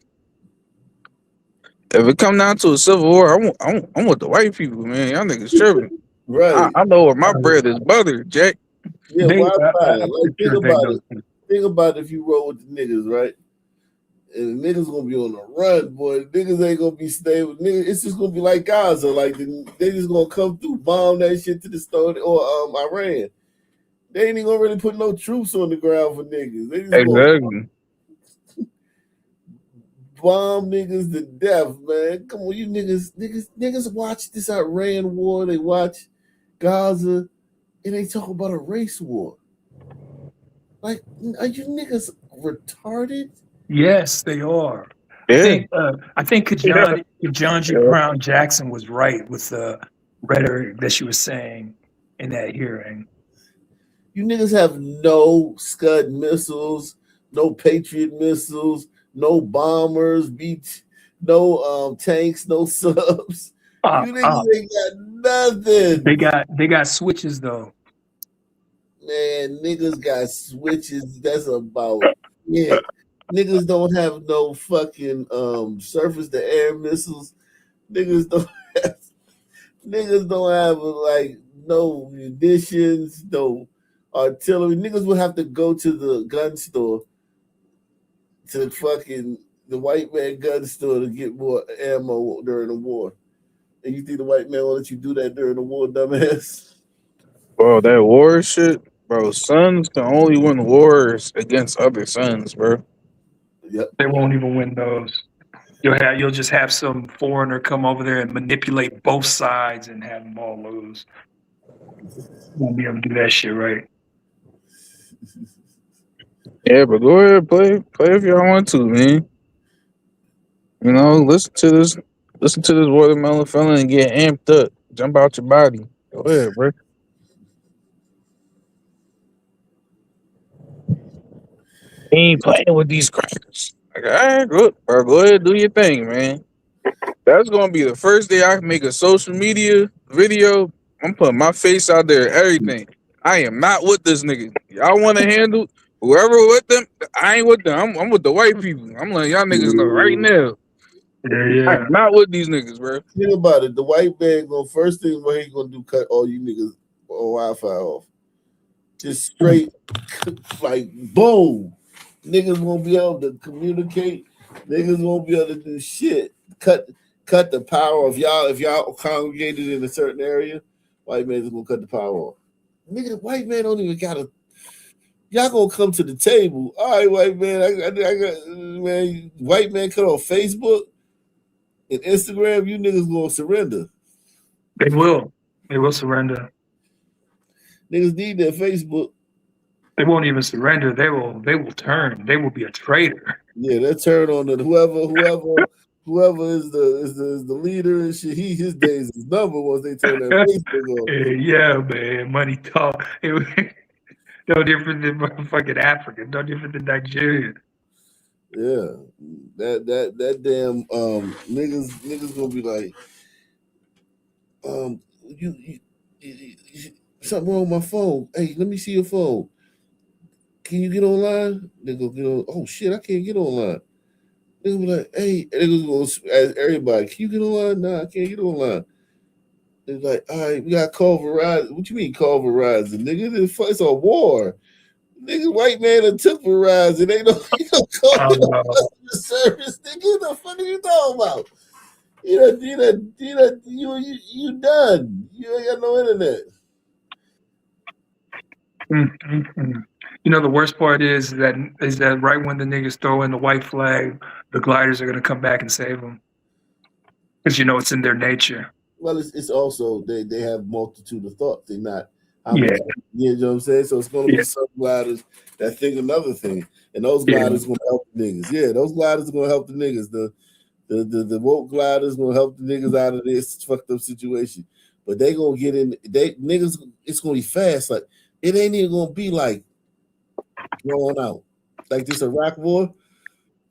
If it come down to a civil war, I'm with the white people, man. Y'all niggas tripping. Right. I know where my bread is buttered, Jack. Yeah, why not? Like, think about it. Think about if you roll with the niggas, right? And the niggas gonna be on the run, boy. Niggas ain't gonna be stable. Niggas, it's just gonna be like Gaza. Like they just gonna come through, bomb that shit to the store or Iran. They ain't even gonna really put no troops on the ground for niggas. They just gonna bomb niggas to death, man. Come on, you niggas watch this Iran war. They watch Gaza, and they talk about a race war. Like, are you niggas retarded? Yes, they are. Yeah. I think Ketanji Brown Jackson was right with the rhetoric that she was saying in that hearing. You niggas have no Scud missiles, no Patriot missiles, no bombers, no tanks, no subs. You niggas ain't got nothing. They got switches though. Man, niggas got switches. That's about it. Niggas don't have no fucking surface to air missiles. Niggas don't have like no munitions, no artillery. Niggas would have to go to the gun store, to fucking the white man gun store to get more ammo during the war. And you think the white man will let you do that during the war, dumbass? Bro, that war shit, bro. Sons can only win wars against other sons, bro. Yep. They won't even win those. You'll just have some foreigner come over there and manipulate both sides and have them all lose. Won't be able to do that shit, right? Yeah, but go ahead, play if y'all want to, man. You know, listen to this watermelon fella and get amped up. Jump out your body. Go ahead, bro. He ain't playing with these crackers. Like, all right, good, bro. Go ahead, do your thing, man. That's gonna be the first day I can make a social media video. I'm putting my face out there, everything. I am not with this nigga. Y'all want to handle whoever with them? I ain't with them. I'm with the white people. I'm letting y'all niggas know right now. Yeah. I'm not with these niggas, bro. Think about it. The white man gonna first thing what he gonna do cut all you niggas on Wi-Fi off. Just straight like boom. Niggas won't be able to communicate. Niggas won't be able to do shit. Cut the power of y'all. If y'all congregated in a certain area, white man's gonna cut the power off. Nigga, the white man don't even gotta. Y'all gonna come to the table. All right, white man. I got man. White man cut off Facebook and Instagram. You niggas gonna surrender. They will. They will surrender. Niggas need their Facebook. They won't even surrender. They will turn. They will be a traitor. Yeah, they turn on the whoever is the leader and shit. His days is number once they turn that Facebook on. Yeah, man. Money talk. No different than motherfucking Africa. No different than Nigeria. Yeah, that damn niggas gonna be like, you something wrong with my phone. Hey, let me see your phone. Can you get online? They go get on. Oh shit, I can't get online. They be like, hey, and they gonna ask everybody, can you get online? Nah, I can't get online. They're like, all right, we got to call Verizon. What you mean call Verizon, nigga? It's a war. Nigga, white man that took Verizon. They don't call customer service. Nigga, the fuck are you talking about? You done. You ain't got no internet. You know, the worst part is that right when the niggas throw in the white flag, the gliders are gonna come back and save them, because you know it's in their nature. Well, it's also they have multitude of thoughts. They're not Yeah. You know what I'm saying? So it's gonna be some gliders that think another thing. And those gliders gonna help the niggas. Yeah, those gliders are gonna help the niggas. The woke gliders gonna help the niggas out of this fucked up situation. But they gonna get in niggas, it's gonna be fast. Like it ain't even gonna be like drawn out. Like this Iraq war.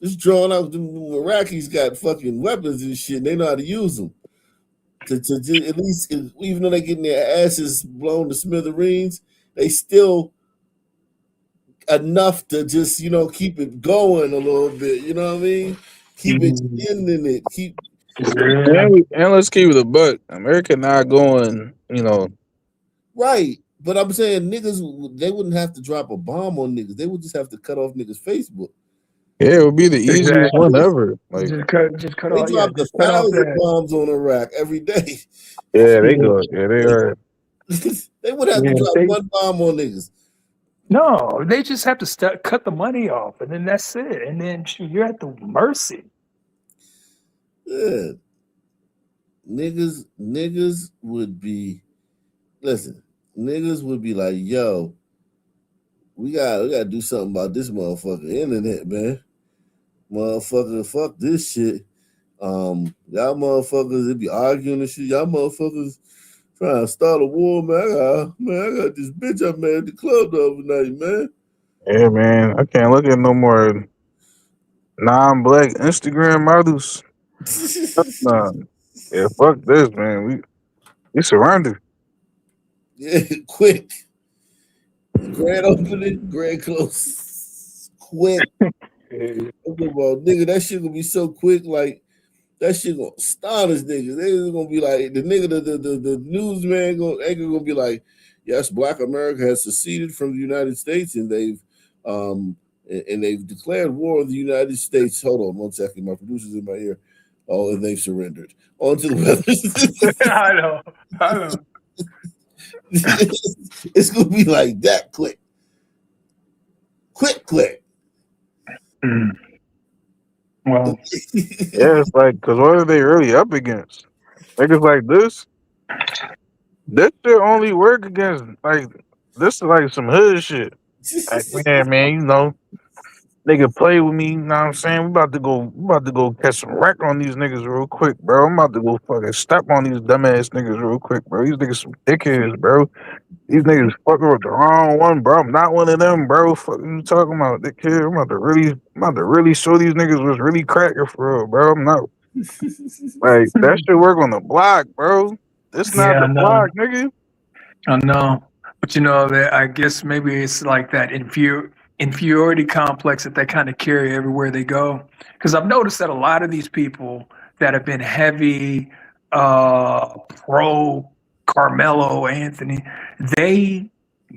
It's drawn out. The Iraqis got fucking weapons and shit, and they know how to use them. To at least, even though they're getting their asses blown to smithereens, they still enough to just keep it going a little bit. You know what I mean? Keep extending it. And let's keep it a buck. America not going, Right. But I'm saying niggas, they wouldn't have to drop a bomb on niggas. They would just have to cut off niggas' Facebook. Yeah, it would be the easiest one ever. Like, just cut they off. drop Just cut off 1,000 that. bombs on Iraq every day. yeah, they go. Yeah, they are. They would have to drop one bomb on niggas. No, they just have to cut the money off, and then that's it. And then you're at the mercy. Yeah. Niggas would be, listen, niggas would be like, yo, we gotta do something about this motherfucking internet, man. Motherfucker, fuck this shit. Y'all motherfuckers, they be arguing and shit. Y'all motherfuckers trying to start a war, man. I got this bitch I met at the club the other night, man. Yeah, man. I can't look at no more non-black Instagram models. Nah. Yeah, fuck this, man. We surrounded. Yeah, quick. Grand opening, grand close. Quick. Nigga, that shit gonna be so quick, like that shit gonna astonish niggas. They gonna be like the nigga, the newsman gonna be like, yes, Black America has seceded from the United States and they've declared war on the United States. Hold on 1 second, my producer's in my ear. Oh, and they've surrendered. On to the weather. I know. It's gonna be like that quick. Quick. Well, yeah, it's like, because what are they really up against? Niggas like this? This shit only work against, like, this is like some hood shit. Like, man, nigga play with me, you know what I'm saying? We about to go catch some wreck on these niggas real quick, bro. I'm about to go fucking step on these dumbass niggas real quick, bro. These niggas some dickheads, bro. These niggas fucking with the wrong one, bro. I'm not one of them, bro. Fuck you talking about, dickhead? I'm about to really show these niggas what's really cracking for real, bro. I'm not like that shit work on the block, bro. This not Yeah, the I know. block, nigga. I know. But you know that I guess maybe it's like that inferiority complex that they kind of carry everywhere they go. Because I've noticed that a lot of these people that have been heavy pro Carmelo Anthony, they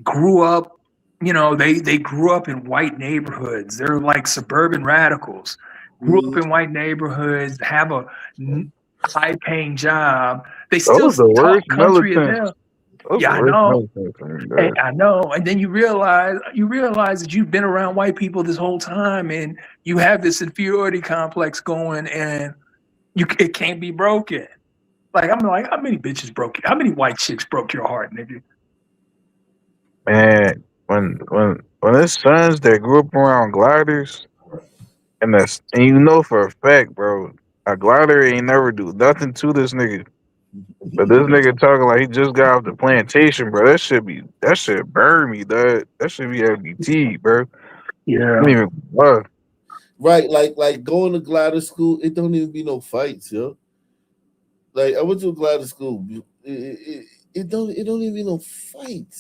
grew up, they grew up in white neighborhoods. They're like suburban radicals. Grew up in white neighborhoods, have a high paying job. They still Those the talk worst country as militants. hell. Those Yeah, the I worst know. militants, And bro. I know. And then you realize that you've been around white people this whole time, and you have this inferiority complex going, and it can't be broken. Like I'm like, how many bitches broke you? How many white chicks broke your heart, nigga? Man, when it's sons that grew up around gliders, and you know for a fact, bro, a glider ain't never do nothing to this nigga. But this nigga talking like he just got off the plantation, bro. That shit burn me, dog. That should be FBT, bro. Yeah. I don't even what. Right, like going to glider school, it don't even be no fights, yo. Like I went to a glider school, it don't even be no fights.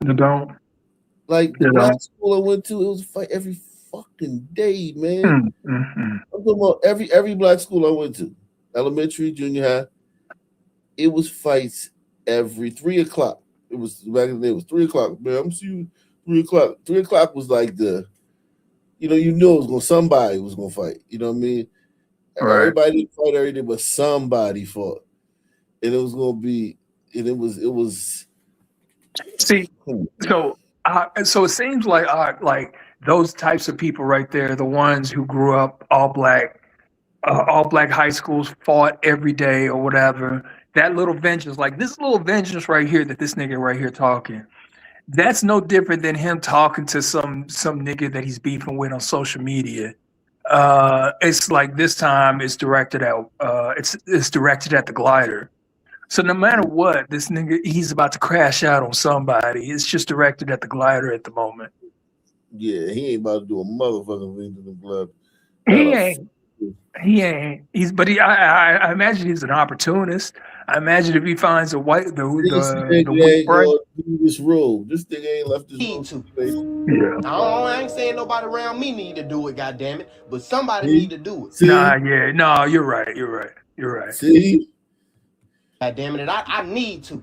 You don't. Like the You black don't. school I went to, it was a fight every fucking day, man. Mm-hmm. I'm talking about every black school I went to, elementary, junior high, it was fights every 3:00. It was back in the day. It was 3:00, man. I'm seeing you 3:00. 3:00 was like you knew it was somebody was gonna fight. You know what I mean? Right. Everybody didn't fight every day, but somebody fought, and it was gonna be, and it was. See, so it seems like those types of people right there, the ones who grew up all black high schools, fought every day or whatever. That little vengeance, like this little vengeance right here, that this nigga right here talking, that's no different than him talking to some nigga that he's beefing with on social media. It's like this time it's directed at it's directed at the glider. So no matter what, this nigga, he's about to crash out on somebody. It's just directed at the glider at the moment. Yeah, he ain't about to do a motherfucking thing to the blood. He ain't. I imagine he's an opportunist. I imagine if he finds a white the weak right. This rule. This thing ain't left this room. Yeah. I ain't saying nobody around me need to do it, goddammit, but somebody need to do it. No, you're right. You're right. See? Goddammit it, I need to.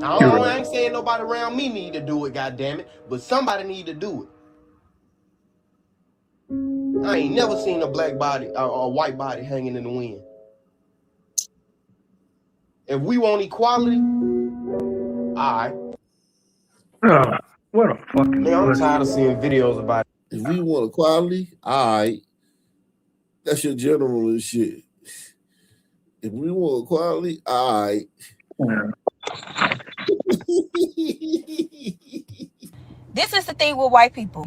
I ain't saying nobody around me need to do it, goddammit, but somebody need to do it. I ain't never seen a black body or a white body hanging in the wind. If we want equality, alright. What a fucking. Man, I'm tired of seeing videos about it. If we want equality, alright. That's your general and shit. If we want equality, alright. This is the thing with white people.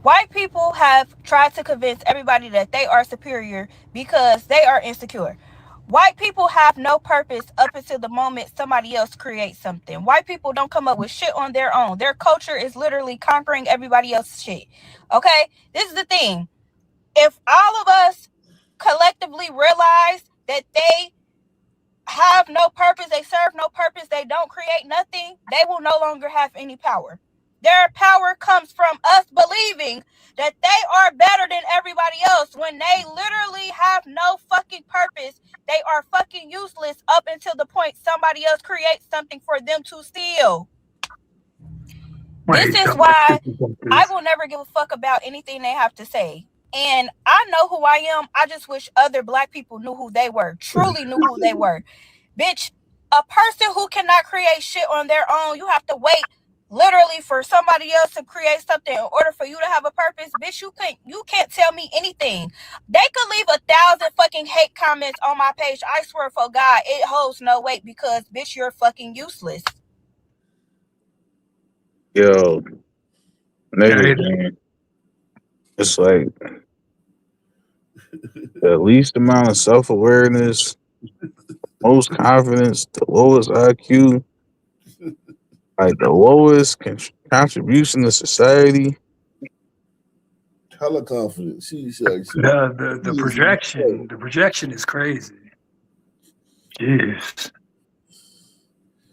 White people have tried to convince everybody that they are superior because they are insecure. White people have no purpose up until the moment somebody else creates something. White people don't come up with shit on their own. Their culture is literally conquering everybody else's shit. Okay? This is the thing. If all of us collectively realize that they have no purpose, they serve no purpose, they don't create nothing, they will no longer have any power. Their power comes from us believing that they are better than everybody else when they literally have no fucking purpose. They are fucking useless up until the point somebody else creates something for them to steal. This is why I will never give a fuck about anything they have to say. And I know who I am. I just wish other black people knew who they were, truly knew who they were. Bitch, a person who cannot create shit on their own, you have to wait literally for somebody else to create something in order for you to have a purpose. Bitch, you can't tell me anything. They could leave 1,000 fucking hate comments on my page. I swear for God, it holds no weight because, bitch, you're fucking useless. Yo, nigga, man. It's like the least amount of self-awareness, most confidence, the lowest IQ, like the lowest contribution to society. Hella confident. She's like, The projection is crazy. Jeez.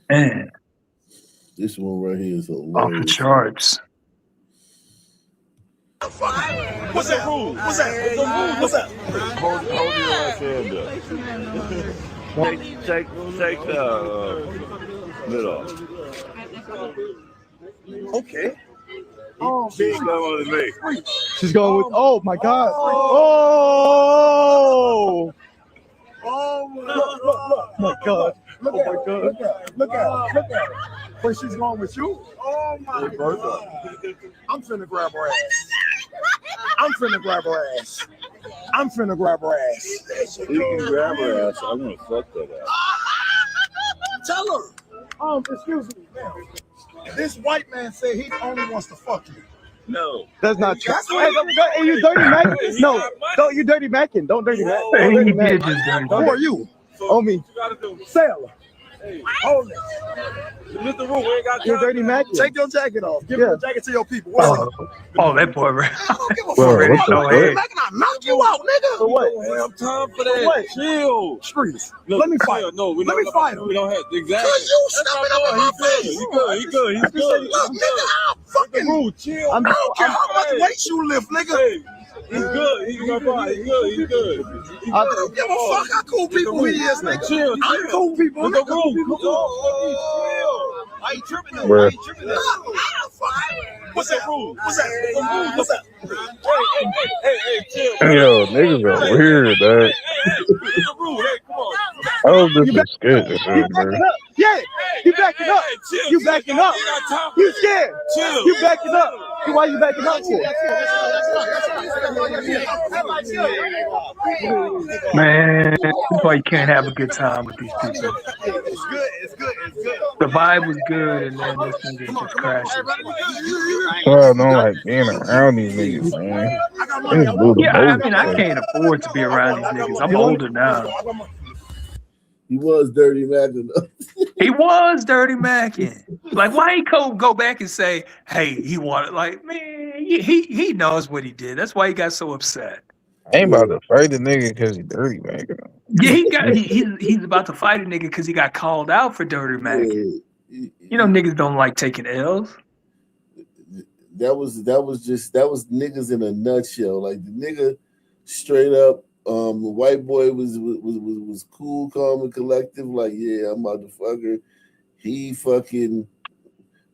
Man. This one right here is hilarious. Off the charts. What's that rule? What's that? What's that? Hold your left hand up. Take the lid off. Okay. Oh, she's going with me. She's going with. Oh my God! Oh my God! Look at her! Look at her! But she's going with you. Oh my God! I'm finna grab her ass. I'm finna grab her ass. I'm finna grab her ass. You can grab her ass. I'm gonna fuck that ass. Tell her. Excuse me, ma'am. This white man said he only wants to fuck you. No. That's not true. Hey, you dirty macking? No, don't you dirty macking. Don't dirty mack. He did just dirty Who are you? On me. Sailor. Hold it. Mr. Roo, we ain't got You're dirty macking. Take your jacket off. Give your jacket to your people. Oh, that boy. I don't give a Bro, fuck. what the fuck? I knock you out, nigga. For what? We don't have time for that. What? Chill. Streets. Look, Let me fight. chill. No, Let me fight him. We don't have exactly. Cause you stepping up in my face. He good. He's good. Look, nigga, I'll fucking. Roo, chill. I don't care how much weight you lift, nigga. Hey, he's good. He's good. He's good. I don't give a fuck how cool people he is, nigga. Chill. I'm cool people. Mr. Roo, I ain't tripping though. Bruh. I ain't tripping though. What's that rule? What's that? What's that? Hey, chill. Yo, niggas are weird, dog. Mr. Roo, hey, come on. I hope this is good, bro. Yeah, you backing up. You backing up. You scared. Chill. You backing up. Why you backing up for? Man, that's why you can't have a good time with these people. It's good. It's good. It's good. The vibe was good, and then this thing just crashes. So I don't like being around these niggas, man. They just do the Yeah, I most, mean, I like, can't afford to be around these niggas. I'm older now. He was dirty macking. He was dirty macking. Like, why he go back and say, "Hey, he wanted"? Like, man, he knows what he did. That's why he got so upset. I ain't about to fight the nigga because he dirty macking. Yeah, he's about to fight a nigga because he got called out for dirty macking. You know, niggas don't like taking L's. That was niggas in a nutshell. Like the nigga straight up, the white boy was cool, calm, and collective. Like, yeah, I'm about to fuck her. He fucking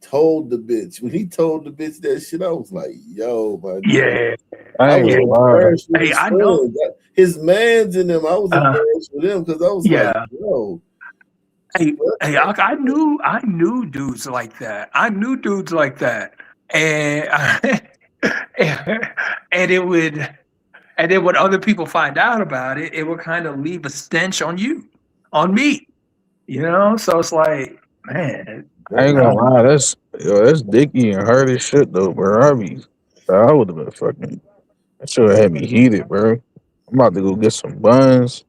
told the bitch. When he told the bitch that shit, I was like, yo, my Yeah. I ain't gonna lie. Hey, I know. His man's in them. I was embarrassed for them because I was like, yo. Hey, I knew dudes like that. And it would, and then when other people find out about it, it would kind of leave a stench on me. You know, so it's like, man. I ain't gonna lie, that's dicky and hard as shit though, bro. I would have been fucking. That should have had me heated, bro. I'm about to go get some buns.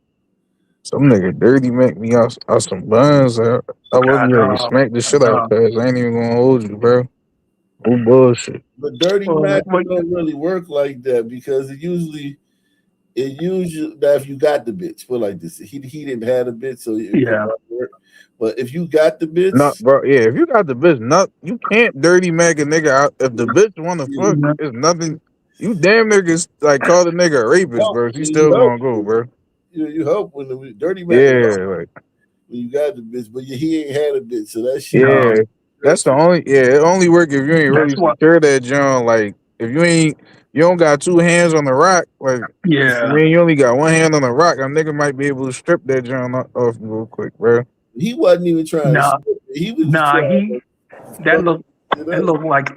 Some nigga dirty make me out some buns. I wasn't ready to smack the shit out of I ain't even gonna hold you, bro. No bullshit. But dirty mac don't really work like that because it usually that if you got the bitch, put like this, he didn't have the bitch, so it work. But if you got the bitch, no, bro, yeah, if you got the bitch, you can't dirty mac a nigga out. If the bitch wanna fuck, it's nothing. You damn near can like call the nigga a rapist, bro. She still gonna go, bro. You help when the dirty mac. Yeah, like when you got the bitch, but he ain't had a bitch, so that shit. Yeah, that's the only. Yeah, it only work if you ain't really secure that John. Like if you don't got two hands on the rock. Like I mean, you only got one hand on the rock. A nigga might be able to strip that John off real quick, bro. He wasn't even trying. To strip it. He was It looked like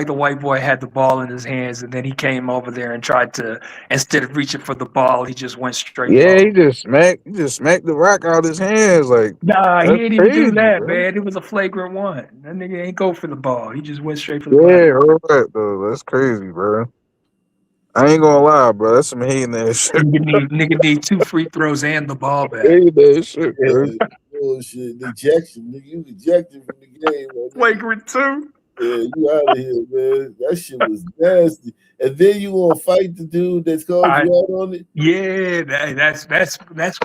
the white boy had the ball in his hands, and then he came over there and tried to, instead of reaching for the ball, he just went straight. Yeah, he just smacked the rock out of his hands. Like, nah, he that's didn't even do crazy, that, bro. man. It was a flagrant one. That nigga ain't go for the ball. He just went straight for the Yeah, ball. right though. That's crazy, bro. I ain't gonna lie, bro. That's some hating ass shit. Nigga need 2 free throws and the ball back. Hating ass shit, bro. Bullshit. Ejection, nigga. You ejected from the game. Man. Flagrant too. Yeah, you out of here, man. That shit was nasty. And then you gonna fight the dude that's called you out on it? Yeah, that's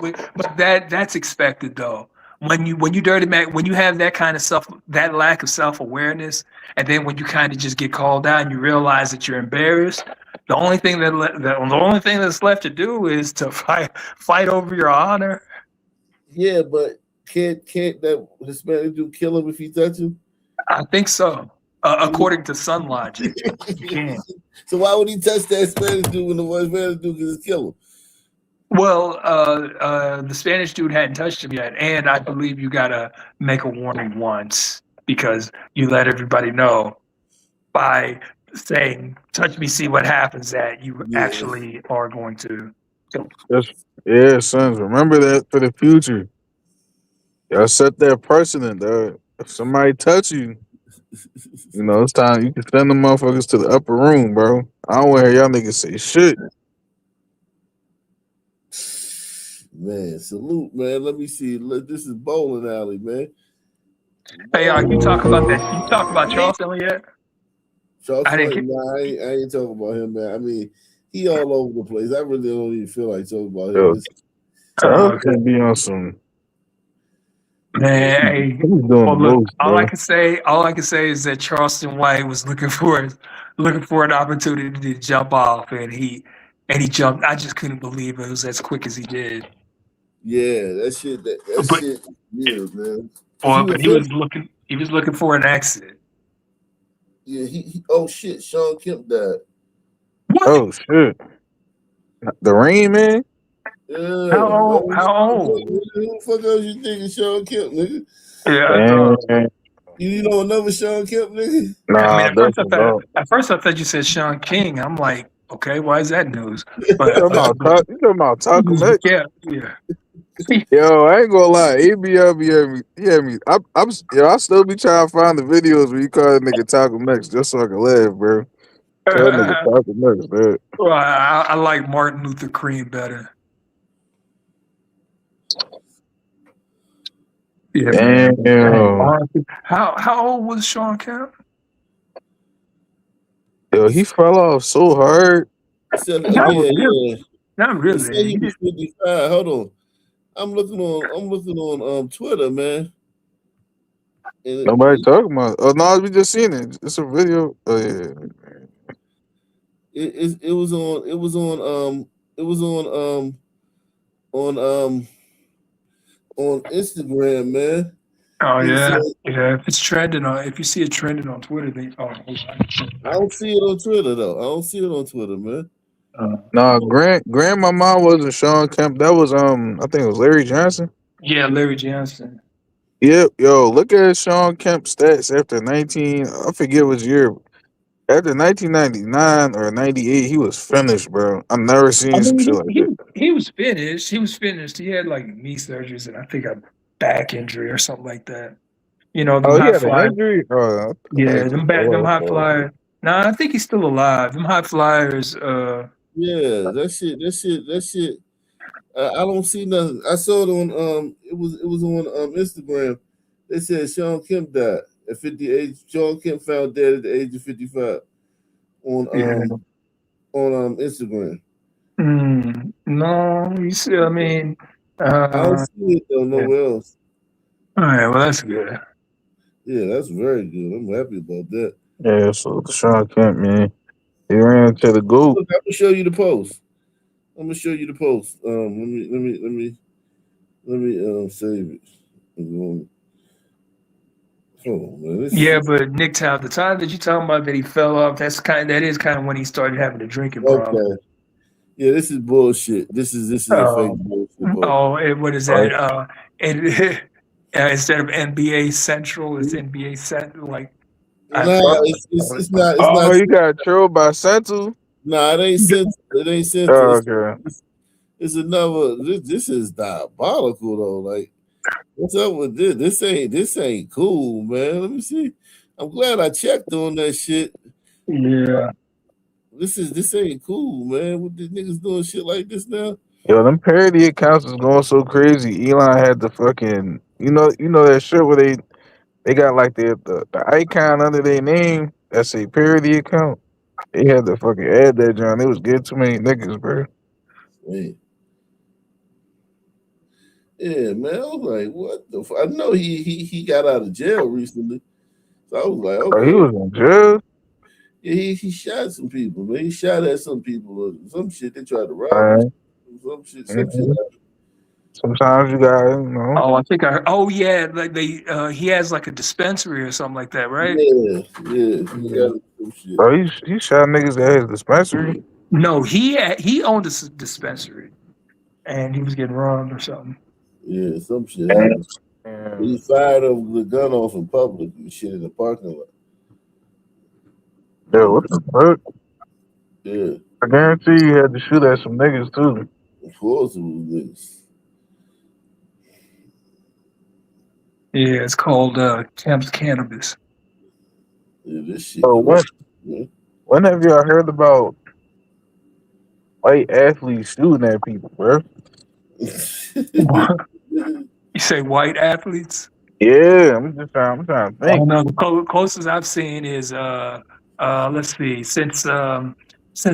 what, but that's expected though. When you dirty Mac, when you have that kind of that lack of self-awareness, and then when you kind of just get called out and you realize that you're embarrassed, the only thing that's left to do is to fight over your honor. Yeah, but can't that Hispanic dude kill him if he touch him? I think so. According to Sun Logic, you can. So why would he touch that Spanish dude when the one Spanish dude can just kill him? Well, the Spanish dude hadn't touched him yet, and I believe you gotta make a warning once because you let everybody know by saying "touch me, see what happens" that you actually are going to kill him. Yeah, sons. Remember that for the future. Y'all set that precedent, dog. If somebody touch you, you know, it's time you can send them motherfuckers to the upper room, bro. I don't want to hear y'all niggas say shit. Man, salute, man. Let me see. Look, this is bowling alley, man. Hey, you talk about that? You talk about Charleston yet? Charleston, nah, I ain't talking about him, man. I mean, he all over the place. I really don't even feel like talking about him. Charleston be on some. Man, hey, well, look, all I can say is that Charleston White was looking for an opportunity to jump off, and he jumped. I just couldn't believe it was as quick as he did. Yeah, that shit. That shit. Yeah, man. But he was looking for an exit. Yeah, he oh shit, Sean Kemp died. What? Oh shit. The Rain Man? Yeah. How old? Who the fuck else you thinking Sean Kemp, nigga? Yeah, you know another Sean Kemp, nigga? Nah, I mean, at first I thought you said Sean King. I'm like, okay, why is that neuse? But you talking about Taco Mix? Yeah. Yo, I ain't gonna lie. He had me. I still be trying to find the videos where you call that nigga Taco Mix just so I can laugh, bro. That nigga Taco Mix, man. Well, I like Martin Luther Cream better. Yeah. Damn. How old was Sean Kemp? Yo, he fell off so hard. Not really. He said he was 55. Hold on. I'm looking on Twitter, man. And nobody talking about it. Oh no, we just seen it. It's a video. Oh yeah. It was on Instagram, man. Oh yeah. If it's trending if you see it trending on Twitter, I don't see it on Twitter though. I don't see it on Twitter, man. No, grandmama wasn't Sean Kemp. That was I think it was Larry Johnson. Yeah, Larry Johnson. Yep, yo, look at Sean Kemp's stats after I forget which year. After 1999 or 98, he was finished, bro. I've never seen some shit like that. He was finished. He had like knee surgeries and I think a back injury or something like that. You know, he had an injury? them high flyers. Nah, I think he's still alive. Them high flyers. Yeah, that shit. I don't see nothing. I saw it on it was on Instagram. They said Sean Kemp died at 58. Sean Kemp found dead at the age of 55 on Instagram. No, you see, I mean, I don't see it though nowhere else. All right, well that's good. Yeah, that's very good. I'm happy about that. Yeah, so Sean Kemp, man, he ran to the goat. Look, I'm gonna show you the post. Let me save it. Hold on, man. But Nick Town, the time that you talking about that he fell off, that is kind of when he started having a drinking problem. Okay. Yeah, this is bullshit. This is a fake bullshit. What is that? Instead of NBA Central, it's NBA Central. Like, Nah, it's not. It's Oh, not. you got trolled by Sentinel? Nah, it ain't Central. It ain't Central. Oh, okay. It's another. This is diabolical though. Like, what's up with this? This ain't cool, man. Let me see. I'm glad I checked on that shit. Yeah. This ain't cool, man. What these niggas doing shit like this now? Yo, them parody accounts is going so crazy. Elon had the fucking, you know that shit where they got like the icon under their name. That's a parody account. They had to fucking add that, John. They was getting too many niggas, bro. Wait. Yeah, man. I was like, what the fuck? I know he got out of jail recently. So I was like, Oh, okay. he was in jail? Yeah, he shot some people, man. He shot at some people or some shit. They tried to rob him. Alright. Some shit. Sometimes you got, you know. Oh, I think I heard. Oh, yeah. Like he has like a dispensary or something like that, right? Yeah. He got some shit. Bro, he shot niggas at his dispensary. No, he owned a dispensary, and he was getting robbed or something. Yeah, some shit happened. He fired the gun off in public and shit in the parking lot. Yo, what the fuck? Yeah. I guarantee you had to shoot at some niggas too. Of course it was niggas. Yeah, it's called Kemp's Cannabis. Yeah, this shit. Oh, when have y'all heard about white athletes shooting at people, bro? You say white athletes? Yeah, I'm trying to think. Oh no, the closest I've seen is let's see, since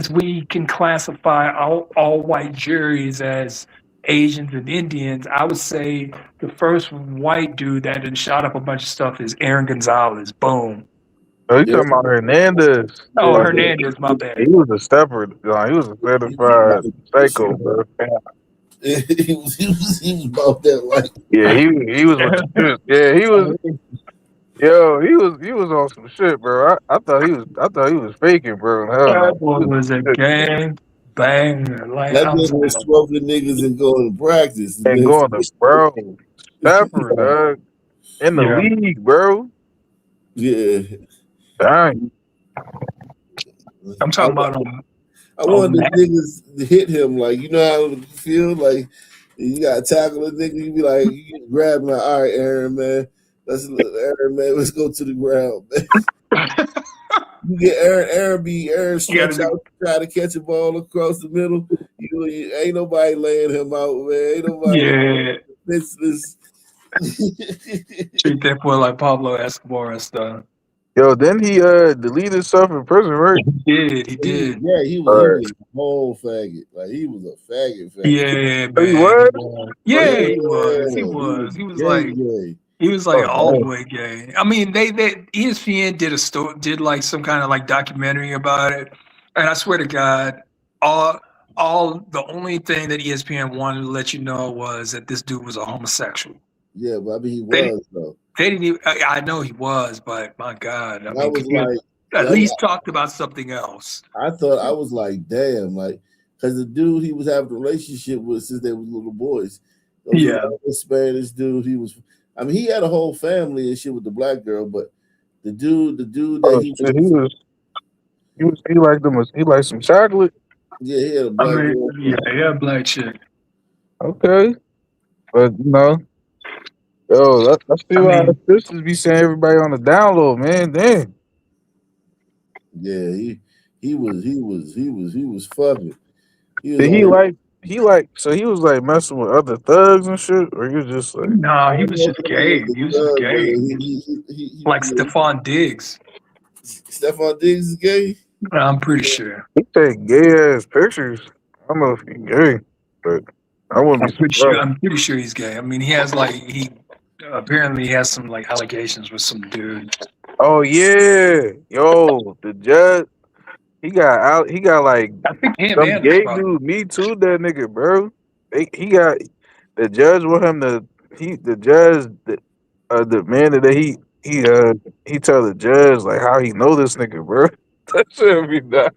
we can classify all white juries as Asians and Indians, I would say the first white dude that had shot up a bunch of stuff is Aaron Gonzalez. Boom. Oh, you talking about Hernandez? Oh, Yeah. Hernandez, my bad. He was a stepper. He was a certified psycho, bro. he was about that life. Yeah, he was. He was on some shit, bro. I thought he was faking, bro. Hell no. That boy was a gang banger. Like, That nigga was smoking niggas and going to practice. And going to bro. Stepper, dog. In the league, bro. Yeah. Dang. I'm talking about him. I wanted the niggas to hit him, like, you know how it feel? Like, you got to tackle a nigga, you be like, you grab him, like, all right, Aaron, man. Let's go to the ground, man. You get Aaron stretch out, try to catch a ball across the middle. You ain't nobody laying him out, man. Ain't nobody defenseless. Treat that boy like Pablo Escobar and stuff. Yo, then he deleted himself in prison, right? He did. Yeah, he was a whole faggot. Like, he was a faggot. Yeah, man. He was. Yeah, he was. He was like gay. He was like all the way gay. I mean, they ESPN did like some kind of like documentary about it, and I swear to God, the only thing that ESPN wanted to let you know was that this dude was a homosexual. Yeah, but I mean, he was though. They didn't even. I know he was, but my God, I mean, was like, at least talked about something else. I was like, damn, like, because the dude he was having a relationship with since they were little boys. Yeah, a Spanish dude. I mean, he had a whole family and shit with the black girl, but the dude that he liked them. He liked some chocolate. Yeah, he had a black girl. Yeah, he had a black chick. Okay, but yo, let's see why sisters be saying everybody on the download, man. Damn. Yeah, he was fucking. He was like messing with other thugs and shit, or you just like? No, he was just gay. He was just gay. Like Stephon Diggs. Stephon Diggs is gay? I'm pretty sure. He take gay ass pictures. I don't know if he's gay, but I wouldn't be surprised. I'm pretty sure he's gay. I mean, he has apparently has some like allegations with some dude. Oh yeah, yo, the judge. He got like I think some gay dude. Me too, that nigga, bro. He got the judge with him. The man that he tell the judge like how he know this nigga, bro. That shouldn't be done.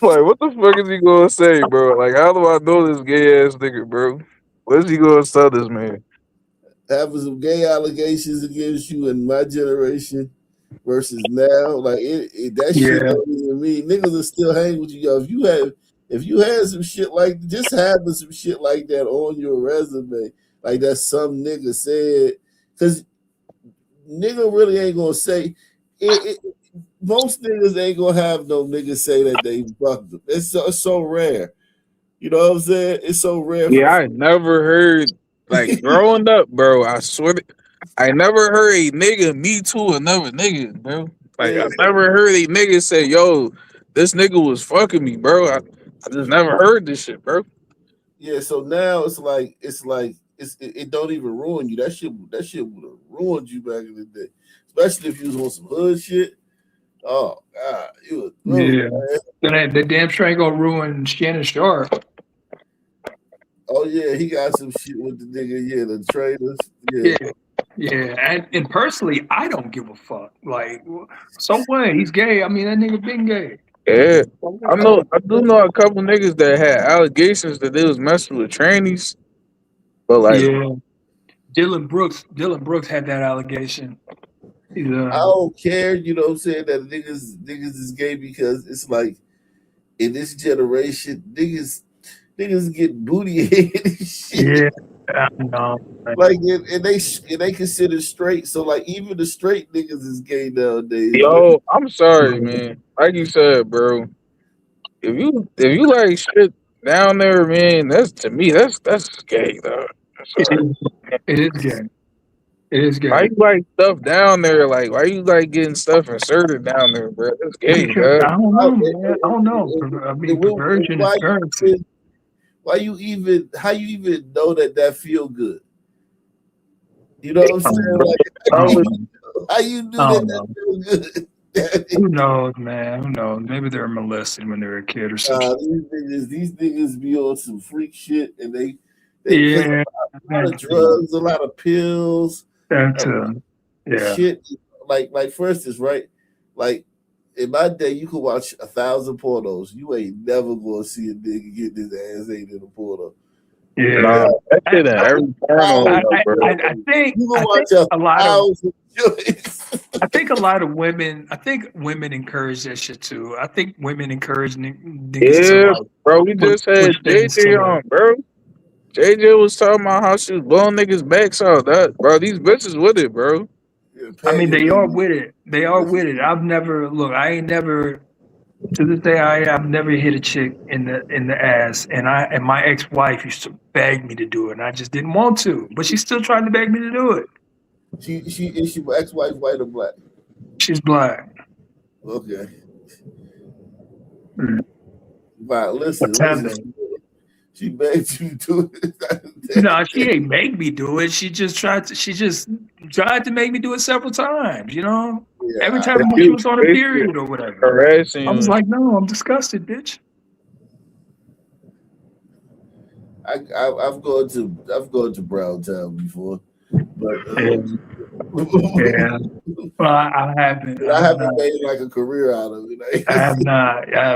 Like, what the fuck is he gonna say, bro? Like, how do I know this gay ass nigga, bro? What is he gonna tell this man? having some gay allegations against you in my generation versus now, like that shit don't even mean niggas will still hang with you. Yo, if you had some shit like just having some shit like that on your resume, like that some nigga said, because nigga really ain't gonna say it. Most niggas ain't gonna have no niggas say that they fucked them. It's so rare. You know what I'm saying? It's so rare. Yeah, I never heard, like, growing up, bro. I swear, I never heard a nigga me too another nigga, bro. Like, I never heard a nigga say, "Yo, this nigga was fucking me, bro." I just never heard this shit, bro. Yeah, so now it don't even ruin you. That shit would have ruined you back in the day, especially if you was on some hood shit. Oh God, you was The damn sure ain't gonna ruin Shannon Sharp. Oh yeah, he got some shit with the nigga. Yeah, the traders. Yeah. And personally, I don't give a fuck. Like, so what? He's gay. I mean, that nigga been gay. Yeah, I do know a couple niggas that had allegations that they was messing with trannies, but like, Dylan Brooks had that allegation. I don't care, you know what I'm saying, that niggas is gay because it's like in this generation, niggas get booty and shit. Yeah, I know. Like and they consider straight, so like even the straight niggas is gay nowadays. yo, I'm sorry, man. Like you said, bro. If you like shit down there, man, that's to me that's gay, though. It is gay. It is gay. Why you like stuff down there? Like, why you like getting stuff inserted down there, bro? That's gay, bro. I don't know, man. I don't know. I mean, perversion is currency. How you even know that feel good? You know what I'm saying? Like, how you do that feel good? Who knows, man? Who knows? Maybe they were molested when they were a kid or something. These niggas be on some freak shit, and they Yeah, a lot of drugs, a lot of pills. That's shit. Like for instance, right? Like in my day, you could watch 1,000 pornos. You ain't never gonna see a nigga get his ass ate in a porno. Yeah, that shit in every porno. I think a lot of. I think a lot of women. I think women encourage that shit too. I think women encourage niggas to like, bro. We just had JJ on, bro. JJ was talking about how she was blowing niggas' backs out. That, bro, these bitches with it, bro. I mean, they are with it. They are with it. I've never I ain't never. To this day, I've never hit a chick in the ass, and my ex-wife used to beg me to do it, and I just didn't want to, but she still tried to beg me to do it. Is she ex-wife white or black? She's black. Okay. Wow, listen. She begged you to do it. No, she ain't make me do it. She just tried to make me do it several times, you know? Yeah, every time when she was on a period or whatever. I was like, no, I'm disgusted, bitch. I've gone to Browntown before, but yeah. Well, I haven't. I haven't made like a career out of it. I have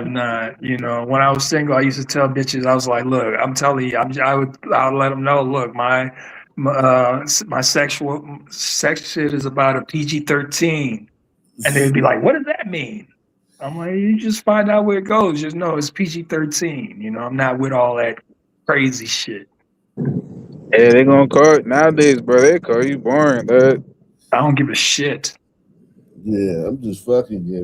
not. You know, when I was single, I used to tell bitches, I was like, look, I'm telling you, I'll let them know, look, my sex shit is about a PG-13. And they'd be like, what does that mean? I'm like, you just find out where it goes. Just know it's PG-13. You know, I'm not with all that crazy shit. Yeah, they gonna call it nowadays, bro. They call you boring, dude. I don't give a shit. Yeah, I'm just fucking I'm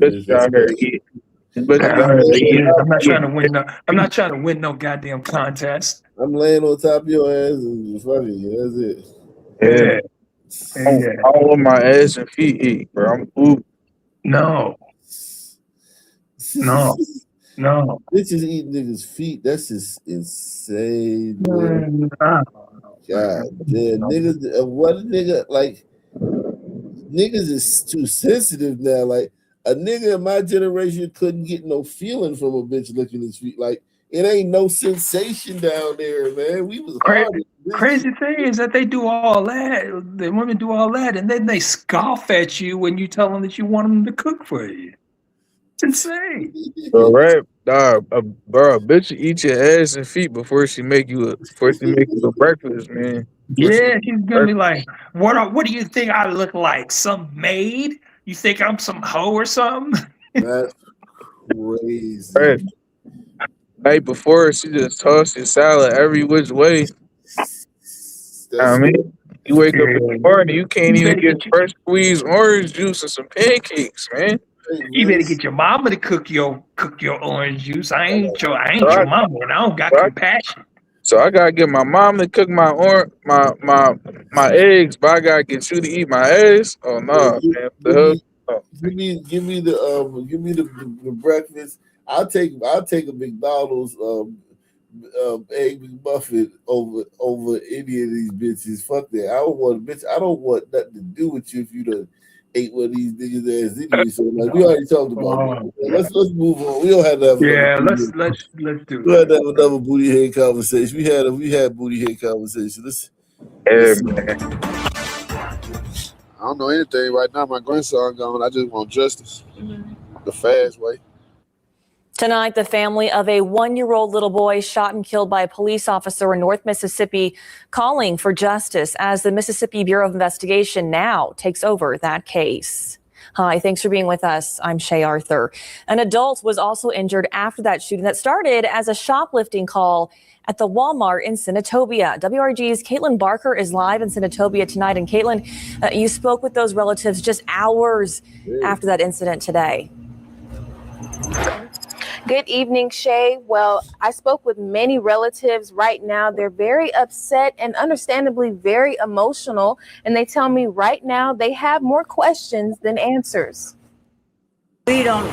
not trying to win. I'm not trying to win no goddamn contest. I'm laying on top of your ass and just fucking you. That's it. Yeah. I don't want my ass and feet eat, bro. I'm cool. No. Bitches eat niggas' feet. That's just insane. Man. God damn, niggas. What a nigga like. Niggas is too sensitive now. Like a nigga in my generation couldn't get no feeling from a bitch licking his feet. Like it ain't no sensation down there, man. We was hard. Crazy thing is that they do all that. The women do all that, and then they scoff at you when you tell them that you want them to cook for you. It's insane. All right, bro. A bitch eat your ass and feet before she make you a breakfast, man. Yeah, she's gonna be like, what do you think I look like? Some maid? You think I'm some hoe or something? That's crazy. Right. Night before, she just tossed your salad every which way. I mean, you wake up in the morning, you can't even get fresh squeezed orange juice and some pancakes, man. You better get your mama to cook your orange juice. I ain't your mama, and I don't got compassion. So I gotta get my mom to cook my eggs, but I gotta get you to eat my eggs. Oh no, man. Give me the breakfast. I'll take a McDonald's egg McMuffin over any of these bitches. Fuck that. I don't want nothing to do with you if you done ate one of these niggas ass anyway. So like we already talked about it. Let's move on. We don't have to have let's do we had to have another booty head conversation. We had booty head conversation. Let's I don't know anything right now. My grandson gone. I just want justice. The fast way. Tonight, the family of a 1-year-old little boy shot and killed by a police officer in North Mississippi calling for justice as the Mississippi Bureau of Investigation now takes over that case. Hi, thanks for being with us. I'm Shay Arthur. An adult was also injured after that shooting that started as a shoplifting call at the Walmart in Senatobia. WRG's Caitlin Barker is live in Senatobia tonight. And Caitlin, you spoke with those relatives just hours after that incident today. Good evening, Shay. Well, I spoke with many relatives right now. They're very upset and understandably very emotional. And they tell me right now they have more questions than answers. We don't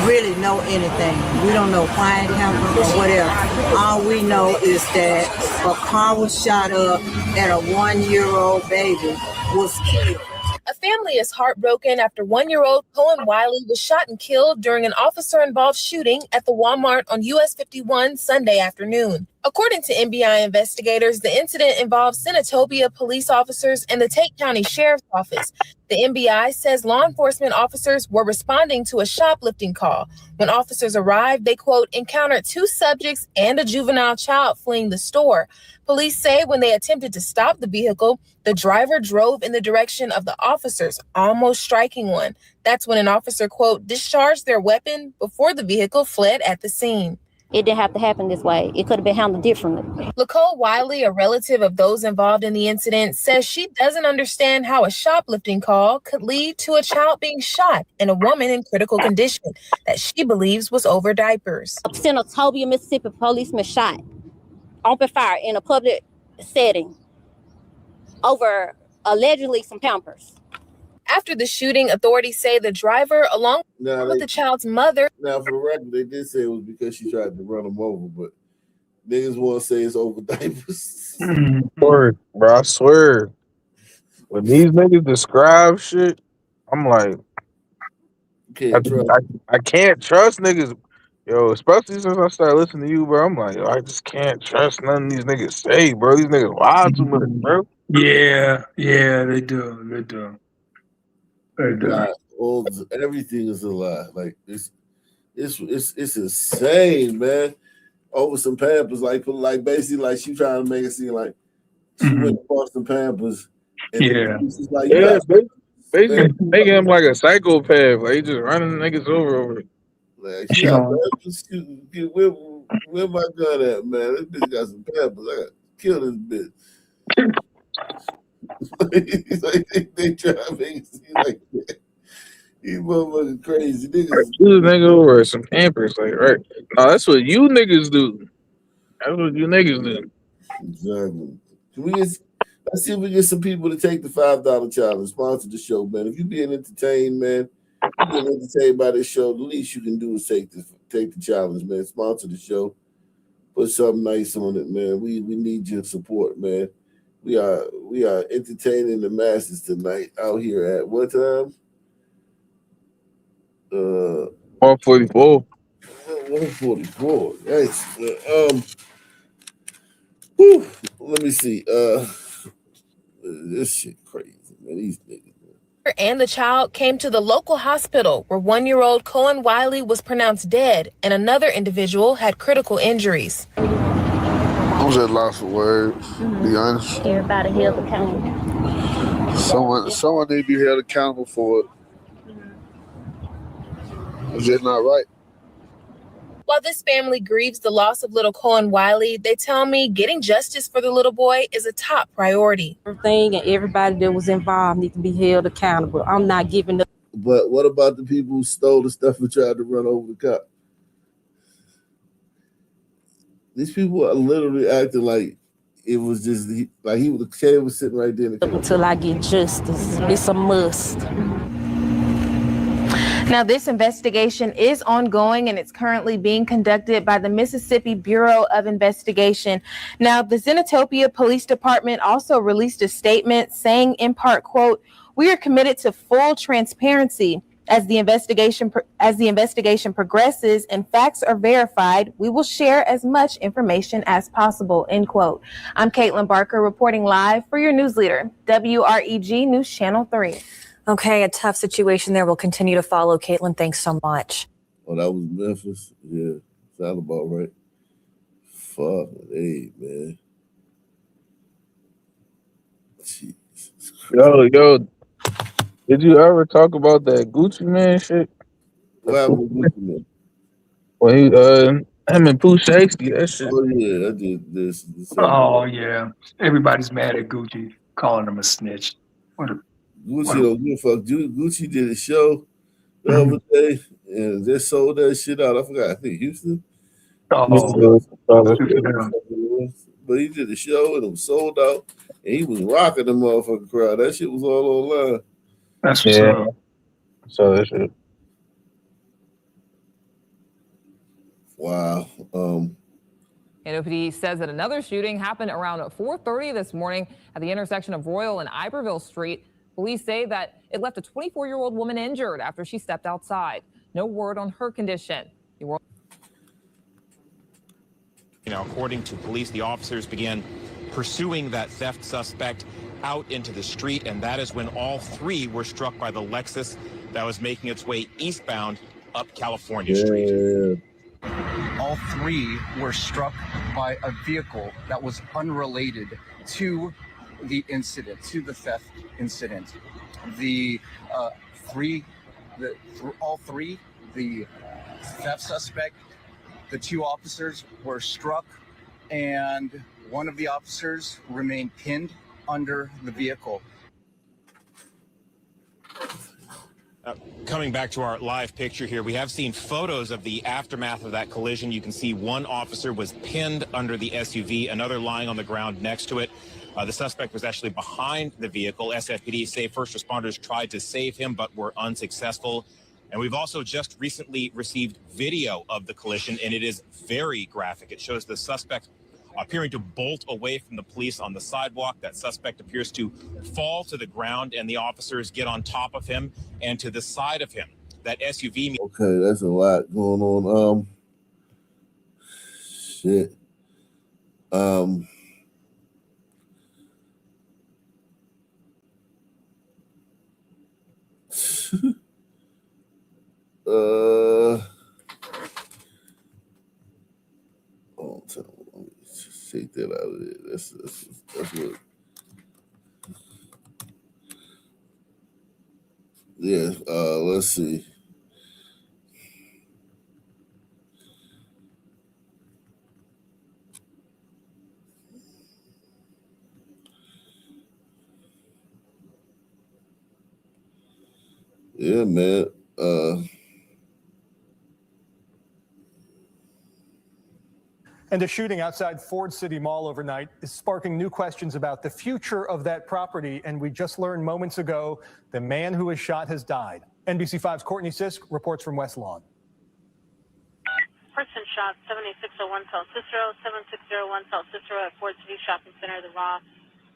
really know anything. We don't know why it happened or whatever. All we know is that a car was shot up and a 1-year-old baby was killed. A family is heartbroken after 1-year-old Cohen Wiley was shot and killed during an officer-involved shooting at the Walmart on US 51 Sunday afternoon. According to NBI investigators, the incident involved Senatobia police officers and the Tate County Sheriff's Office. The NBI says law enforcement officers were responding to a shoplifting call. When officers arrived, they, quote, encountered 2 subjects and a juvenile child fleeing the store. Police say when they attempted to stop the vehicle, the driver drove in the direction of the officers, almost striking one. That's when an officer, quote, discharged their weapon before the vehicle fled at the scene. It didn't have to happen this way. It could have been handled differently. Lacole Wiley, a relative of those involved in the incident, says she doesn't understand how a shoplifting call could lead to a child being shot and a woman in critical condition that she believes was over diapers. Senatobia, Mississippi policeman shot, open fire in a public setting over allegedly some Pampers. After the shooting, authorities say the driver, along with the child's mother. Now, for the record, they did say it was because she tried to run him over, but niggas want to say it's over diapers. Word, bro, I swear. When these niggas describe shit, I'm like, I can't trust niggas. Yo, especially since I started listening to you, bro. I'm like, yo, I just can't trust none of these niggas say, bro. These niggas lie too much, bro. Yeah, they do. Everything is a lie. Like it's insane, man. Over some Pampers, like basically like she trying to make it seem like she went and bought some Pampers. And Basically making him like a psychopath. Like he just running niggas over. Like, where my gun at, man? This bitch got some Pampers. I got to kill this bitch. Like, they try to make it seem like that. You motherfucking crazy niggas. You nigga over some Pampers, like right? No, that's what you niggas do. That's what you niggas do. Exactly. Let's see if we get some people to take the $5 challenge. Sponsor the show, man. If you're being entertained, man, you're being entertained by this show. The least you can do is take the challenge, man. Sponsor the show. Put something nice on it, man. We need your support, man. We are entertaining the masses tonight out here at what time? 144. 144. Nice. Let me see. This shit crazy, man. These niggas. And the child came to the local hospital where 1-year-old Cohen Wiley was pronounced dead and another individual had critical injuries. I'm just lost for words, to be honest. Everybody held accountable. Someone need to be held accountable for it. It's just not right. While this family grieves the loss of little Cohen Wiley, they tell me getting justice for the little boy is a top priority. Everything and everybody that was involved need to be held accountable. I'm not giving up. But what about the people who stole the stuff and tried to run over the cop? These people are literally acting like it was just like the kid was sitting right there. Until I get justice, it's a must. Now, this investigation is ongoing and it's currently being conducted by the Mississippi Bureau of Investigation. Now, the Zenotopia Police Department also released a statement saying, in part, quote, "We are committed to full transparency. As the investigation progresses and facts are verified, we will share as much information as possible," end quote. I'm Caitlin Barker reporting live for your news leader, WREG News Channel 3. Okay, a tough situation there. We'll continue to follow. Caitlin, thanks so much. Oh, that was Memphis? Yeah, sound about right. Fuck, hey, man. Jesus Christ. Yo, did you ever talk about that Gucci Man shit? What happened with Gucci Man? Well, him and Pooh Shakespeare, that shit. Oh, yeah, I did this. Oh, yeah. Everybody's mad at Gucci, calling him a snitch. Gucci don't give a fuck. Gucci did a show the other day and they sold that shit out. I forgot. I think Houston. But he did a show and it was sold out and he was rocking the motherfucking crowd. That shit was all online. That's what's up. So that shit. Wow. NOPD says that another shooting happened around 4:30 this morning at the intersection of Royal and Iberville Street. Police say that it left a 24-year-old woman injured after she stepped outside. No word on her condition. According to police, the officers began pursuing that theft suspect out into the street, and that is when all three were struck by the Lexus that was making its way eastbound up California Street. All three were struck by a vehicle that was unrelated to the incident, to the theft incident. All three, the theft suspect, the two officers were struck, and one of the officers remained pinned under the vehicle. Coming back to our live picture here, we have seen photos of the aftermath of that collision. You can see one officer was pinned under the SUV, another lying on the ground next to it. The suspect was actually behind the vehicle. SFPD say first responders tried to save him, but were unsuccessful. And we've also just recently received video of the collision, and it is very graphic. It shows the suspect appearing to bolt away from the police on the sidewalk. That suspect appears to fall to the ground, and the officers get on top of him and to the side of him. That SUV. Okay, that's a lot going on. Shit. Let me just take that out of there. That's what. Yeah. Let's see. Yeah, man. And a shooting outside Ford City Mall overnight is sparking new questions about the future of that property. And we just learned moments ago the man who was shot has died. NBC5's Courtney Sisk reports from West Lawn. Person shot 78601 South Cicero, 7601 South Cicero at Ford City Shopping Center, the Raw.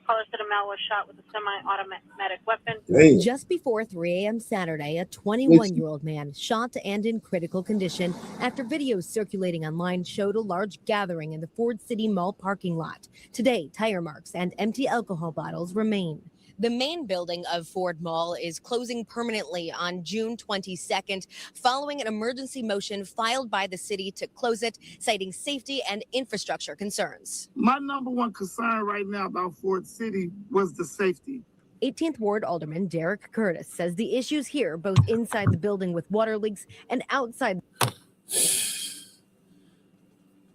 Caller said a male was shot with a semi-automatic weapon. Hey. Just before 3 a.m. Saturday, a 21-year-old man shot and in critical condition after videos circulating online showed a large gathering in the Ford City Mall parking lot. Today, tire marks and empty alcohol bottles remain. The main building of Ford Mall is closing permanently on June 22nd, following an emergency motion filed by the city to close it, citing safety and infrastructure concerns. My number one concern right now about Ford City was the safety. 18th Ward Alderman Derek Curtis says the issues here, both inside the building with water leaks and outside.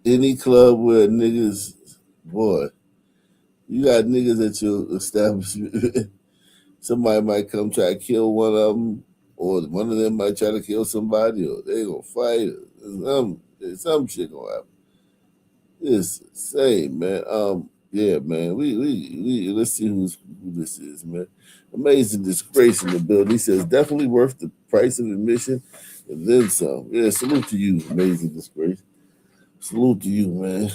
Any club where niggas, boy, you got niggas at your establishment. Somebody might come try to kill one of them, or one of them might try to kill somebody, or they gonna fight. Some shit gonna happen. It's insane, man. Yeah, man. We let's see who this is, man. Amazing disgrace in the building. He says definitely worth the price of admission, and then some. Yeah, salute to you, amazing disgrace. Salute to you, man.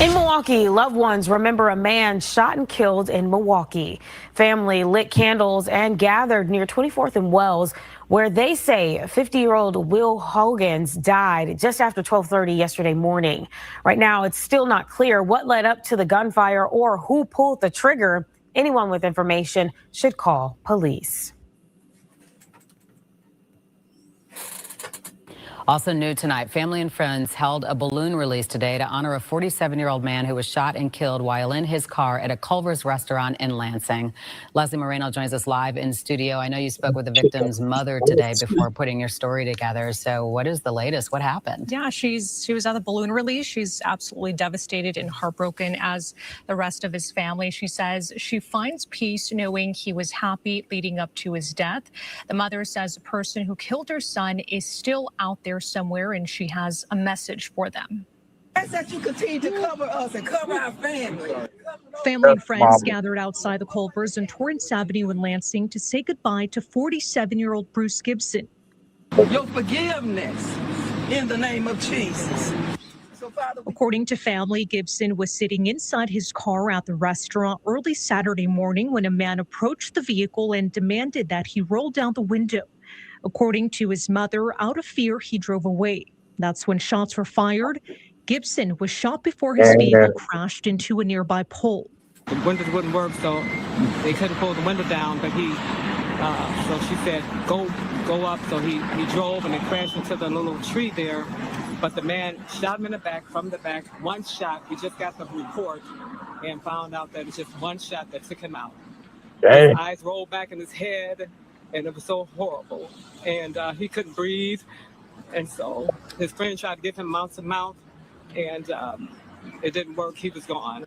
In Milwaukee, loved ones remember a man shot and killed in Milwaukee. Family lit candles and gathered near 24th and Wells, where they say 50-year-old Will Hoggins died just after 12:30 yesterday morning. Right now, it's still not clear what led up to the gunfire or who pulled the trigger. Anyone with information should call police. Also new tonight, family and friends held a balloon release today to honor a 47-year-old man who was shot and killed while in his car at a Culver's restaurant in Lansing. Leslie Moreno joins us live in studio. I know you spoke with the victim's mother today before putting your story together. So what is the latest? What happened? Yeah, she was at the balloon release. She's absolutely devastated and heartbroken, as the rest of his family. She says she finds peace knowing he was happy leading up to his death. The mother says the person who killed her son is still out there somewhere, and she has a message for them. Ask that you continue to cover us and cover our family. Family and friends gathered outside the Culvers on Torrance Avenue in Lansing to say goodbye to 47-year-old Bruce Gibson. Your forgiveness in the name of Jesus. According to family, Gibson was sitting inside his car at the restaurant early Saturday morning when a man approached the vehicle and demanded that he roll down the window. According to his mother, out of fear, he drove away. That's when shots were fired. Gibson was shot before his vehicle crashed into a nearby pole. The windows wouldn't work, so they couldn't pull the window down, but so she said, go up. So he drove and it crashed into the little tree there. But the man shot him in the back, from the back, one shot. We just got the report and found out that it's just one shot that took him out. Dang. His eyes rolled back in his head, and it was so horrible. And he couldn't breathe. And so his friend tried to give him mouth to mouth, and it didn't work. He was gone.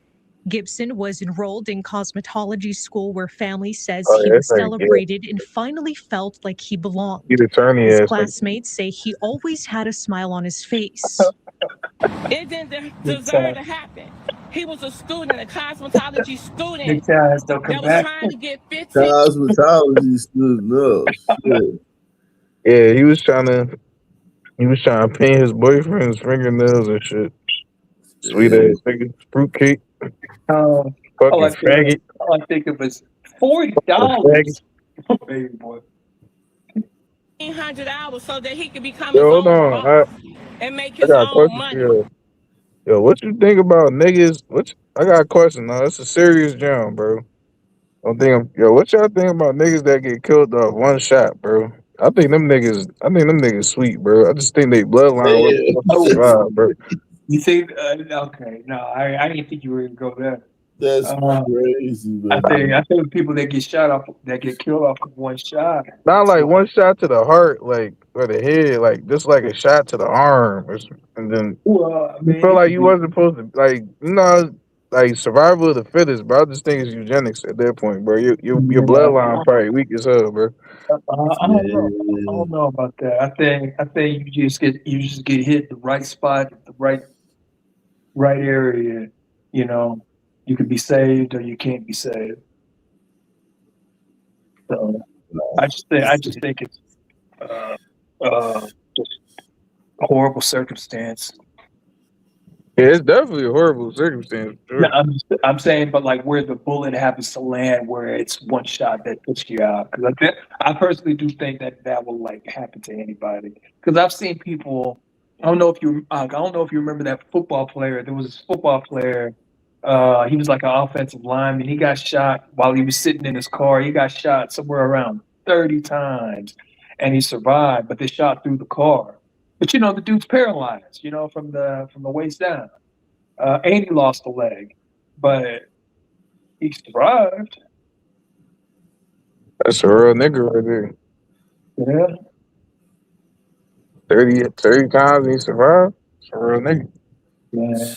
Gibson was enrolled in cosmetology school, where family says he was celebrated and finally felt like he belonged. His classmates say he always had a smile on his face. It didn't deserve to happen. He was a student, a cosmetology student Big time, that was trying to get 15. Cosmetology student, no shit. Yeah, he was trying to paint his boyfriend's fingernails and shit. Sweet ass nigga, fruitcake. Fucking faggot. All I think it was $40. Baby boy. $1,800 so that he could become Yo, his hold own on. boss and make his I got a own question money. for you. Yo, what you think about niggas? I got a question now. It's a serious jam, bro. What y'all think about niggas that get killed off one shot, bro? I think them niggas sweet, bro. I just think they bloodline will survive, bro. You think? Okay, no, I didn't think you were gonna go there. That's crazy, man. I think people that get killed off of one shot. Not like one shot to the heart, like, or the head, like just like a shot to the arm, and then you feel like you wasn't supposed to, like, like survival of the fittest, bro. I just think it's eugenics at that point, bro. Your bloodline probably weak as hell, bro. I don't know about that. I think you just get hit the right spot, the right area. You know, you can be saved or you can't be saved. So I just think it's just a horrible circumstance. Yeah, it's definitely a horrible circumstance. Sure. No, I'm saying, but like where the bullet happens to land, where it's one shot that puts you out. Because I personally do think that will like happen to anybody. Because I've seen people I don't know if you remember that football player. There was this football player. He was like an offensive lineman. He got shot while he was sitting in his car. He got shot somewhere around 30 times, and he survived. But they shot through the car. But the dude's paralyzed. From the waist down, and he lost a leg, but he survived. That's a real nigga right there. Yeah. 30 times and he survived. That's a real nigga. Yeah.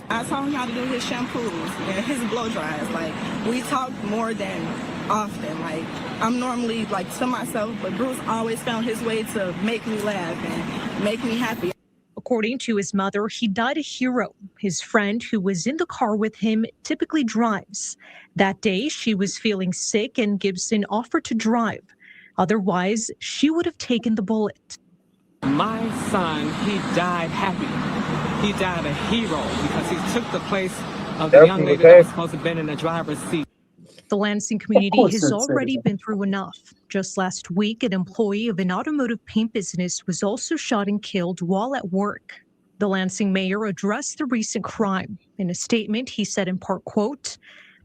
I told him how to do his shampoos and his blow dries. Like, we talk more than often. Like, I'm normally to myself, but Bruce always found his way to make me laugh and make me happy. According to his mother, he died a hero. His friend who was in the car with him typically drives. That day, she was feeling sick and Gibson offered to drive. Otherwise, she would have taken the bullet. My son, he died happy. He died a hero because he took the place of the young lady that was supposed to have been in the driver's seat. The Lansing community has already been through enough. Just last week, an employee of an automotive paint business was also shot and killed while at work. The Lansing mayor addressed the recent crime. In a statement, he said in part, quote,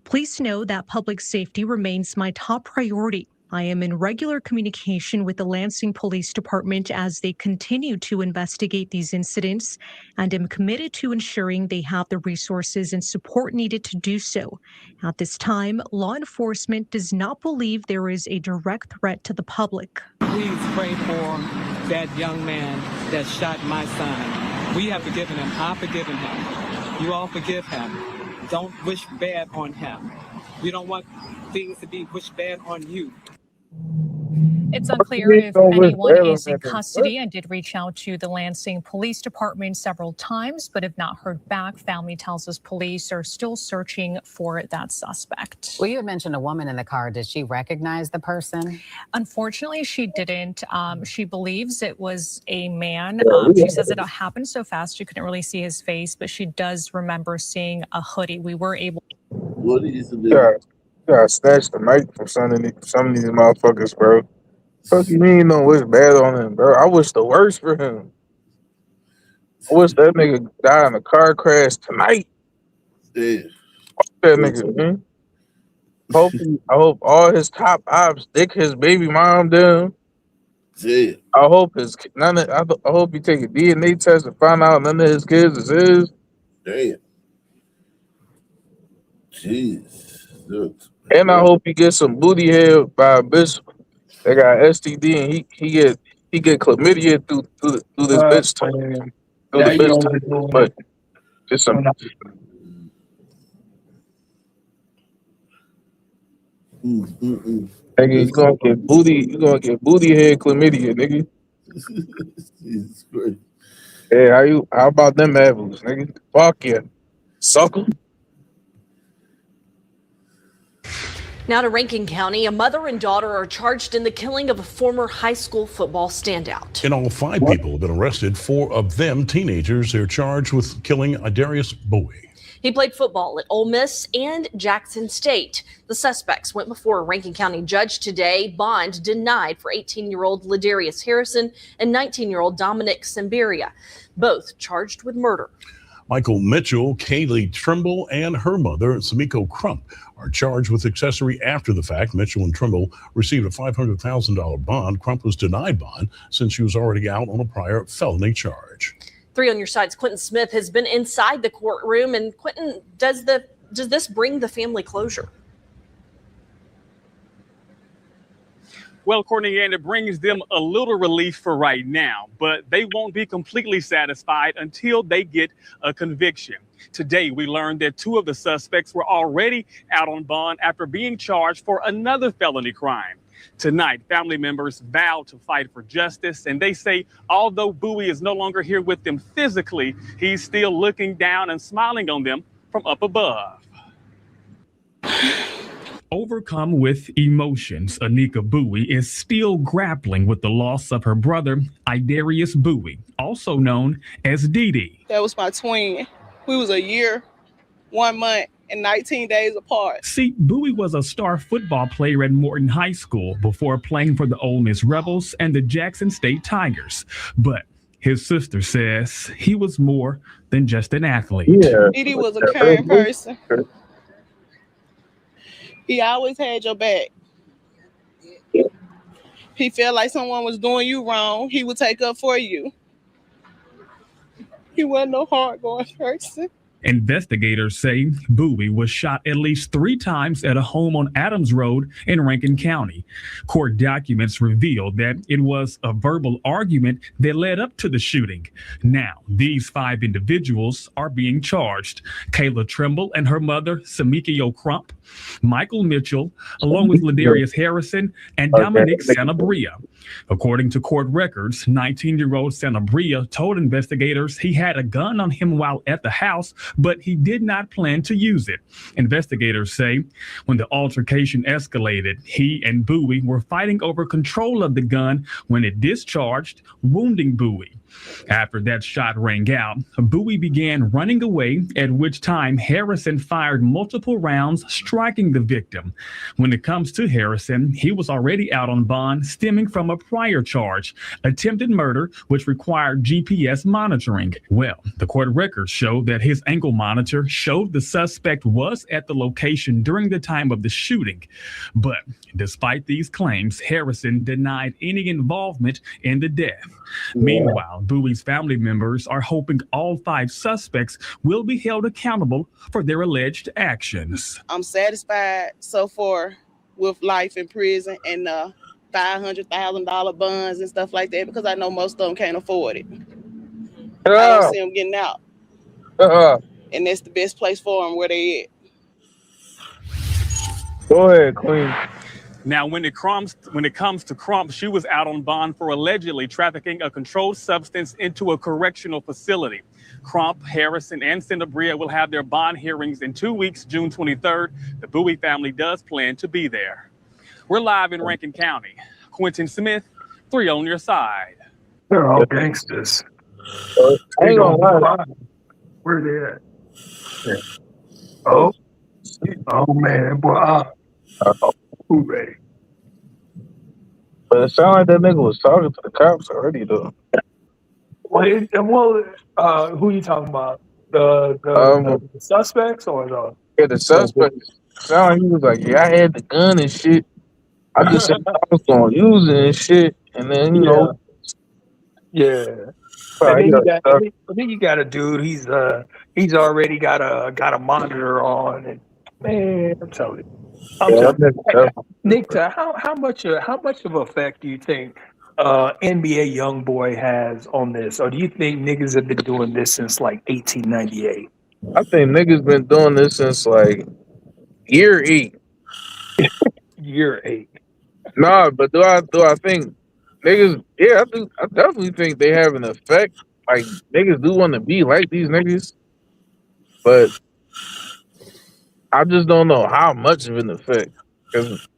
"Please know that public safety remains my top priority. I am in regular communication with the Lansing Police Department as they continue to investigate these incidents and am committed to ensuring they have the resources and support needed to do so. At this time, law enforcement does not believe there is a direct threat to the public." Please pray for that young man that shot my son. We have forgiven him. I've forgiven him. You all forgive him. Don't wish bad on him. We don't want things to be wished bad on you. It's unclear if anyone is in custody. I did reach out to the Lansing Police Department several times, but have not heard back. Family tells us police are still searching for that suspect. Well, you had mentioned a woman in the car. Did she recognize the person? Unfortunately, she didn't. She believes it was a man. She says it happened so fast she couldn't really see his face, but she does remember seeing a hoodie. We were able. What is it? You gotta snatch the mic from some of these motherfuckers, bro. Fuck you mean no wish bad on him, bro? I wish the worst for him. I wish that nigga died in a car crash tonight. Yeah. That nigga, man. I hope all his top ops dick his baby mom down. Yeah. I hope I hope he take a DNA test and find out none of his kids is his. Damn. Jeez. And I hope he gets some booty head by a bitch that got STD and he get chlamydia through this bitch time. Through the bitch time. But just some. Nigga, you gonna get booty head chlamydia, nigga. Jesus Christ. Hey, how about them apples, nigga? Fuck yeah. Sucker. Now to Rankin County, a mother and daughter are charged in the killing of a former high school football standout. In all, 5 people have been arrested, 4 of them teenagers. They're charged with killing Darius Bowie. He played football at Ole Miss and Jackson State. The suspects went before a Rankin County judge today. Bond denied for 18-year-old Ladarius Harrison and 19-year-old Dominic Semberia, both charged with murder. Michael Mitchell, Kaylee Trimble, and her mother, Samiko Crump, are charged with accessory after the fact. Mitchell and Trimble received a $500,000 bond. Crump was denied bond since she was already out on a prior felony charge. 3 on Your Side's Quentin Smith has been inside the courtroom. And Quentin, does this bring the family closure? Well, Courtney, and it brings them a little relief for right now, but they won't be completely satisfied until they get a conviction. Today, we learned that 2 of the suspects were already out on bond after being charged for another felony crime. Tonight, family members vowed to fight for justice, and they say although Bowie is no longer here with them physically, he's still looking down and smiling on them from up above. Overcome with emotions, Anika Bowie is still grappling with the loss of her brother, Idarius Bowie, also known as Dee Dee. That was my twin. We was a year, 1 month, and 19 days apart. See, Bowie was a star football player at Morton High School before playing for the Ole Miss Rebels and the Jackson State Tigers. But his sister says he was more than just an athlete. Yeah. Didi was a caring person. He always had your back. He felt like someone was doing you wrong, he would take up for you. He wasn't no hard-going person. Investigators say Bowie was shot at least 3 times at a home on Adams Road in Rankin County. Court documents revealed that it was a verbal argument that led up to the shooting. Now, these 5 individuals are being charged. Kayla Trimble and her mother, Samikio Crump, Michael Mitchell, along with Ladarius Harrison and Dominic Sanabria. According to court records, 19-year-old Sanabria told investigators he had a gun on him while at the house, but he did not plan to use it. Investigators say when the altercation escalated, he and Bowie were fighting over control of the gun when it discharged, wounding Bowie. After that shot rang out, Bowie began running away, at which time Harrison fired multiple rounds, striking the victim. When it comes to Harrison, he was already out on bond stemming from a prior charge, attempted murder, which required GPS monitoring. Well, the court records show that his ankle monitor showed the suspect was at the location during the time of the shooting. But despite these claims, Harrison denied any involvement in the death. Meanwhile, Bowie's family members are hoping all 5 suspects will be held accountable for their alleged actions. I'm satisfied so far with life in prison and $500,000 bonds and stuff like that because I know most of them can't afford it. I don't see them getting out. And that's the best place for them where they at. Go ahead, Queen. Now, when it comes to Crump, she was out on bond for allegedly trafficking a controlled substance into a correctional facility. Crump, Harrison, and Sanabria will have their bond hearings in 2 weeks, June 23rd. The Bowie family does plan to be there. We're live in Rankin County. Quentin Smith, 3 on your side. They're all gangsters. I ain't gonna lie. Where they at? Yeah. Oh man, boy. Who ready? But it sounded like that nigga was talking to the cops already, though. Who you talking about? The suspects or the? Yeah, the suspects. Sound like he was like, yeah, I had the gun and shit. I just said I was gonna use it and shit, and then you know. Yeah. And then you got a dude. He's already got a monitor on, and man, I'm telling you. Nick, how much of effect do you think NBA YoungBoy has on this, or do you think niggas have been doing this since like 1898? I think niggas been doing this since like year 8. Year 8. Nah, but do I think niggas? Yeah, I definitely think they have an effect. Like niggas do want to be like these niggas, but I just don't know how much of an effect. Because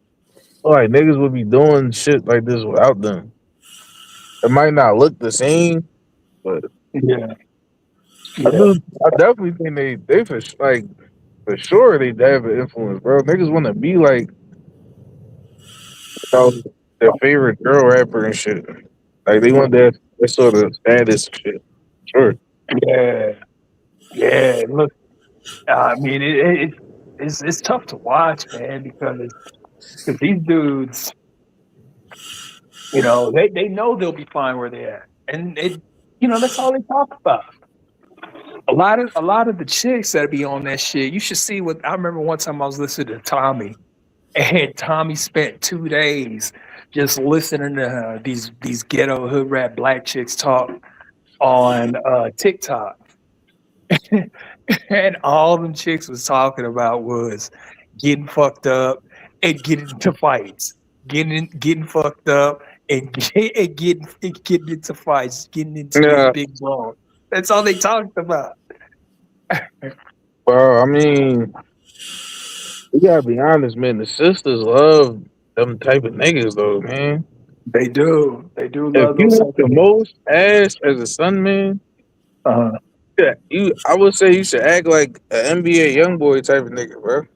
like niggas would be doing shit like this without them. It might not look the same, but yeah. I definitely think they for sure they have an influence, bro. Niggas want to be like their favorite girl rapper and shit. Like they want that sort of status and shit. Sure. Yeah. Look, I mean it's tough to watch, man, because these dudes, you know, they know they'll be fine where they're at, and that's all they talk about. A lot of the chicks that be on that shit, you should see what I remember. One time I was listening to Tommy, and Tommy spent 2 days just listening to these ghetto hood rap black chicks talk on TikTok. And all them chicks was talking about was getting fucked up and getting into fights, getting fucked up and getting into fights, getting into this big brawl. That's all they talked about. Well, I mean, we gotta be honest, man. The sisters love them type of niggas, though, man. They do. They do love if you those. want the most ass as a son, man, I would say you should act like an NBA young boy type of nigga, bro.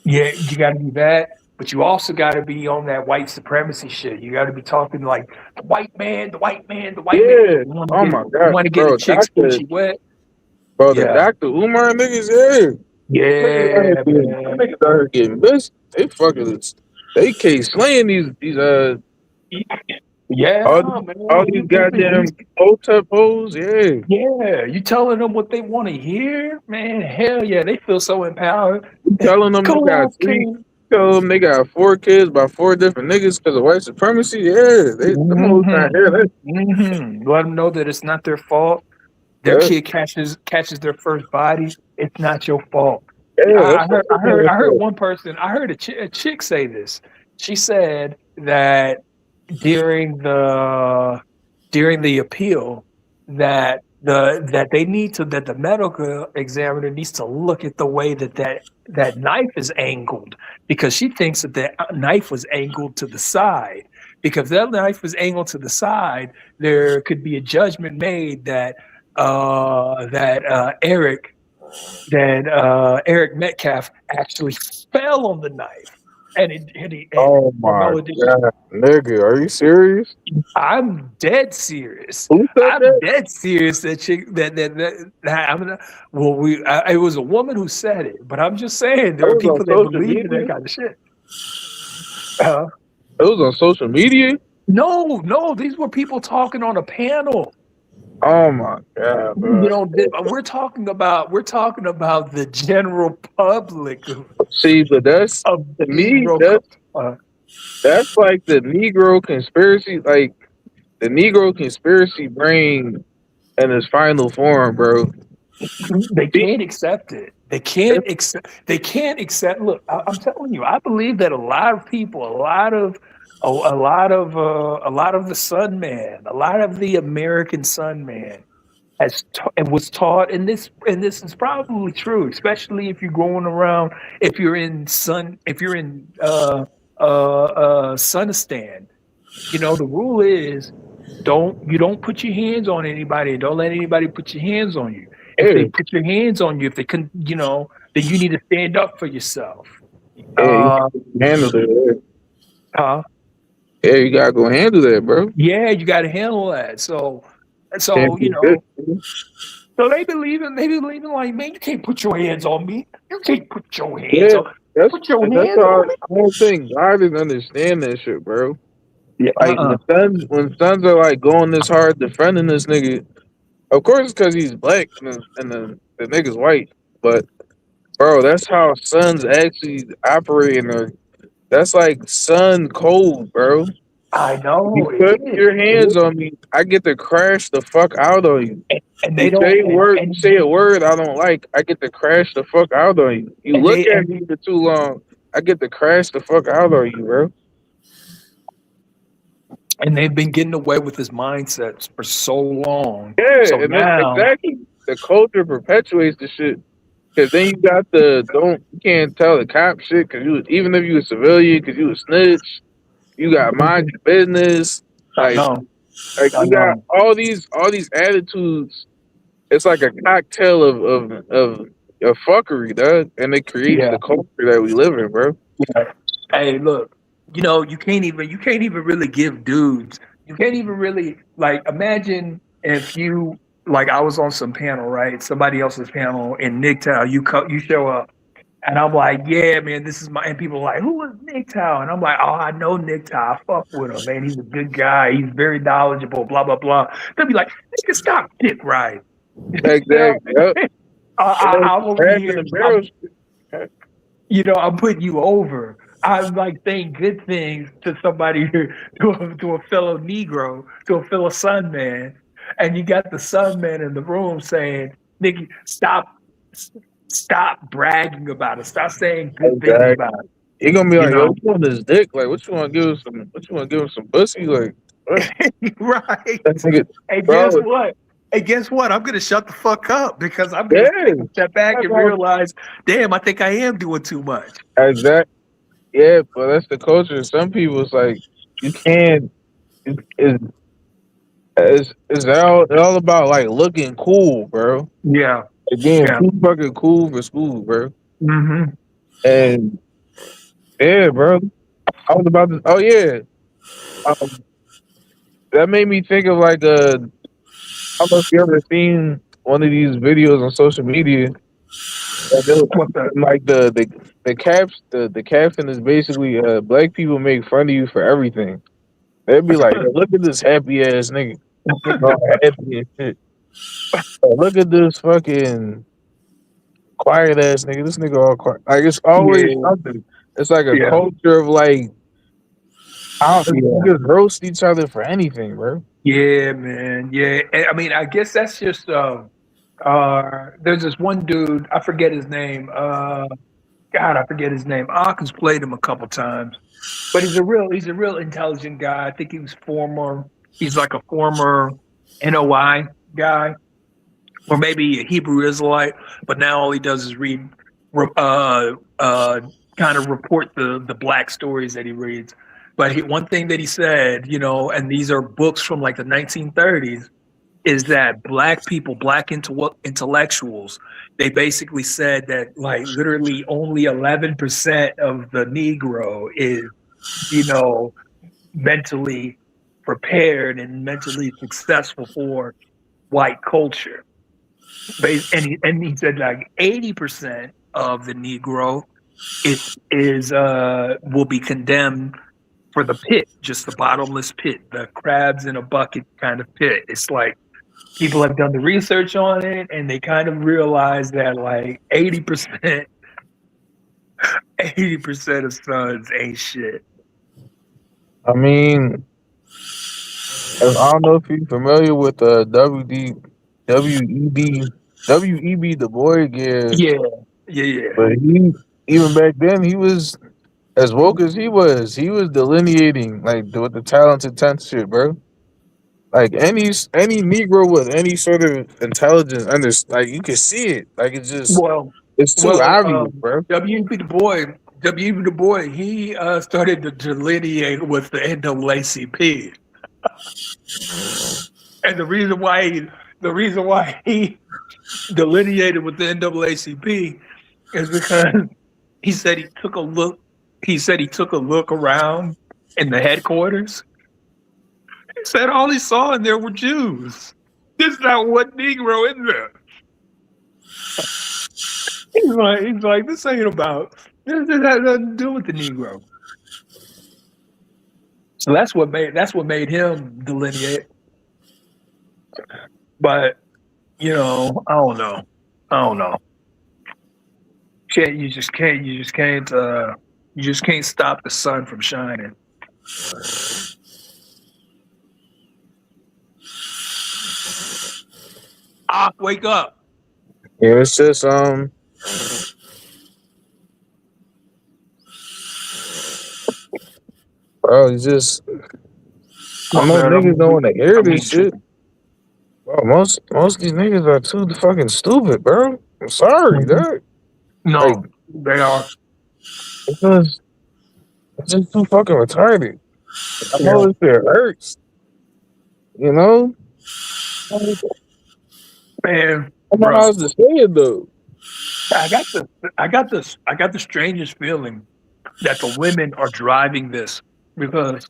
Yeah, you got to be that, but you also got to be on that white supremacy shit. You got to be talking like the white man, the white man, the white man. Yeah. You Oh my god, want to get a bro. chick's coochie wet? Bro, the Yeah. Dr. Umar niggas, yeah. Yeah, man. Niggas out here getting busy. They fucking, they can't slaying these Yeah, man. all these goddamn OTEP hoes, yeah. Yeah, you telling them what they want to hear, man. Hell yeah, they feel so empowered. Telling them they Go got off, King. tell them they got 4 kids by 4 different niggas because of white supremacy. Yeah, them hoes not hear that. Let them know that it's not their fault. Their kid catches their first body. It's not your fault. Yeah, I heard one person. I heard a chick say this. She said that during the appeal that the medical examiner needs to look at the way that knife is angled, because she thinks that knife was angled to the side. Because that knife was angled to the side, there could be a judgment made that Eric Metcalf actually fell on the knife, and oh my Karmelo god, nigga, are you serious? I'm dead serious. Who said I'm that? dead serious that it was a woman who said it, but I'm just saying there are was on people that social believe in that media? kind of shit. It was on social media? No, these were people talking on a panel. Oh my god, bro. You know, we're talking about the general public. See, but that's to me, that's like the Negro conspiracy, like the Negro conspiracy brain in its final form, bro. They can't accept it. They can't accept. Look, I'm telling you, I believe that a lot of people, a lot of the Sun Man, a lot of the American Sun Man was taught, and this is probably true, especially if you're going around, if you're in Sunistan. You know, the rule is you don't put your hands on anybody, and don't let anybody put your hands on you. If they put your hands on you, if they can, you know, then you need to stand up for yourself. Yeah, you handle it. Huh? Yeah, you gotta go handle that, bro. Yeah, you got to handle that. So you know, so they believe in like, man, you can't put your hands on me. You can't put your hands on. Put your hands on me. I don't think God didn't understand that shit, bro. Yeah, like when sons are like going this hard defending this nigga, of course it's because he's black and the nigga's white. But bro, that's how sons actually operate in there. That's like son code, bro. I know. You put your hands on me, I get to crash the fuck out on you. And they you don't say a word I don't like, I get to crash the fuck out on you. You look at me for too long, I get to crash the fuck out on you, bro. And they've been getting away with this mindset for so long. Yeah, so and now, exactly. The culture perpetuates the shit. Because then you got you can't tell the cop shit, because even if you a civilian, because you a snitch, you got mind your business. Like you got all these attitudes. It's like a cocktail of fuckery, dog, and it creates the culture that we live in, bro. Yeah. Hey, look, you know, you can't even really give dudes. You can't even really, like, imagine if you, like, I was on some panel, right? Somebody else's panel in NICTOW. You show up, and I'm like, yeah, man, this is and people are like, who is NICTOW? And I'm like, oh, I know NICTOW. I fuck with him, man. He's a good guy. He's very knowledgeable. Blah blah blah. They'll be like, nigga, stop dick riding. Exactly. I'm over here. I'm putting you over. I'm like saying good things to somebody, to a fellow Negro, to a fellow Sun Man, and you got the Sun Man in the room saying, "Nigga, stop bragging about it. Stop saying good things about it." He gonna be like, "Yo, you want this dick? Like, what you want to give him some? What you want to give him some pussy? Like, right?" Nigga, And guess what? I'm gonna shut the fuck up, because I'm gonna take a step back and realize, damn, I think I am doing too much. Exactly. Yeah, but that's the culture. Some people, it's like you can't. It's all about like looking cool, bro. Yeah, Like being yeah. too fucking cool for school, bro. Hmm. And yeah, bro. I was about to. Oh yeah, um, that made me think of like I don't know if you ever seen one of these videos on social media. And it was, What's that? like the caption is basically black people make fun of you for everything. They'd be like, "Yo, look at this happy ass nigga, all happy and shit. Look at this fucking quiet ass nigga. This nigga all quiet. Like it's always Yeah, something. It's like a yeah, culture of like I don't yeah. niggas roast each other for anything, bro. Yeah, man. Yeah. And, I mean, I guess that's just there's this one dude, I forget his name. God, I forget his name. Akins played him a couple times. But he's a real intelligent guy. I think he's like a former NOI guy, or maybe a Hebrew Israelite, but now all he does is read kind of report the black stories that he reads. But one thing that he said, and these are books from like the 1930s, is that black people, intellectuals, they basically said that like literally only 11% of the Negro is, you know, mentally prepared and mentally successful for white culture. And he said like 80% of the Negro is will be condemned for the pit, just the bottomless pit, the crabs in a bucket kind of pit. It's like people have done the research on it and they kind of realize that like 80% 80% of sons ain't shit. I mean, I don't know if you're familiar with WEB Du Bois, yeah, Yeah, yeah, yeah. but he even back then he was as woke as he was. He was delineating like with the talented tenth shit, bro. Like any Negro with any sort of intelligence, like you can see it. Like Well, it's too obvious, bro. W.E.B. Du Bois, he started to delineate with the NAACP, and the reason why he delineated with the NAACP is because he said he took a look. He said he took a look around in the headquarters. He said all he saw in there were Jews. There's not one Negro in there. He's like, this ain't about. This has nothing to do with the Negro. So that's what made him delineate. But I don't know. I don't know. You just can't stop the sun from shining. Wake up. Yeah, it's just bro, it's just I know niggas don't want to hear this shit. Bro, most of these niggas are too fucking stupid, bro. I'm sorry, dog. No, like, they are. Because it's just too fucking retarded. I know this shit hurts. You know? Man, I don't know how else to say it though. I got the strangest feeling that the women are driving this because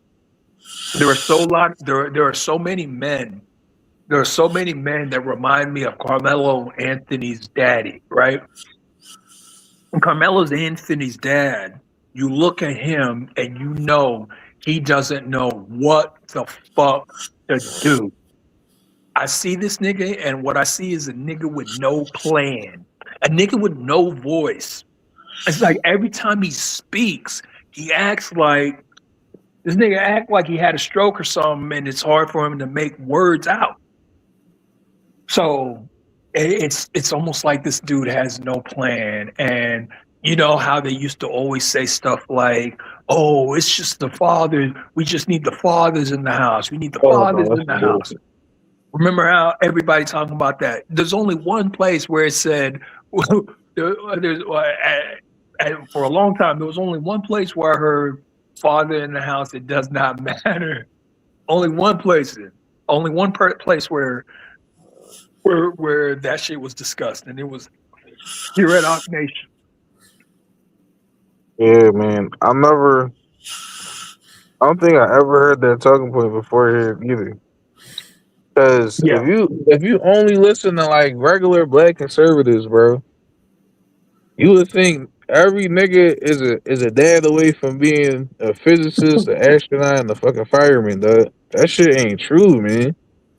there are so many men. There are so many men that remind me of Carmelo Anthony's daddy, right? And Carmelo Anthony's dad, you look at him and you know he doesn't know what the fuck to do. I see this nigga, and what I see is a nigga with no plan, a nigga with no voice. It's like every time he speaks, he acts like this nigga act like he had a stroke or something, and it's hard for him to make words out. So it's almost like this dude has no plan. And you know how they used to always say stuff like, "Oh, it's just the fathers. We just need the fathers in the house. We need the fathers in the house." Remember how everybody talking about that? There's only one place where it said, there's, for a long time, there was only one place where I heard father in the house, it does not matter. Only one place. only one place where that shit was discussed, and it was here at Ock Nation. Yeah, man. I don't think I ever heard that talking point before here either. Because Yeah. if you only listen to like regular black conservatives, bro, you would think every nigga is a dad away from being a physicist, an astronaut, and a fucking fireman, dog. That shit ain't true, man.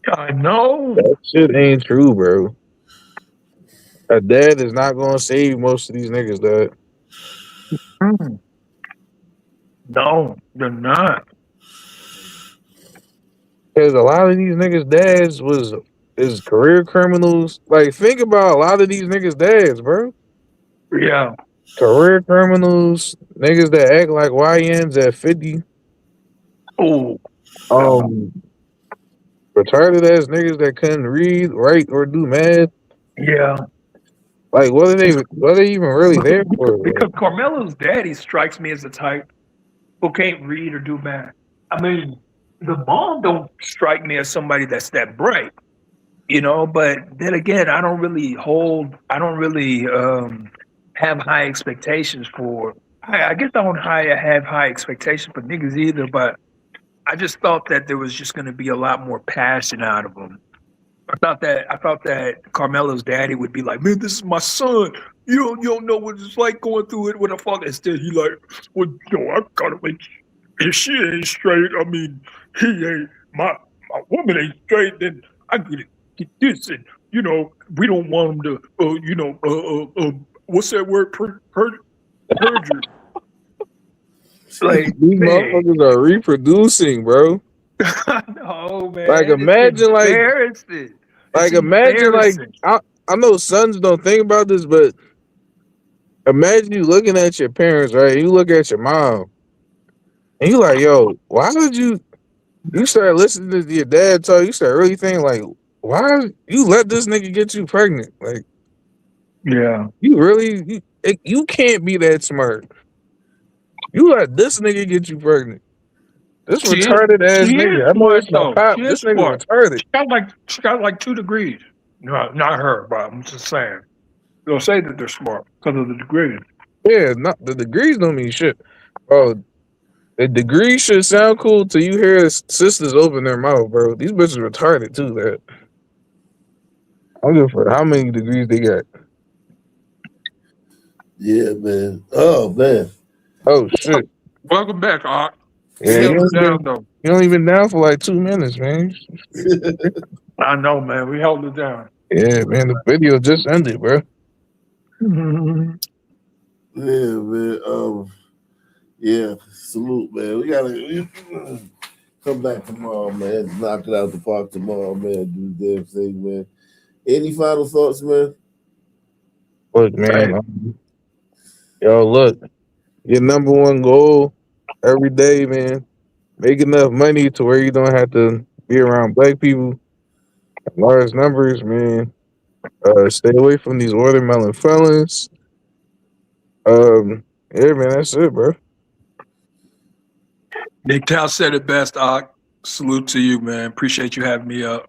I know. That shit ain't true, bro. A dad is not gonna save most of these niggas, dog. Mm. No, they're not. Because a lot of these niggas' dads is career criminals. Like, think about a lot of these niggas' dads, bro. Yeah. Career criminals, niggas that act like YNs at 50. Oh. Retarded ass niggas that couldn't read, write, or do math. Yeah. Like, what are they even really there for? Because Carmelo's daddy strikes me as the type who can't read or do math. I mean, the mom don't strike me as somebody that's that bright, but then again, I don't really have high expectations for I guess I don't have high expectations for niggas either, but I just thought that there was just gonna be a lot more passion out of them. I thought that Carmelo's daddy would be like, man, this is my son. You don't know what it's like going through it with a father. Instead, he like, well, I gotta make if she ain't straight, I mean, he ain't my woman ain't straight, then I gotta get this, and we don't want him to, what's that word? Perjury. Like, These man, motherfuckers are reproducing, bro. no, man. Like, It's embarrassing. It's imagine, like, embarrassing. I know sons don't think about this, but imagine you looking at your parents, right? You look at your mom, and you like, yo, why did you start listening to your dad talk? You start really thinking, like, why you let this nigga get you pregnant? Like, yeah, you can't be that smart. You let this nigga get you pregnant. This She retarded ass is nigga. I know smart that's my though. pop. She is This nigga smart. retarded. She got like 2 degrees. No, not her, but I'm just saying. They'll say that they're smart because of the degrees. Yeah, not the degrees don't mean shit. Bro, the degree should sound cool till you hear sisters open their mouth, bro. These bitches retarded too, that. I don't give a fuck how many degrees they got. Yeah, man. Oh man. Oh shit. Welcome back, Art. Yeah, We held it down though. you only been down for like 2 minutes, man. I know, man. We held it down. Yeah, man. The video just ended, bro. Yeah, man. Yeah, salute, man. We gotta come back tomorrow, man. Knock it out the park tomorrow, man. Do the damn thing, man. Any final thoughts, man? Look, man. Yo, look. Your number one goal every day, man. Make enough money to where you don't have to be around black people. Large numbers, man. Stay away from these watermelon felons. Yeah, man, that's it, bro. Nick Tal said it best, Art. Salute to you, man. Appreciate you having me up.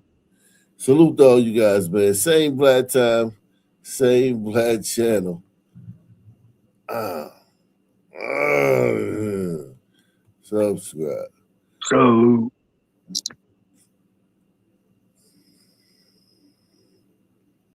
Salute to all you guys, man. Same black time, same black channel. Subscribe. Salute.